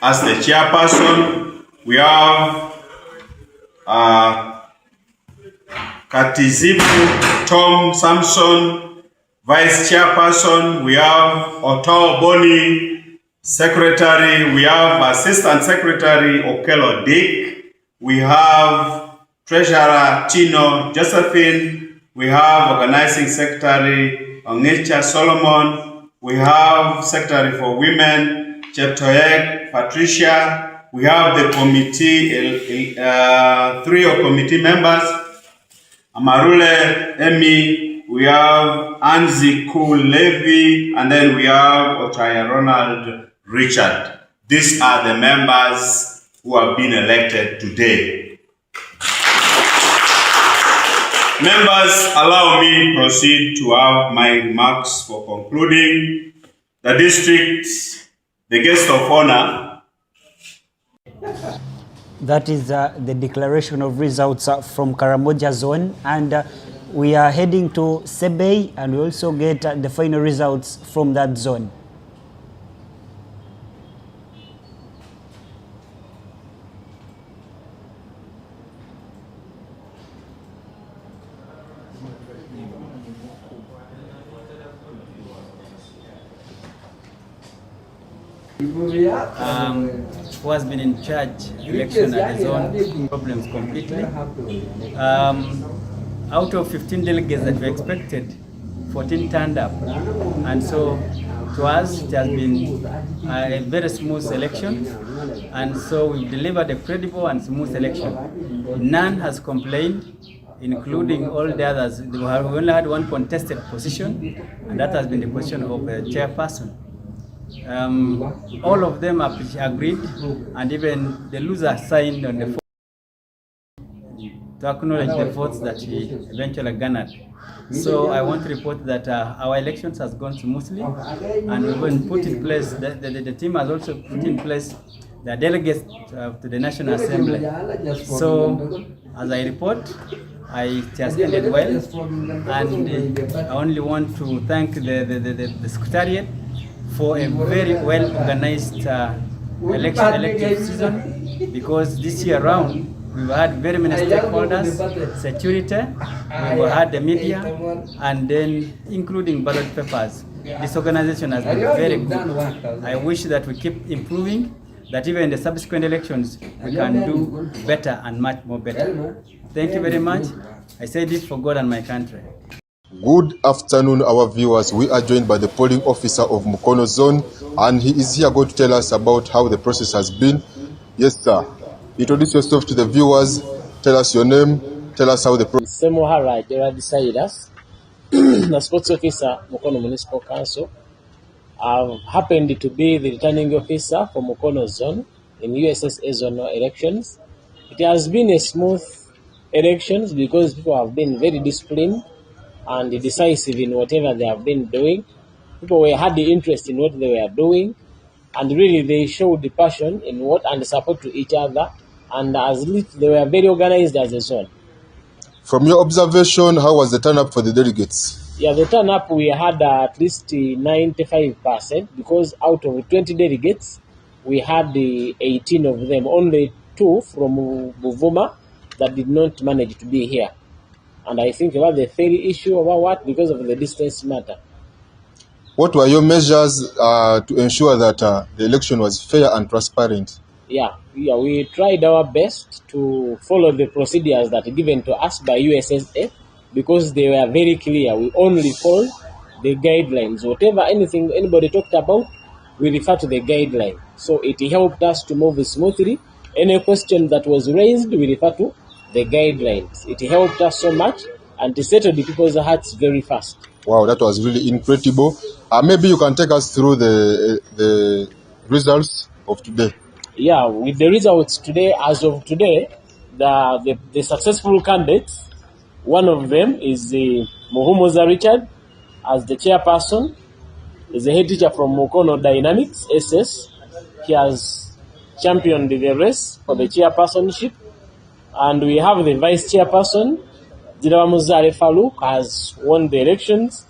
as the chairperson. We have Katizipu Tom Samson, vice chairperson. We have Otto Boni, secretary. We have assistant secretary Okello Dick. We have treasurer Tino Josephine. We have organizing secretary Ongecha Solomon. We have secretary for women Cheptoyek Patricia. We have the committee, 3 of committee members, Amarule Emi, we have Anzi Kul Levi, and then we have Otaya Ronald Richard. These are the members who have been elected today. Members, allow me to proceed to have my remarks for concluding. The district, the guest of honor. That is the declaration of results from Karamoja zone, and we are heading to Sebei, and we also get the final results from that zone. Who has been in charge election at the zone problems completely. Out of 15 delegates that we expected, 14 turned up, and so to us it has been a very smooth election, and so we delivered a credible and smooth election. None has complained, including all the others. We only had one contested position, and that has been the position of a chairperson. All of them agreed, and even the loser signed on the form to acknowledge the votes that he eventually garnered. So I want to report that our elections has gone smoothly, and we've been put in place, the team has also put in place the delegates to the National Assembly. So as I report, it has ended well, and I only want to thank the Secretariat for a very well organized elective season, because this year round we've had very many stakeholders, security, we've had the media, and then including ballot papers. This organization has been very good. I wish that we keep improving, that even in the subsequent elections we can do better and much more better. Thank you very much. I say this for God and my country. Good afternoon, our viewers. We are joined by the polling officer of Mukono Zone, and he is here going to tell us about how the process has been. Yes, sir. Introduce yourself to the viewers. Tell us your name. Tell us how the process. Semohara Gerard Saidas, the sports officer, Mukono Municipal Council. I've happened to be the returning officer for Mukono Zone in USSSA zonal elections. It has been a smooth elections because people have been very disciplined and decisive in whatever they have been doing. People had the interest in what they were doing, and really they showed the passion in what and the support to each other, and they were very organized as a zone. From your observation, how was the turn-up for the delegates? Yeah, the turn-up, we had at least 95%, because out of 20 delegates, we had 18 of them, only 2 from Buvuma that did not manage to be here. And I think about the ferry issue about what, because of the distance matter. What were your measures to ensure that the election was fair and transparent? Yeah, we tried our best to follow the procedures that are given to us by USSSA, because they were very clear. We only follow the guidelines. Whatever anybody talked about, we refer to the guideline. So it helped us to move smoothly. Any question that was raised, we refer to the guidelines. It helped us so much, and to settle the people's hearts very fast. Wow, that was really incredible. Maybe you can take us through the results of today. Yeah, with the results today, as of today, the successful candidates, one of them is Muhumuza Richard as the chairperson. He's a head teacher from Mukono Dynamics SS. He has championed the race for the chairpersonship. And we have the vice chairperson, Zirawamuzare Faluk, has won the elections.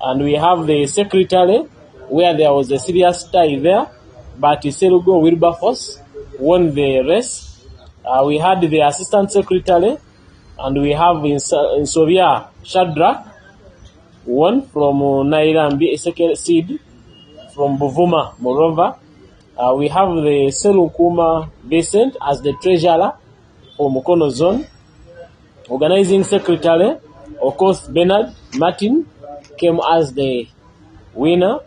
And we have the secretary, where there was a serious tie there. but Serugo Wilberforce won the race. We had the assistant secretary, and we have in Sovia Shadrach won from Nairambi, a second seed from Buvuma, Morova. We have the Selukuma Vincent as the treasurer for Mukono Zone. Organizing secretary, of course, Bernard Martin came as the winner.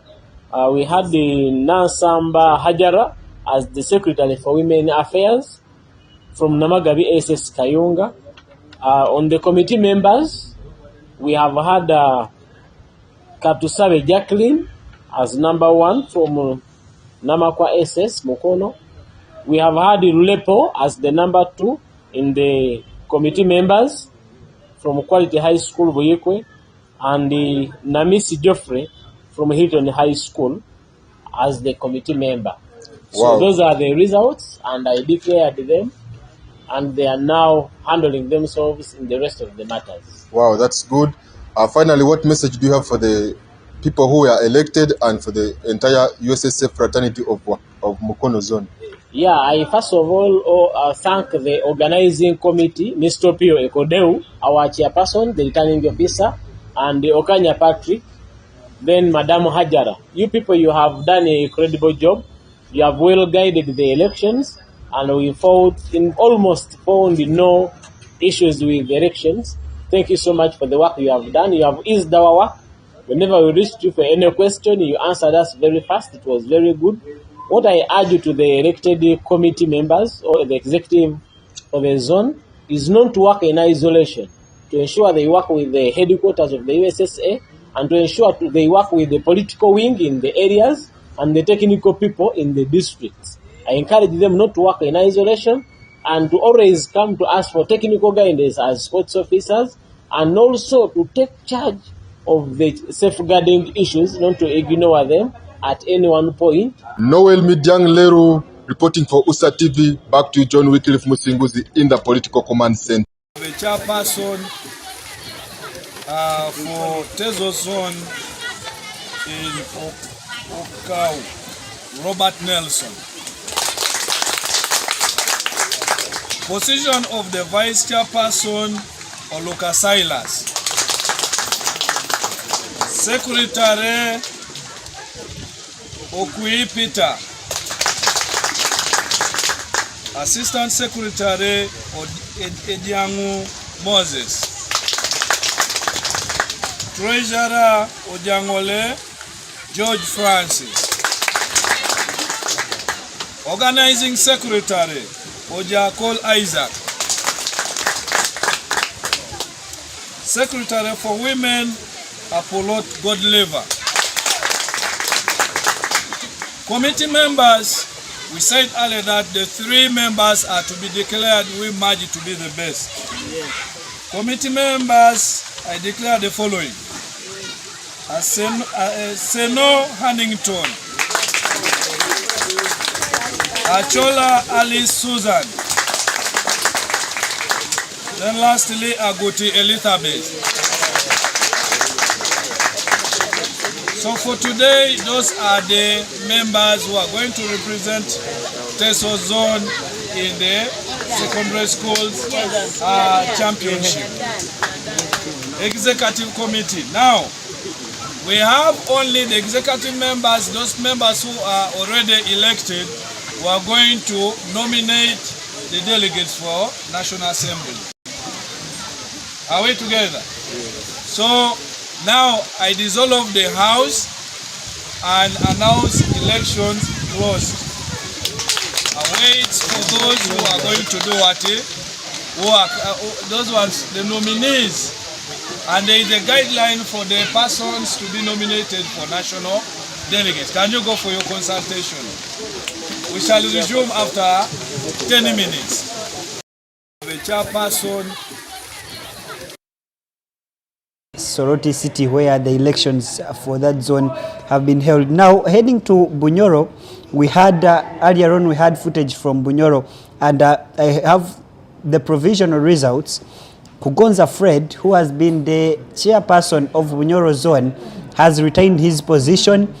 We had the Nansamba Hajara as the secretary for Women Affairs from Namagabi SS Kayunga. On the committee members, we have had Katusabe Jacqueline as number 1 from Namakwa SS Mukono. We have had Lulepo as the number 2 in the committee members from Quality High School Buyekwe, and the Namisi Geoffrey from Hilton High School as the committee member. So those are the results, and I declared them, and they are now handling themselves in the rest of the matters. Wow, that's good. Finally, what message do you have for the people who were elected and for the entire USSSA fraternity of Mukono Zone? Yeah, I first of all thank the organizing committee, Mr. Pio Ekodeu, our chairperson, the returning officer, and the Okanya Patrick, then Madam Hajara. You people, you have done a credible job. You have well guided the elections, and we almost found no issues with the elections. Thank you so much for the work you have done. You have eased our work. Whenever we reached you for any question, you answered us very fast. It was very good. What I urge to the elected committee members or the executive of the zone is not to work in isolation, to ensure they work with the headquarters of the USSA, and to ensure they work with the political wing in the areas and the technical people in the districts. I encourage them not to work in isolation and to always come to us for technical guidance as sports officers, and also to take charge of the safeguarding issues, not to ignore them at any one point. Noel Midyang Leru reporting for USA TV. Back to John Wycliffe Musinguzi in the Political Command Center. The chairperson for Tezo Zone in Okau, Robert Nelson. Position of the vice chairperson, Oluka Silas. Secretary, Okui Peter. Assistant Secretary, Ediangu Moses. Treasurer, Ojangole George Francis. Organizing Secretary, Ojakol Isaac. Secretary for Women, Apollo Godlever. Committee members, we said earlier that the 3 members are to be declared, we merge to be the best. Committee members, I declare the following. Seno Hannington. Achola Alice Susan. Then lastly, Agoti Elizabeth. So for today, those are the members who are going to represent Teso Zone in the secondary schools championship. Executive committee. Now, we have only the executive members, those members who are already elected, who are going to nominate the delegates for National Assembly. Are we together? So, now I dissolve the House and announce elections closed. I wait for those who are going to do what? Those ones, the nominees. And there is a guideline for the persons to be nominated for national delegates. Can you go for your consultation? We shall resume after 10 minutes. The chairperson. Soroti City, where the elections for that zone have been held. Now, heading to Bunyoro, we had earlier on we had footage from Bunyoro, and I have the provisional results. Kugonza Fred, who has been the chairperson of Bunyoro zone, has retained his position.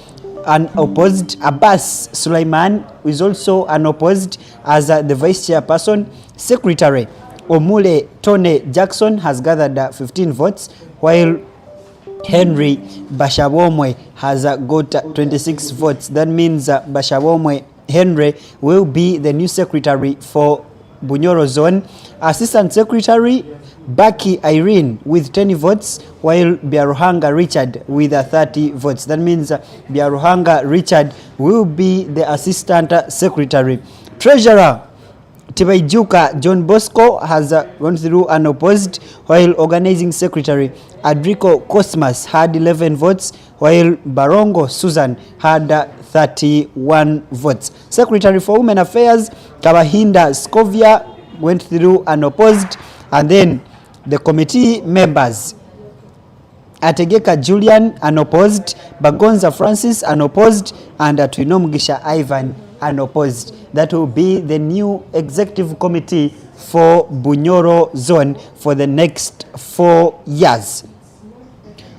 unopposed. Abbas Sulaiman is also unopposed as the vice chairperson. Secretary Omule Tone Jackson has gathered 15 votes, while Henry Bashabomwe has got 26 votes. That means Bashabomwe Henry will be the new secretary for Bunyoro Zone. Assistant Secretary Baki Irene with 10 votes, while Biaruhanga Richard with 30 votes. That means Biaruhanga Richard will be the Assistant Secretary. Treasurer Tibaijuka John Bosco has gone through unopposed, while Organizing Secretary Adrico Cosmas had 11 votes, while Barongo Susan had 31 votes. Secretary for Women Affairs Kabahinda Scovia went through unopposed, and then the committee members: Ategeka Julian unopposed, Bagonza Francis unopposed, and Twinomgisha Ivan unopposed. That will be the new executive committee for Bunyoro Zone for the next 4 years.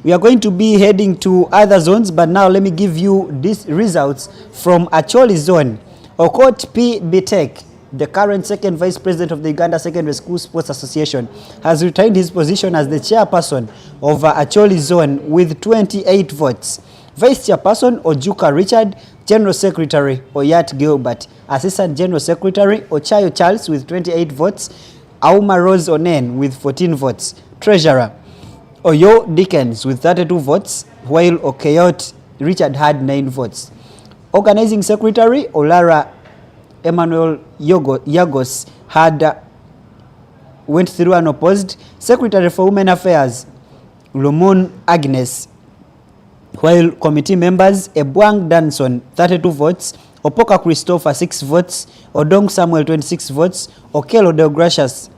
We are going to be heading to other zones, but now let me give you these results from Acholi Zone. Okot P. Bitek, the current second vice president of the Uganda Secondary School Sports Association, has retained his position as the chairperson of Acholi Zone with 28 votes. Vice chairperson Ojuka Richard, general secretary Oyat Gilbert, assistant general secretary Ochayo Charles with 28 votes, Auma Rose Onen with 14 votes, treasurer Oyo Dickens with 32 votes, while Okeyot Richard had 9 votes. Organizing secretary Olara Emmanuel Yagos had went through unopposed. Secretary for Women Affairs Lumun Agnes, while committee members Ebwang Danson 32 votes, Opoka Christopher 6 votes, Odong Samuel 26 votes, Okelo Deogras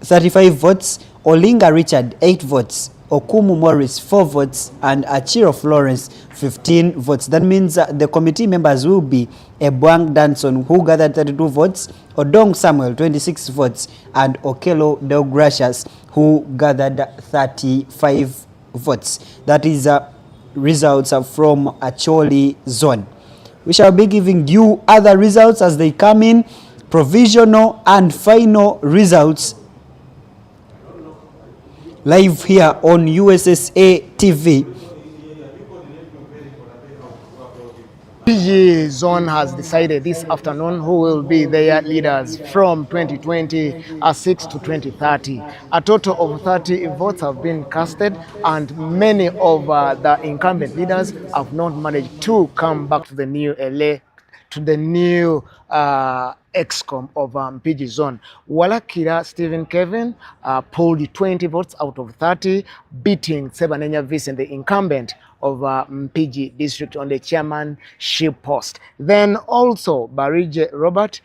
35 votes, Olinga Richard 8 votes, Okumu Morris 4 votes, and Achiro Florence 15 votes. That means the committee members will be Ebwang Danson, who gathered 32 votes, Odong Samuel 26 votes, and Okelo Deogratias, who gathered 35 votes. That is results from Acholi Zone. We shall be giving you other results as they come in, provisional and final results, live here on USSSA TV. PG Zone has decided this afternoon who will be their leaders from 2026 to 2030. A total of 30 votes have been casted, and many of the incumbent leaders have not managed to come back to the new EXCOM of PG Zone. Walakira Stephen Kevin polled 20 votes out of 30, beating Sebanenya Vincent, the incumbent of PG district, on the chairmanship post. Then also Barije Robert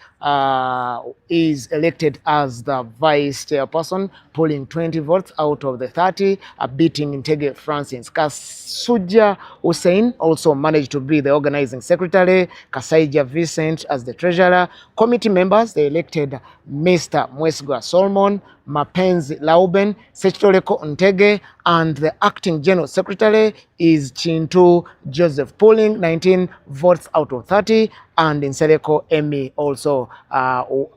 is elected as the vice chairperson, polling 20 votes out of the 30, beating Intege Francis. Kasuja Hussein also managed to be the organizing secretary, Kasaija Vincent as the treasurer. Committee members, they elected Mr. Mwesgwa Solomon, Mapenzi Lauben, Sechitoleko Ntege, and the acting general secretary is Chintu Joseph, polling 19 votes out of 30, and Nsereko Emi also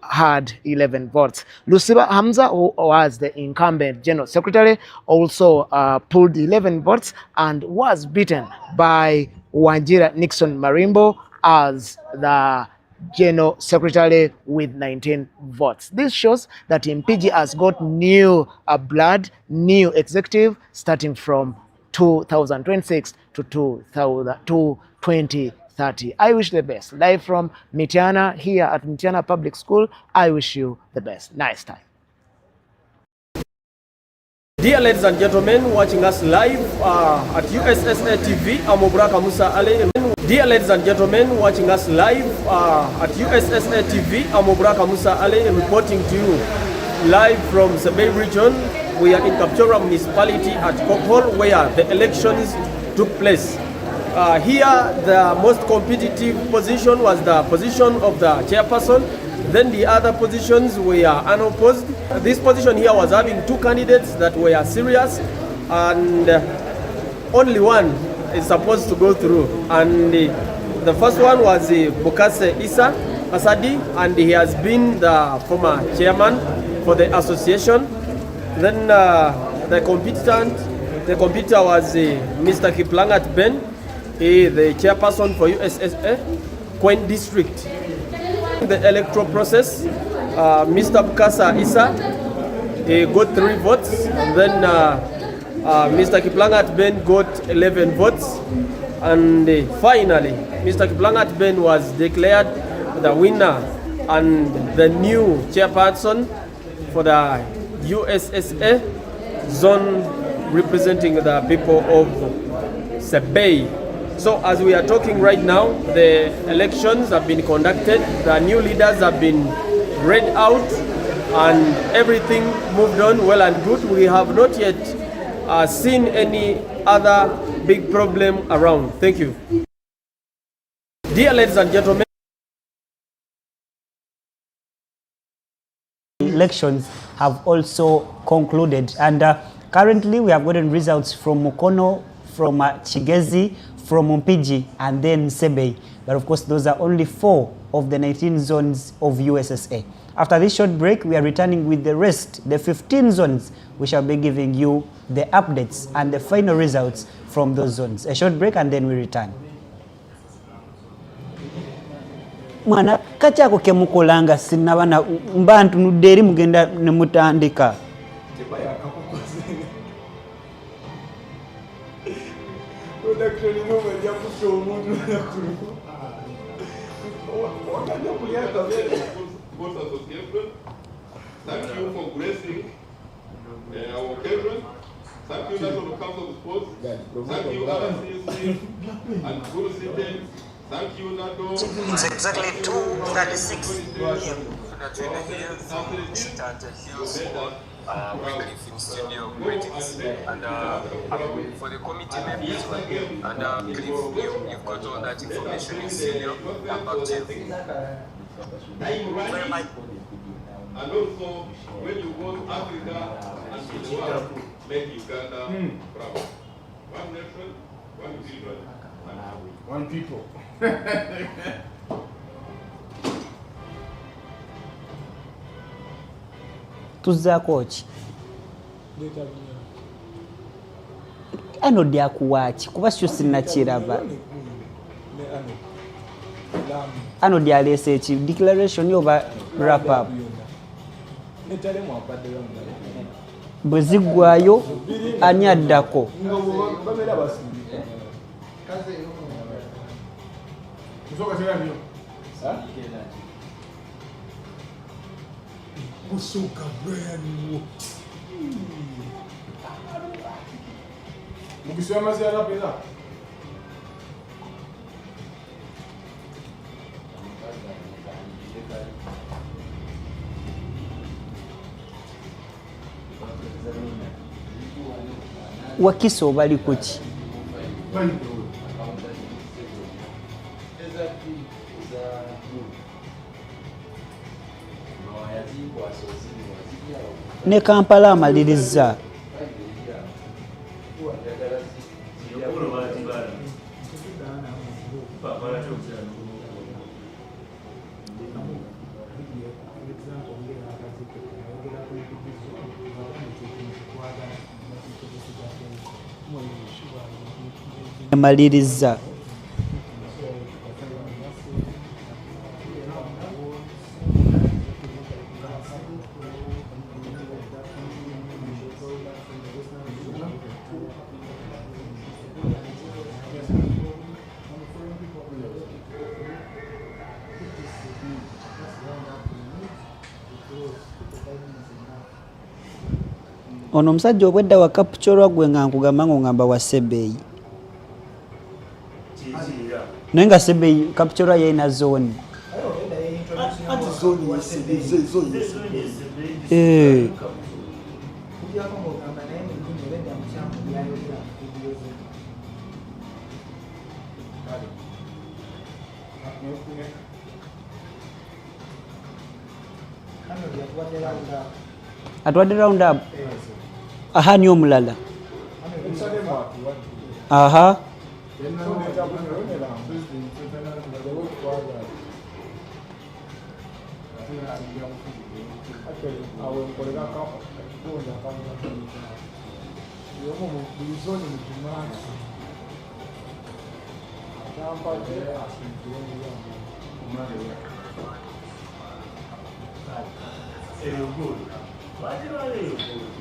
had 11 votes. Lusiba Hamza, who was the incumbent general secretary, also pulled 11 votes and was beaten by Wanjira Nixon Marimbo as the general secretary with 19 votes. This shows that MPG has got new blood, new executive, starting from 2026 to 2030. I wish the best. Live from Mitiana here at Mitiana Public School. I wish you the best. Nice time. Dear ladies and gentlemen watching us live at USSSA TV, I'm Obraka Musa Ali. Dear ladies and gentlemen watching us live at USSSA TV, I'm Obraka Musa Ali reporting to you live from the Bay region. We are in Kapchora municipality at Kokhol, where the elections took place. Here the most competitive position was the position of the chairperson. Then the other positions were unopposed. This position here was having 2 candidates that were serious, and only one is supposed to go through. And the first one was Bukase Isa Asadi, and he has been the former chairman for the association. Then the competitor was Mr. Kiplangat Ben, the chairperson for USSA Queen District. The electoral process, Mr. Bukasa Isa got 3 votes. Then Mr. Kiplangat Ben got 11 votes. And finally, Mr. Kiplangat Ben was declared the winner and the new chairperson for the USSA zone representing the people of Sebei. So as we are talking right now, the elections have been conducted, the new leaders have been read out, and everything moved on well and good. We have not yet seen any other big problem around. Thank you. Dear ladies and gentlemen, elections have also concluded, and currently we have gotten results from Mukono, from Chigezi, from Mpigi, and then Sebei. But of course, those are only 4 of the 19 zones of USSA. After this short break, we are returning with the rest, the 15 zones. We shall be giving you the updates and the final results from those zones. A short break and then we return. Mwana kachako ke mukolanga sinabana mbantu nuderi mugenda ne mutandika. Thank you for gracing our occasion. Thank you, National Council of Sports. Thank you, RCC and Guru City. Thank you, NATO. It's exactly 2:36 p.m. Weekly studio greetings, and for the committee members, and Cliff, you've got all that information in studio. I'm back to you. And also, when you go to Africa and to the world, make Uganda proud. One nation, one children, one people. Tuzza coach. Ano dia kuwachi kuba syo sinakiraba. Ano dia lese chi declaration yoba wrap up. Bwezigwayo anyaddako. Kusuka brand. Mukisema ziara pesa. Wakiso bali kuki. Ne Kampala amaliriza. Amaliriza. Ono omusajja obwedda wa kapchorwa gwe nga nkugamba ng'ogamba wa Sebei. Naye nga Sebei kapchorwa yalina zooni. Atwadde round up. Aha ni omulala. Aha.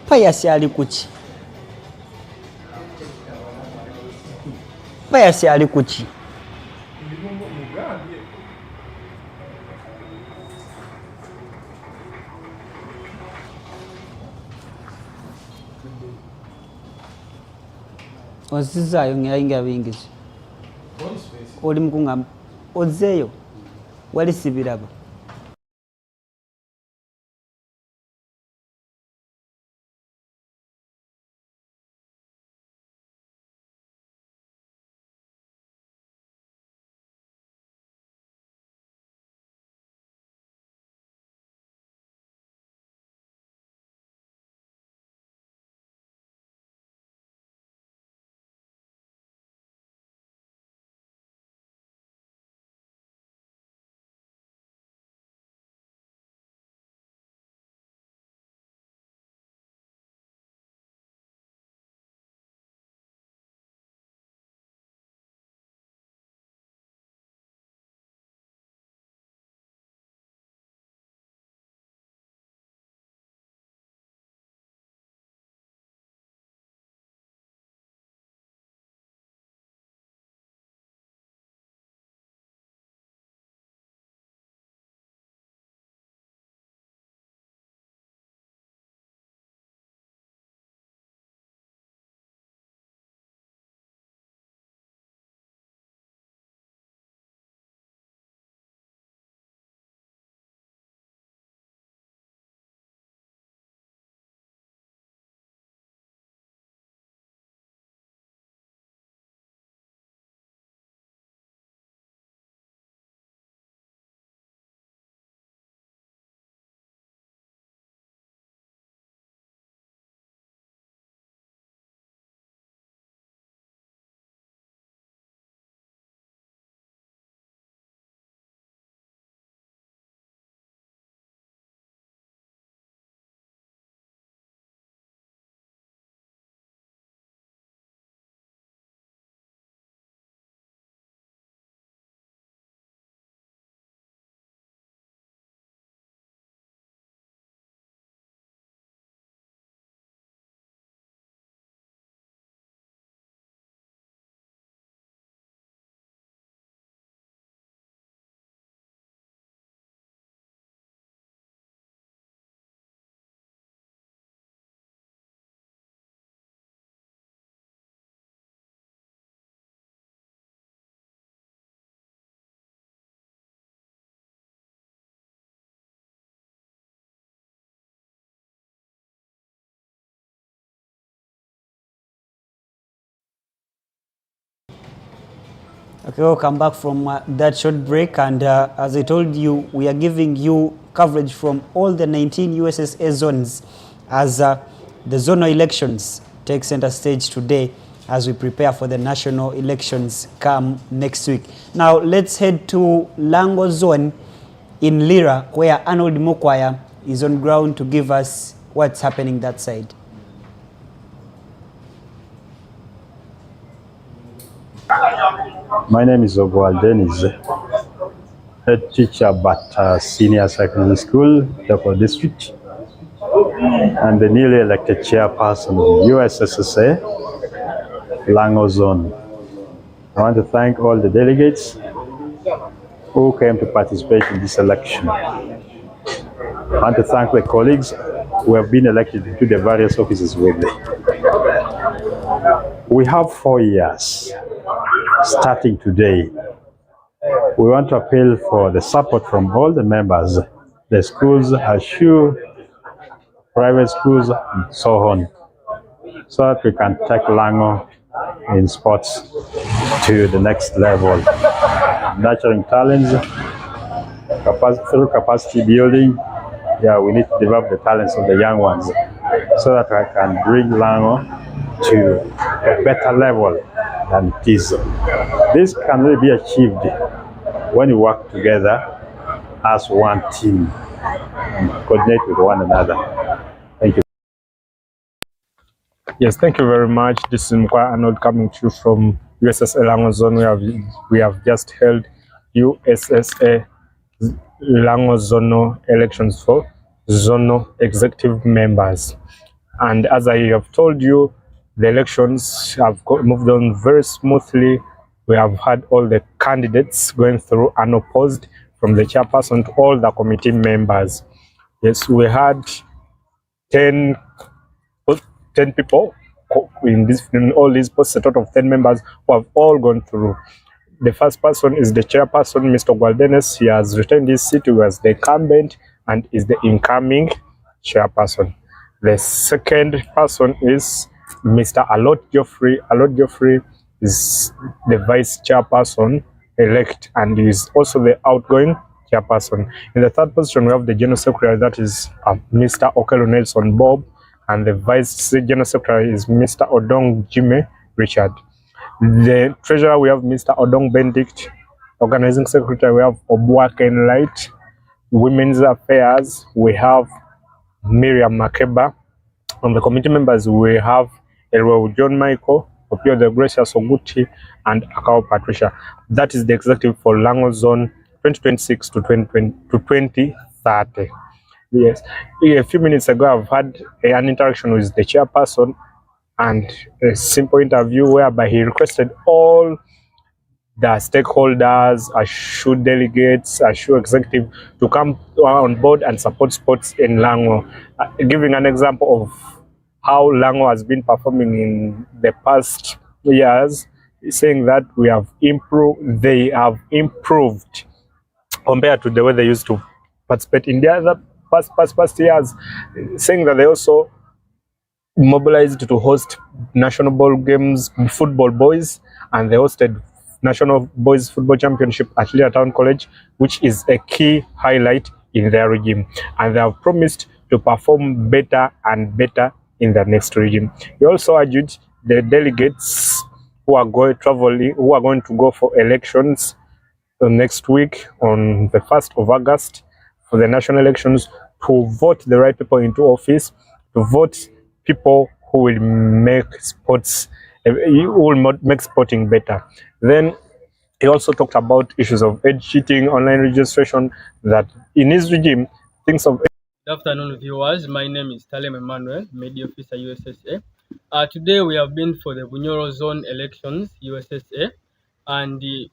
Pius ali kuki? Pius ali kuki? Ozizaayo ngayinga bingizi. Oli mukungam ozeyo wali sibiraba. Okay, we'll come back from that short break, and as I told you, we are giving you coverage from all the 19 USSA zones as the zonal elections take center stage today as we prepare for the national elections come next week. Now let's head to Lango zone in Lira, where Arnold Mokwaya is on ground to give us what's happening that side. My name is Ogwal Dennis, head teacher at Senior Secondary School, Doko District, and the newly elected chairperson of USSSA Lango Zone. I want to thank all the delegates who came to participate in this election. I want to thank the colleagues who have been elected to the various offices with me. We have 4 years starting today. We want to appeal for the support from all the members, the schools, ASHU, private schools, and so on, so that we can take Lango in sports to the next level. Nurturing talents, through capacity building, we need to develop the talents of the young ones, so that I can bring Lango to a better level than it is. This can only be achieved when you work together as one team and coordinate with one another. Thank you. Yes, thank you very much. This is Mkwa Arnold coming to you from USSSA Lango Zone. We have just held USSSA Lango Zonal elections for zonal executive members. And as I have told you, the elections have moved on very smoothly. We have had all the candidates going through unopposed, from the chairperson to all the committee members. Yes, we had 10 people in all these posts, a total of 10 members who have all gone through. The first person is the chairperson, Mr. Gualdenes. He has retained his seat. He was the incumbent and is the incoming chairperson. The second person is Mr. Alot Geoffrey. Alot Geoffrey is the vice chairperson elect and is also the outgoing chairperson. In the third position, we have the general secretary, that is Mr. Okelo Nelson Bob, and the vice general secretary is Mr. Odong Jime Richard. The treasurer, we have Mr. Odong Benedict. Organizing secretary, we have Obuaken Light. Women's affairs, we have Miriam Makeba. On the committee members, we have Elwo John Michael, Opio the Gracious Oguti, and Akao Patricia. That is the executive for Lango Zone 2026 to 2030. Yes, a few minutes ago, I've had an interaction with the chairperson and a simple interview whereby he requested all the stakeholders, ASHU delegates, ASHU executive to come on board and support sports in Lango, giving an example of how Lango has been performing in the past years, saying that we have improved, they have improved compared to the way they used to participate in the other past years, saying that they also mobilized to host national ball games, football boys, and they hosted National Boys Football Championship at Lea Town College, which is a key highlight in their regime. And they have promised to perform better and better in the next regime. He also urged the delegates who are going to go for elections next week on the 1st of August for the national elections to vote the right people into office, to vote people who will make sports, who will make sporting better. Then he also talked about issues of age cheating, online registration, that in his regime, things of... Good afternoon, viewers. My name is Talem Emmanuel, Media Officer, USSA. Today we have been for the Bunyoro Zone elections, USSA, and the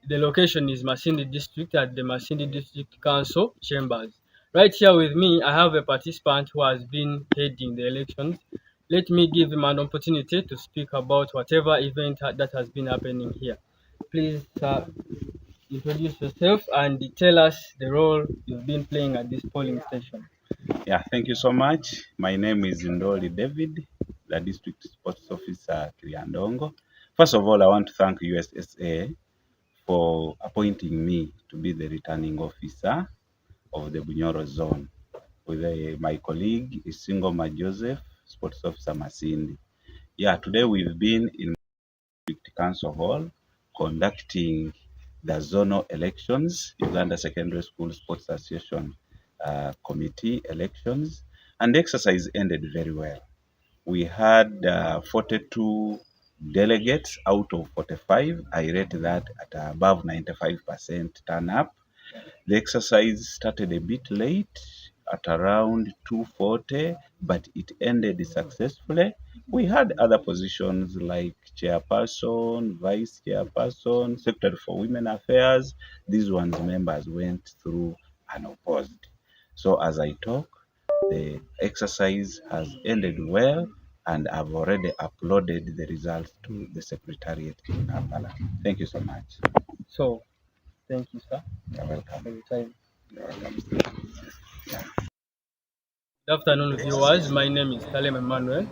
location is Masindi District at the Masindi District Council Chambers. Right here with me, I have a participant who has been heading the elections. Let me give him an opportunity to speak about whatever event that has been happening here. Please introduce yourself and tell us the role you've been playing at this polling station. Yeah, thank you so much. My name is Ndoli David, the District Sports Officer, Kiriandongo. First of all, I want to thank USSA for appointing me to be the returning officer of the Bunyoro Zone, with my colleague Isingoma Joseph, Sports Officer Masindi. Yeah, today we've been in District Council Hall conducting the zonal elections, Uganda Secondary School Sports Association committee elections, and the exercise ended very well. We had 42 delegates out of 45. I rate that at above 95% turn up. The exercise started a bit late at around 2:40, but it ended successfully. We had other positions like chairperson, vice chairperson, secretary for women affairs. These ones members went through unopposed. So as I talk, the exercise has ended well, and I've already uploaded the results to the Secretariat in Kampala. Thank you so much. So, thank you, sir. You're welcome. For your time. You're welcome. Good afternoon, viewers. My name is Talem Emmanuel.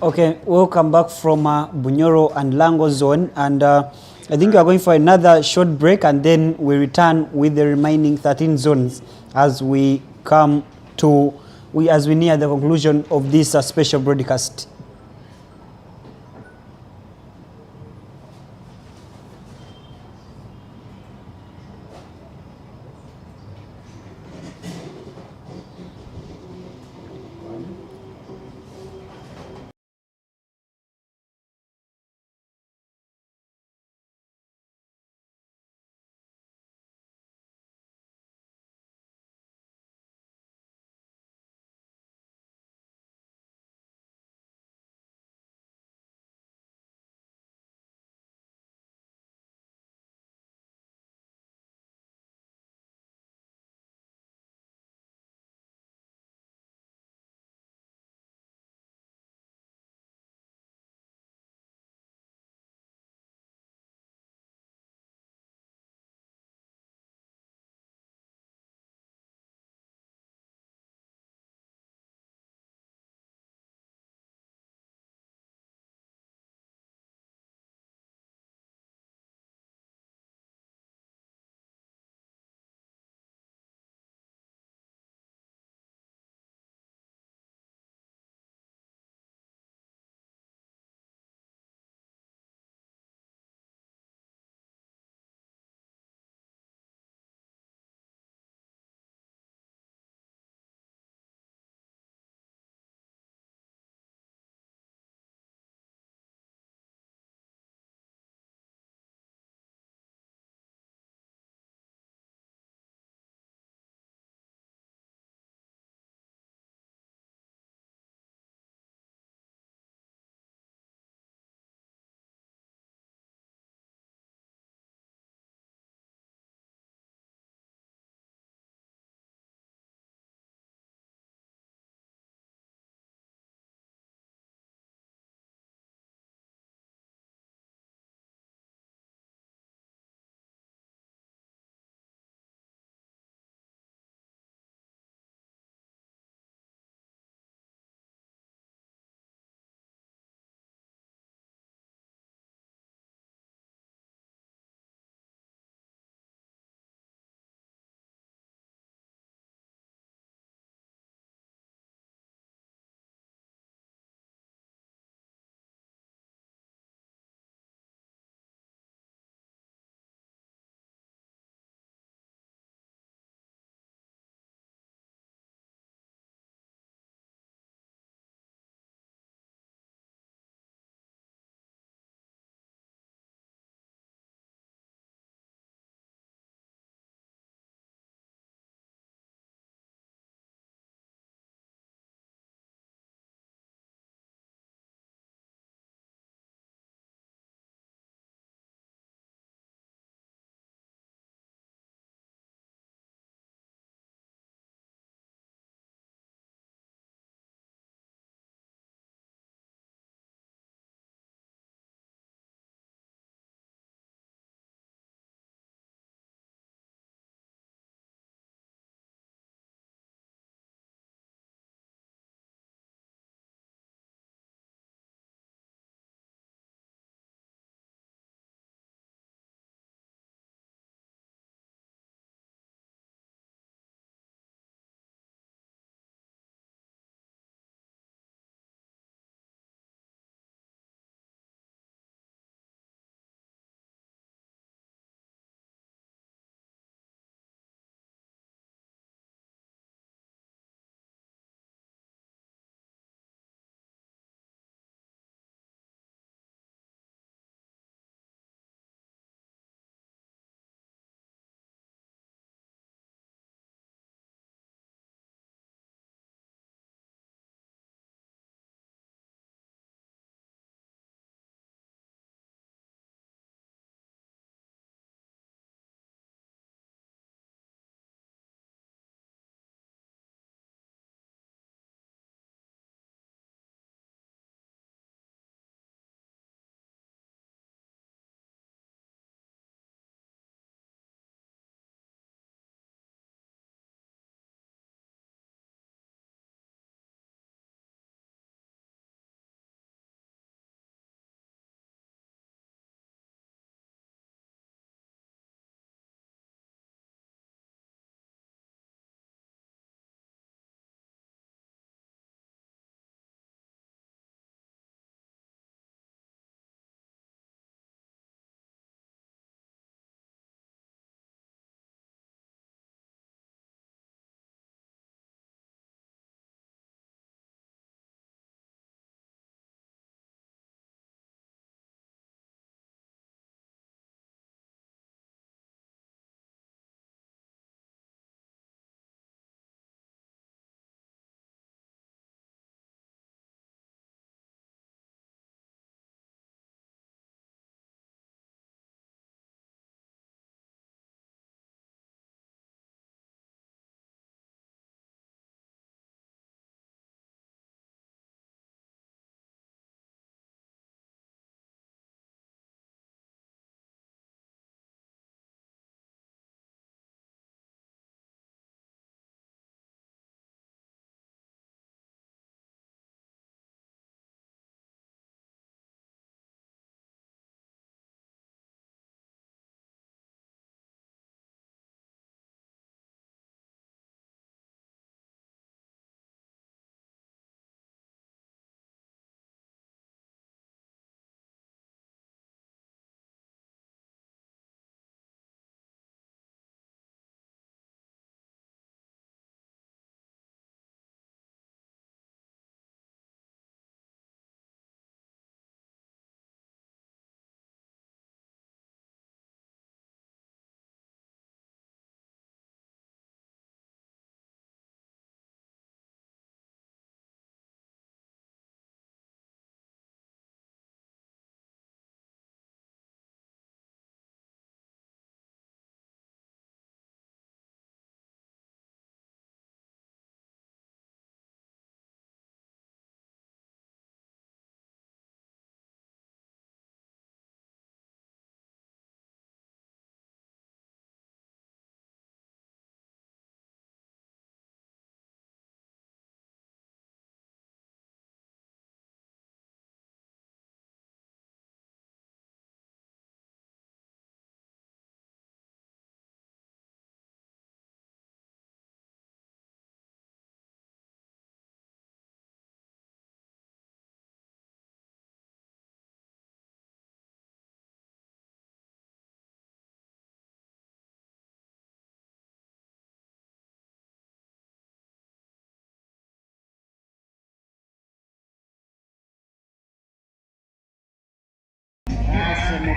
Okay, welcome back from Bunyoro and Lango Zone, and I think we are going for another short break, and then we return with the remaining 13 zones as we come to, as we near the conclusion of this special broadcast.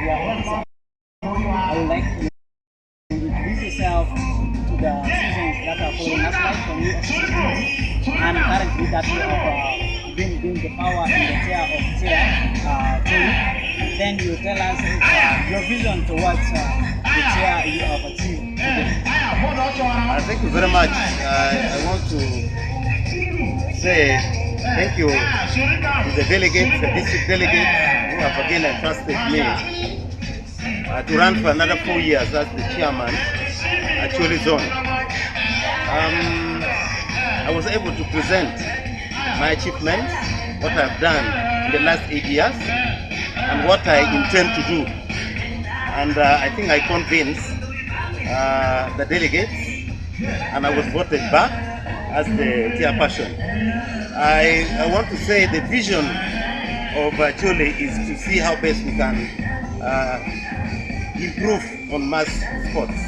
their officer. I would like to introduce yourself to the citizens that are following us live from USSSA, and currently that you have been the power in the chair of Chair. Then you tell us your vision towards the chair you have achieved today. Thank you very much. I want to say thank you to the delegates, the district delegates who have again entrusted me to run for another 4 years as the chairman at Acholi Zone. I was able to present my achievements, what I've done in the last 8 years, and what I intend to do. And I think I convinced the delegates, and I was voted back as the chairperson. I want to say the vision of Acholi is to see how best we can improve on mass sports.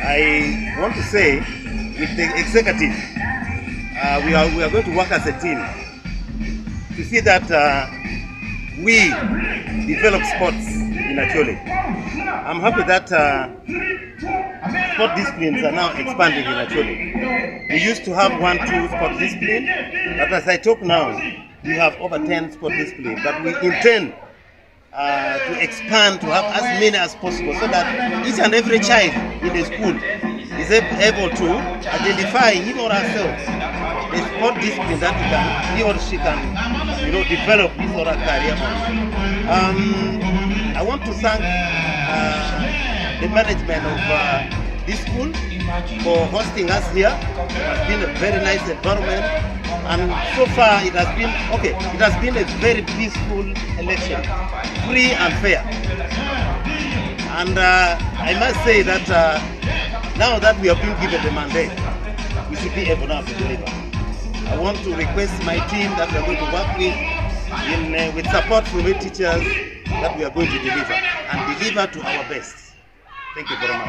I want to say with the executive, we are going to work as a team to see that we develop sports in Acholi. I'm happy that sport disciplines are now expanding in Acholi. We used to have 1-2 sport disciplines, but as I talk now, we have over 10 sport disciplines. But we intend to expand to have as many as possible, so that each and every child in the school is able to identify him or herself a sport discipline that he or she can, develop his or her career on. I want to thank the management of this school for hosting us here. It has been a very nice environment, and so far it has been okay. It has been a very peaceful election, free and fair. And I must say that now that we have been given the mandate, we should be able now to deliver. I want to request my team that we are going to work with support from the teachers, that we are going to deliver and deliver to our best. Thank you very much.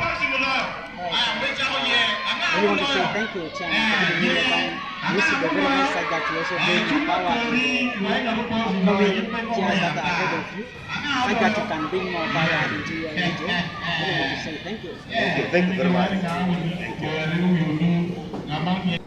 I want to say thank you, Chairman, for giving me the time. This is the very nice side that you also bring the power to the coming chairs that are ahead of you, so that you can bring more power into your region. I want to say thank you. Thank you very much. Thank you.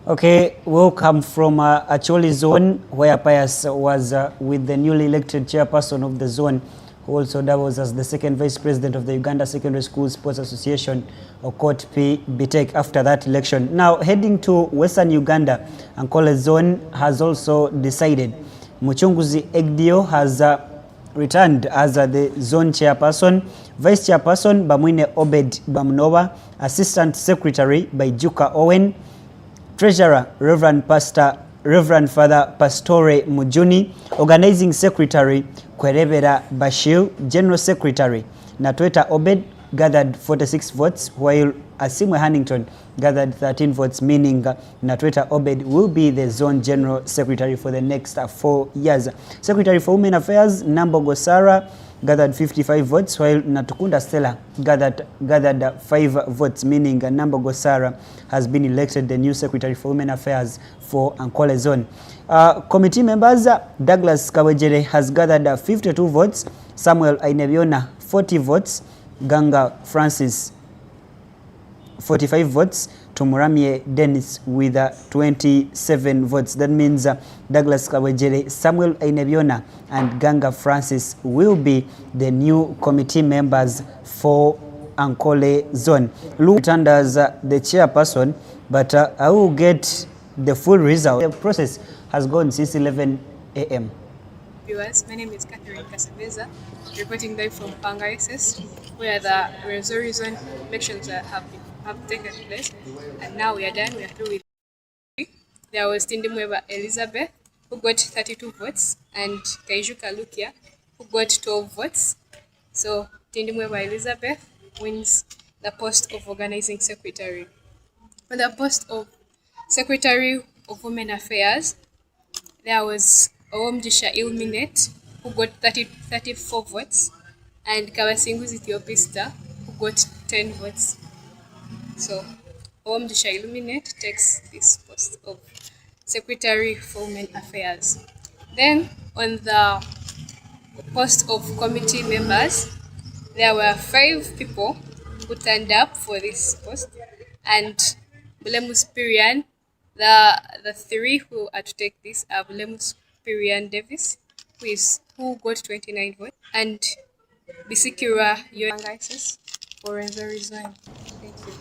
Okay, welcome from Acholi Zone, where Pius was with the newly elected chairperson of the zone, who also doubles as the second vice president of the Uganda Secondary School Sports Association, or COTP BTEC, after that election. Now, heading to Western Uganda, Ankole Zone has also decided. Muchunguzi Egdio has returned as the zone chairperson, vice chairperson Bamwine Obed Bamnova, assistant secretary by Juka Owen, treasurer Reverend Father Pastore Mujuni, organizing secretary Kwerebera Bashir, general secretary Natweta Obed gathered 46 votes, while Asimwe Hannington gathered 13 votes, meaning Natweta Obed will be the zone general secretary for the next 4 years. Secretary for Women Affairs Nambo Gosara gathered 55 votes, while Natukunda Stella gathered 5 votes, meaning Nambo Gosara has been elected the new Secretary for Women Affairs for Ankole Zone. Committee members, Douglas Kawejere has gathered 52 votes, Samuel Ainebiona 40 votes, Ganga Francis 45 votes, Tumuramie Dennis with 27 votes. That means Douglas Kawejere, Samuel Ainebiona and Ganga Francis will be the new committee members for Ankole Zone. Luke returned as the chairperson, but I will get the full result. The process has gone since 11 a.m. Viewers, my name is Catherine Kasabeza, reporting live from Panga SS, where the Rwenzori Zone elections have taken place, and now we are done. We are through with it. There was Tindimweba Elizabeth, who got 32 votes, and Kaijuka Lukia, who got 12 votes. So Tindimweba Elizabeth wins the post of organizing secretary. On the post of secretary of Women Affairs, there was Owomjisha Ilminate, who got 34 votes, and Kawasinguzi Theopista, who got 10 votes. So Owomjisha Illuminate takes this post of Secretary for Women Affairs. Then on the post of committee members. There were 5 people who turned up for this post, and Bulemus Pirian, the 3 who are to take this are Bulemus Pirian Davis, who got 29 votes, and Bisikira Yoangaisis for Renzori Zone. Thank you.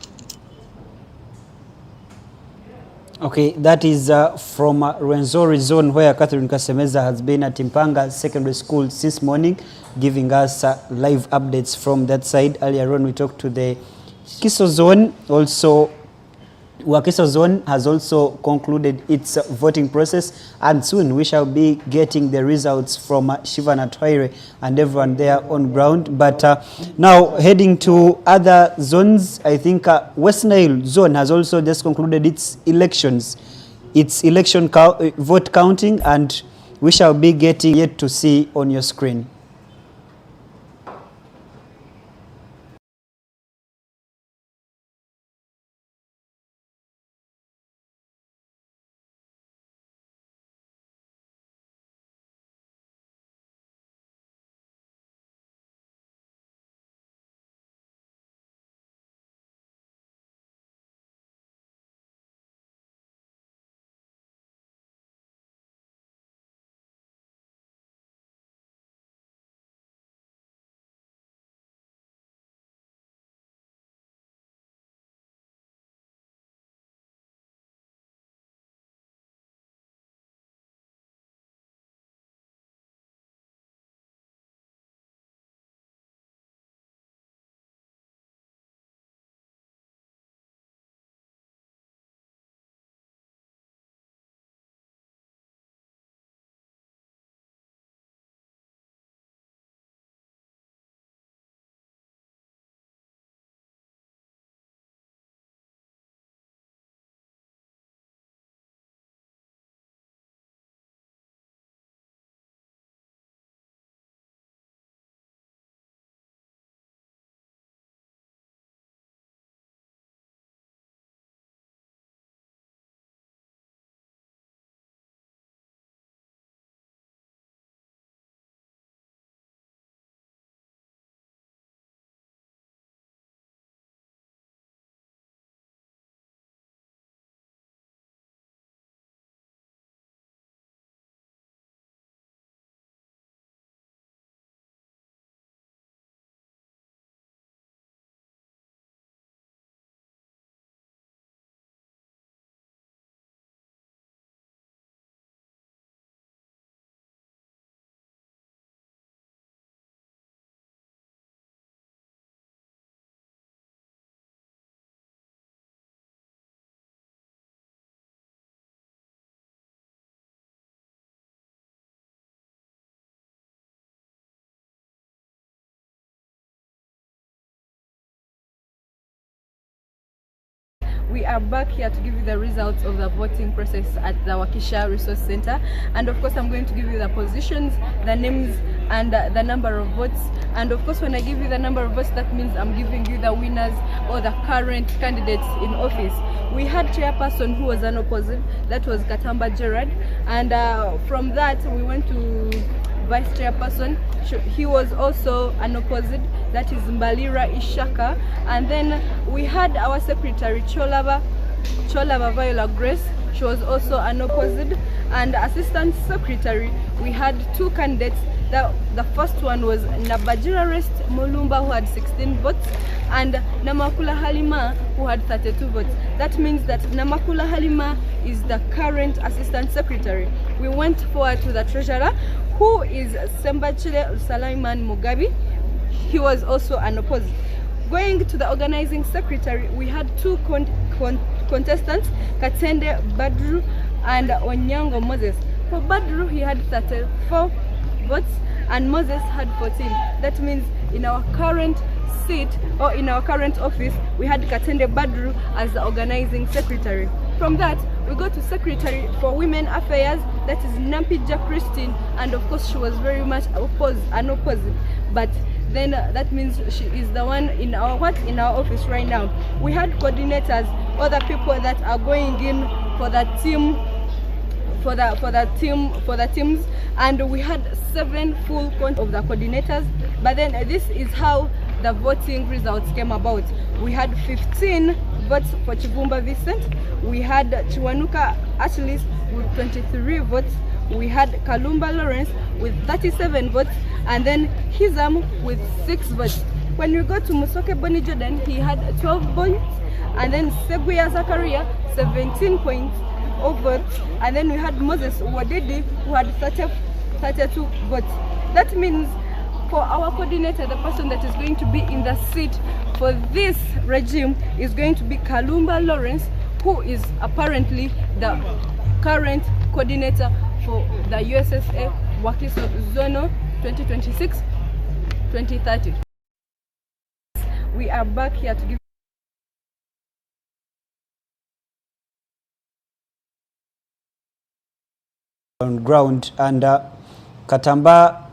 Okay, that is from Rwenzori Zone, where Catherine Kasemeza has been at Impanga Secondary School since morning, giving us live updates from that side. Earlier on, we talked to the Kiso Zone. Also, Wakiso Zone has also concluded its voting process, and soon we shall be getting the results from Shivana Twaire and everyone there on ground. But now heading to other zones, I think West Nile Zone has also just concluded its elections, vote counting, and we shall be getting yet to see on your screen. We are back here to give you the results of the voting process at the Wakiso Resource Center, and of course I'm going to give you the positions, the names, and the number of votes. And of course, when I give you the number of votes, that means I'm giving you the winners or the current candidates in office. We had chairperson who was unopposed, that was Katamba Gerard, and from that we went to vice chairperson. He was also unopposed, that is Mbalira Ishaka. And then we had our secretary Cholava Viola Grace. She was also unopposed. And assistant secretary, we had 2 candidates. The first one was Nabajira Rest Mulumba, who had 16 votes, and Namakula Halima, who had 32 votes. That means that Namakula Halima is the current assistant secretary. We went forward to the treasurer, who is Sembachile Salaiman Mugabi. He was also unopposed. Going to the organizing secretary, we had 2 contestants, Katende Badru and Onyango Moses. For Badru, he had 34 votes and Moses had 14. That means in our current seat, or in our current office, we had Katende Badru as the organizing secretary. From that, we go to secretary for women affairs, that is Nampija Christine, and of course she was very much unopposed. But then that means she is the one in our office right now. We had coordinators, other people that are going in for the team for the teams, and we had 7 full count of the coordinators. But then this is how the voting results came about. We had 15 votes for Chivumba Vincent. We had Chiwanuka Ashlis with 23 votes. We had Kalumba Lawrence with 37 votes, and then Hizam with 6 votes. When we go to Musoke Boni Jordan, he had 12 points, and then Seguya Zakaria 17 points of votes, and then we had Moses Wadidi who had 32 votes. That means for our coordinator, the person that is going to be in the seat for this regime is going to be Kalumba Lawrence, who is apparently the current coordinator for the USSA Wakiso Zono 2026-2030. We are back here to give on ground, and Katamba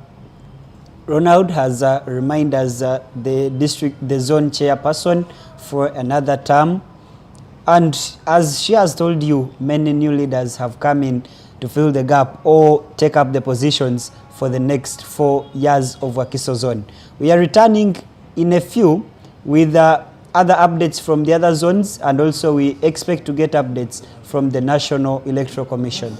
Ronald has reminded us the zone chairperson for another term, and as she has told you, many new leaders have come in to fill the gap or take up the positions for the next 4 years of Wakiso zone. We are returning in a few with other updates from the other zones, and also we expect to get updates from the National Electoral Commission.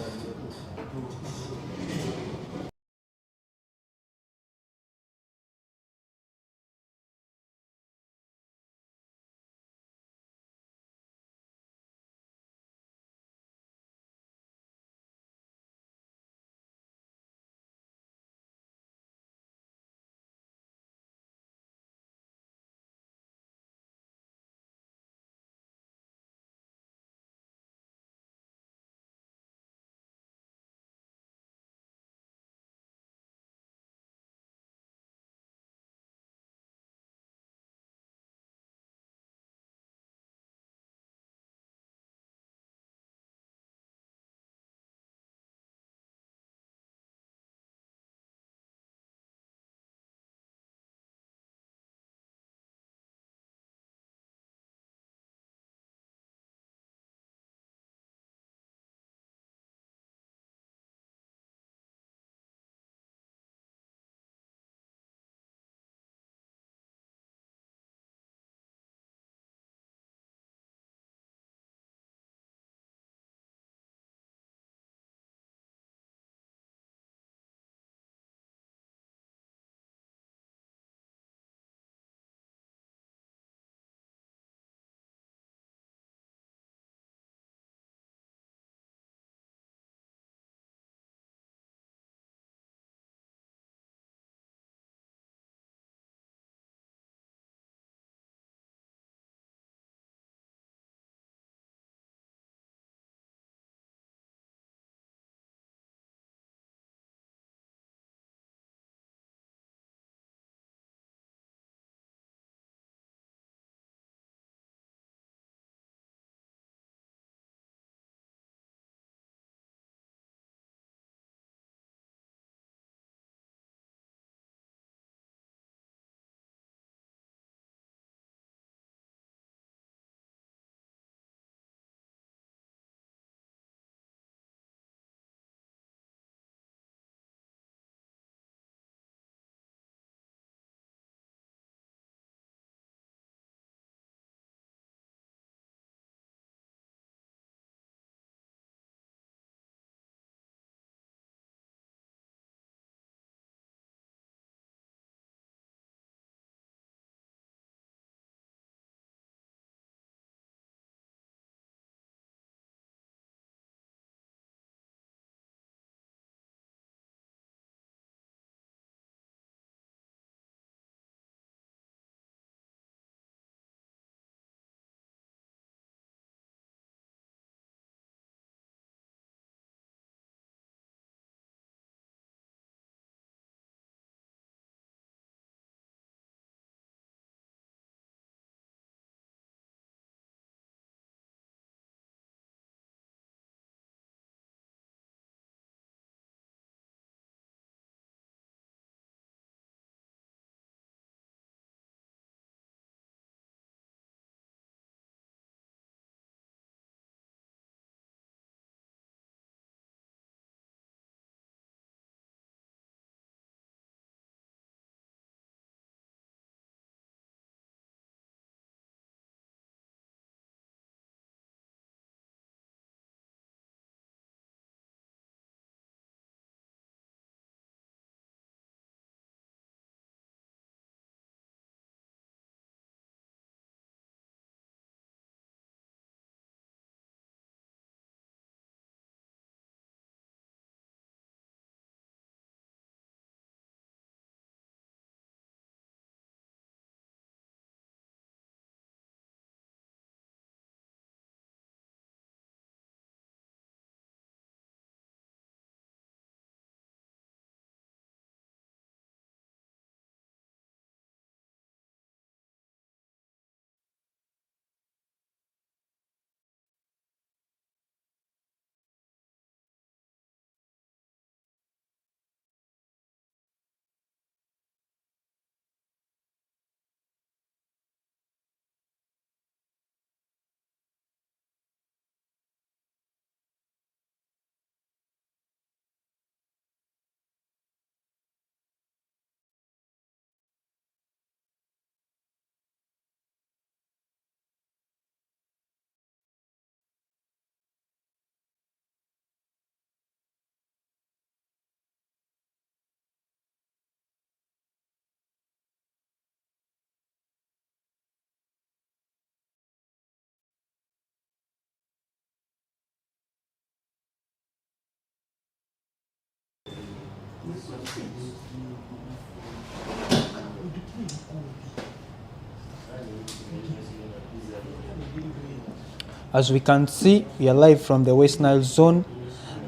As we can see, we are live from the West Nile zone,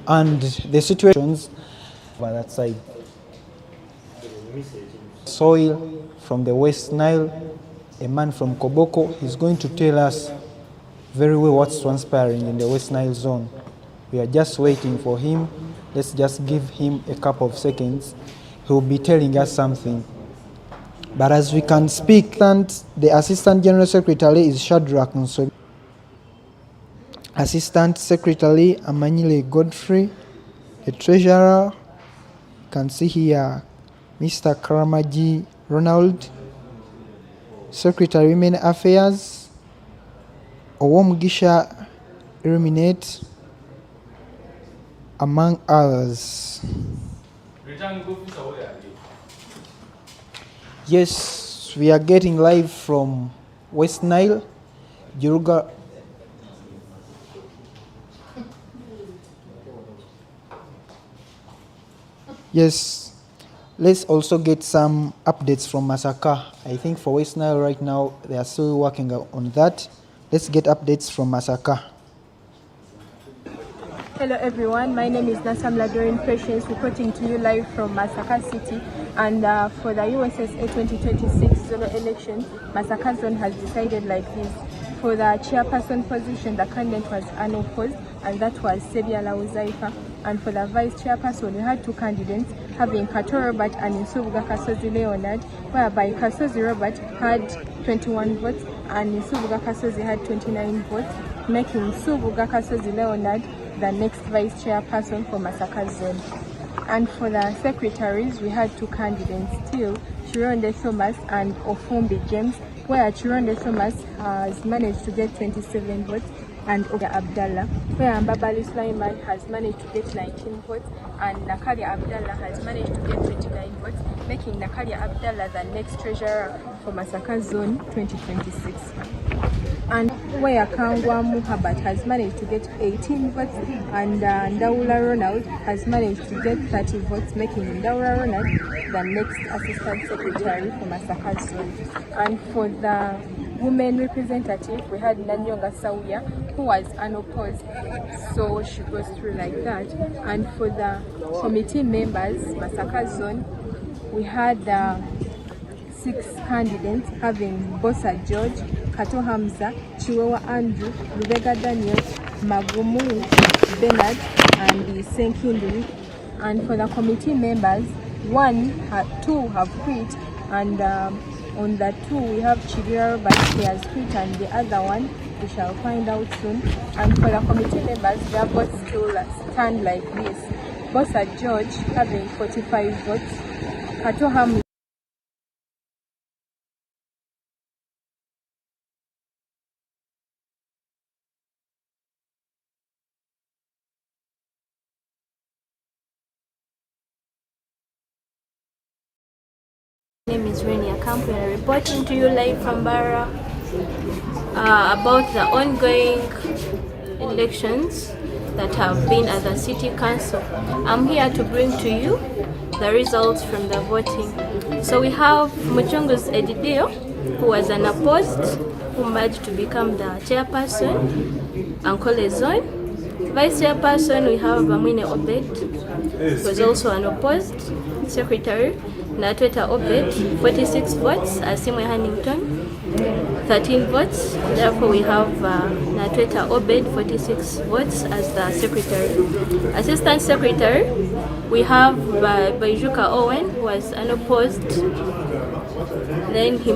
and the situations by that side. Soil from the West Nile, a man from Koboko is going to tell us very well what's transpiring in the West Nile zone. We are just waiting for him. Let's just give him a couple of seconds. He'll be telling us something. But as we can speak, the Assistant General Secretary is Shadrach Nsobi. Assistant Secretary Amanyile Godfrey, the Treasurer, you can see here Mr. Karamaji Ronald, Secretary Women Affairs, Owomugisha Illuminate, among others. Yes, we are getting live from West Nile, Juruga. Yes, let's also get some updates from Masaka. I think for West Nile right now, they are still working on that. Let's get updates from Masaka. Hello everyone, my name is Nasam Ladorin Patience, reporting to you live from Masaka City. And for the USSA 2026 zonal election, Masaka zone has decided like this. For the chairperson position, the candidate was unopposed, and that was Sebia Lauzaifa. And for the vice chairperson, we had two candidates, having Kato Robert and Nsubuga Kasozi Leonard, whereby Kasozi Robert had 21 votes and Nsubuga Kasozi had 29 votes, making Nsubuga Kasozi Leonard the next vice chairperson for Masaka zone. And for the secretaries, we had two candidates still, Chironde Thomas and Ofumbi James, where Chironde Thomas has managed to get 27 votes, and Oga Abdallah, where Mbabali Sulaiman has managed to get 19 votes, and Nakalia Abdallah has managed to get 29 votes, making Nakalia Abdallah the next treasurer for Masaka Zone 2026. And where Kangwa Muhabat has managed to get 18 votes, and Ndaula Ronald has managed to get 30 votes, making Ndaula Ronald the next assistant secretary for Masaka Zone. And for the women representative, we had Nanyonga Sauya, who was unopposed, so she goes through like that. And for the committee members, Masaka Zone, we had 6 candidates, having Bossa George, Kato Hamza, Chiwewa Andrew, Lubega Daniel, Magumu Bernard, and Senkinduri. And for the committee members, 2 have quit, and on the 2 we have Chidira, but he has quit, and the other one we shall find out soon. And for the committee members, their votes still stand like this. Bossa George having 45 votes, Kato Hamza My name is Renia Camp, and I'm reporting to you live from Barra about the ongoing elections that have been at the City Council. I'm here to bring to you the results from the voting. So we have Muchungu's Edidio, who was unopposed, who merged to become the chairperson, Ankole Zone. Vice chairperson, we have Bamwine Obed, who was also unopposed. Secretary, Natweta Obed, 46 votes. Asimwe Hannington, 13 votes. Therefore, we have Natweta Obed, 46 votes as the secretary. Assistant secretary, we have Baijuka Owen, who was unopposed. Then he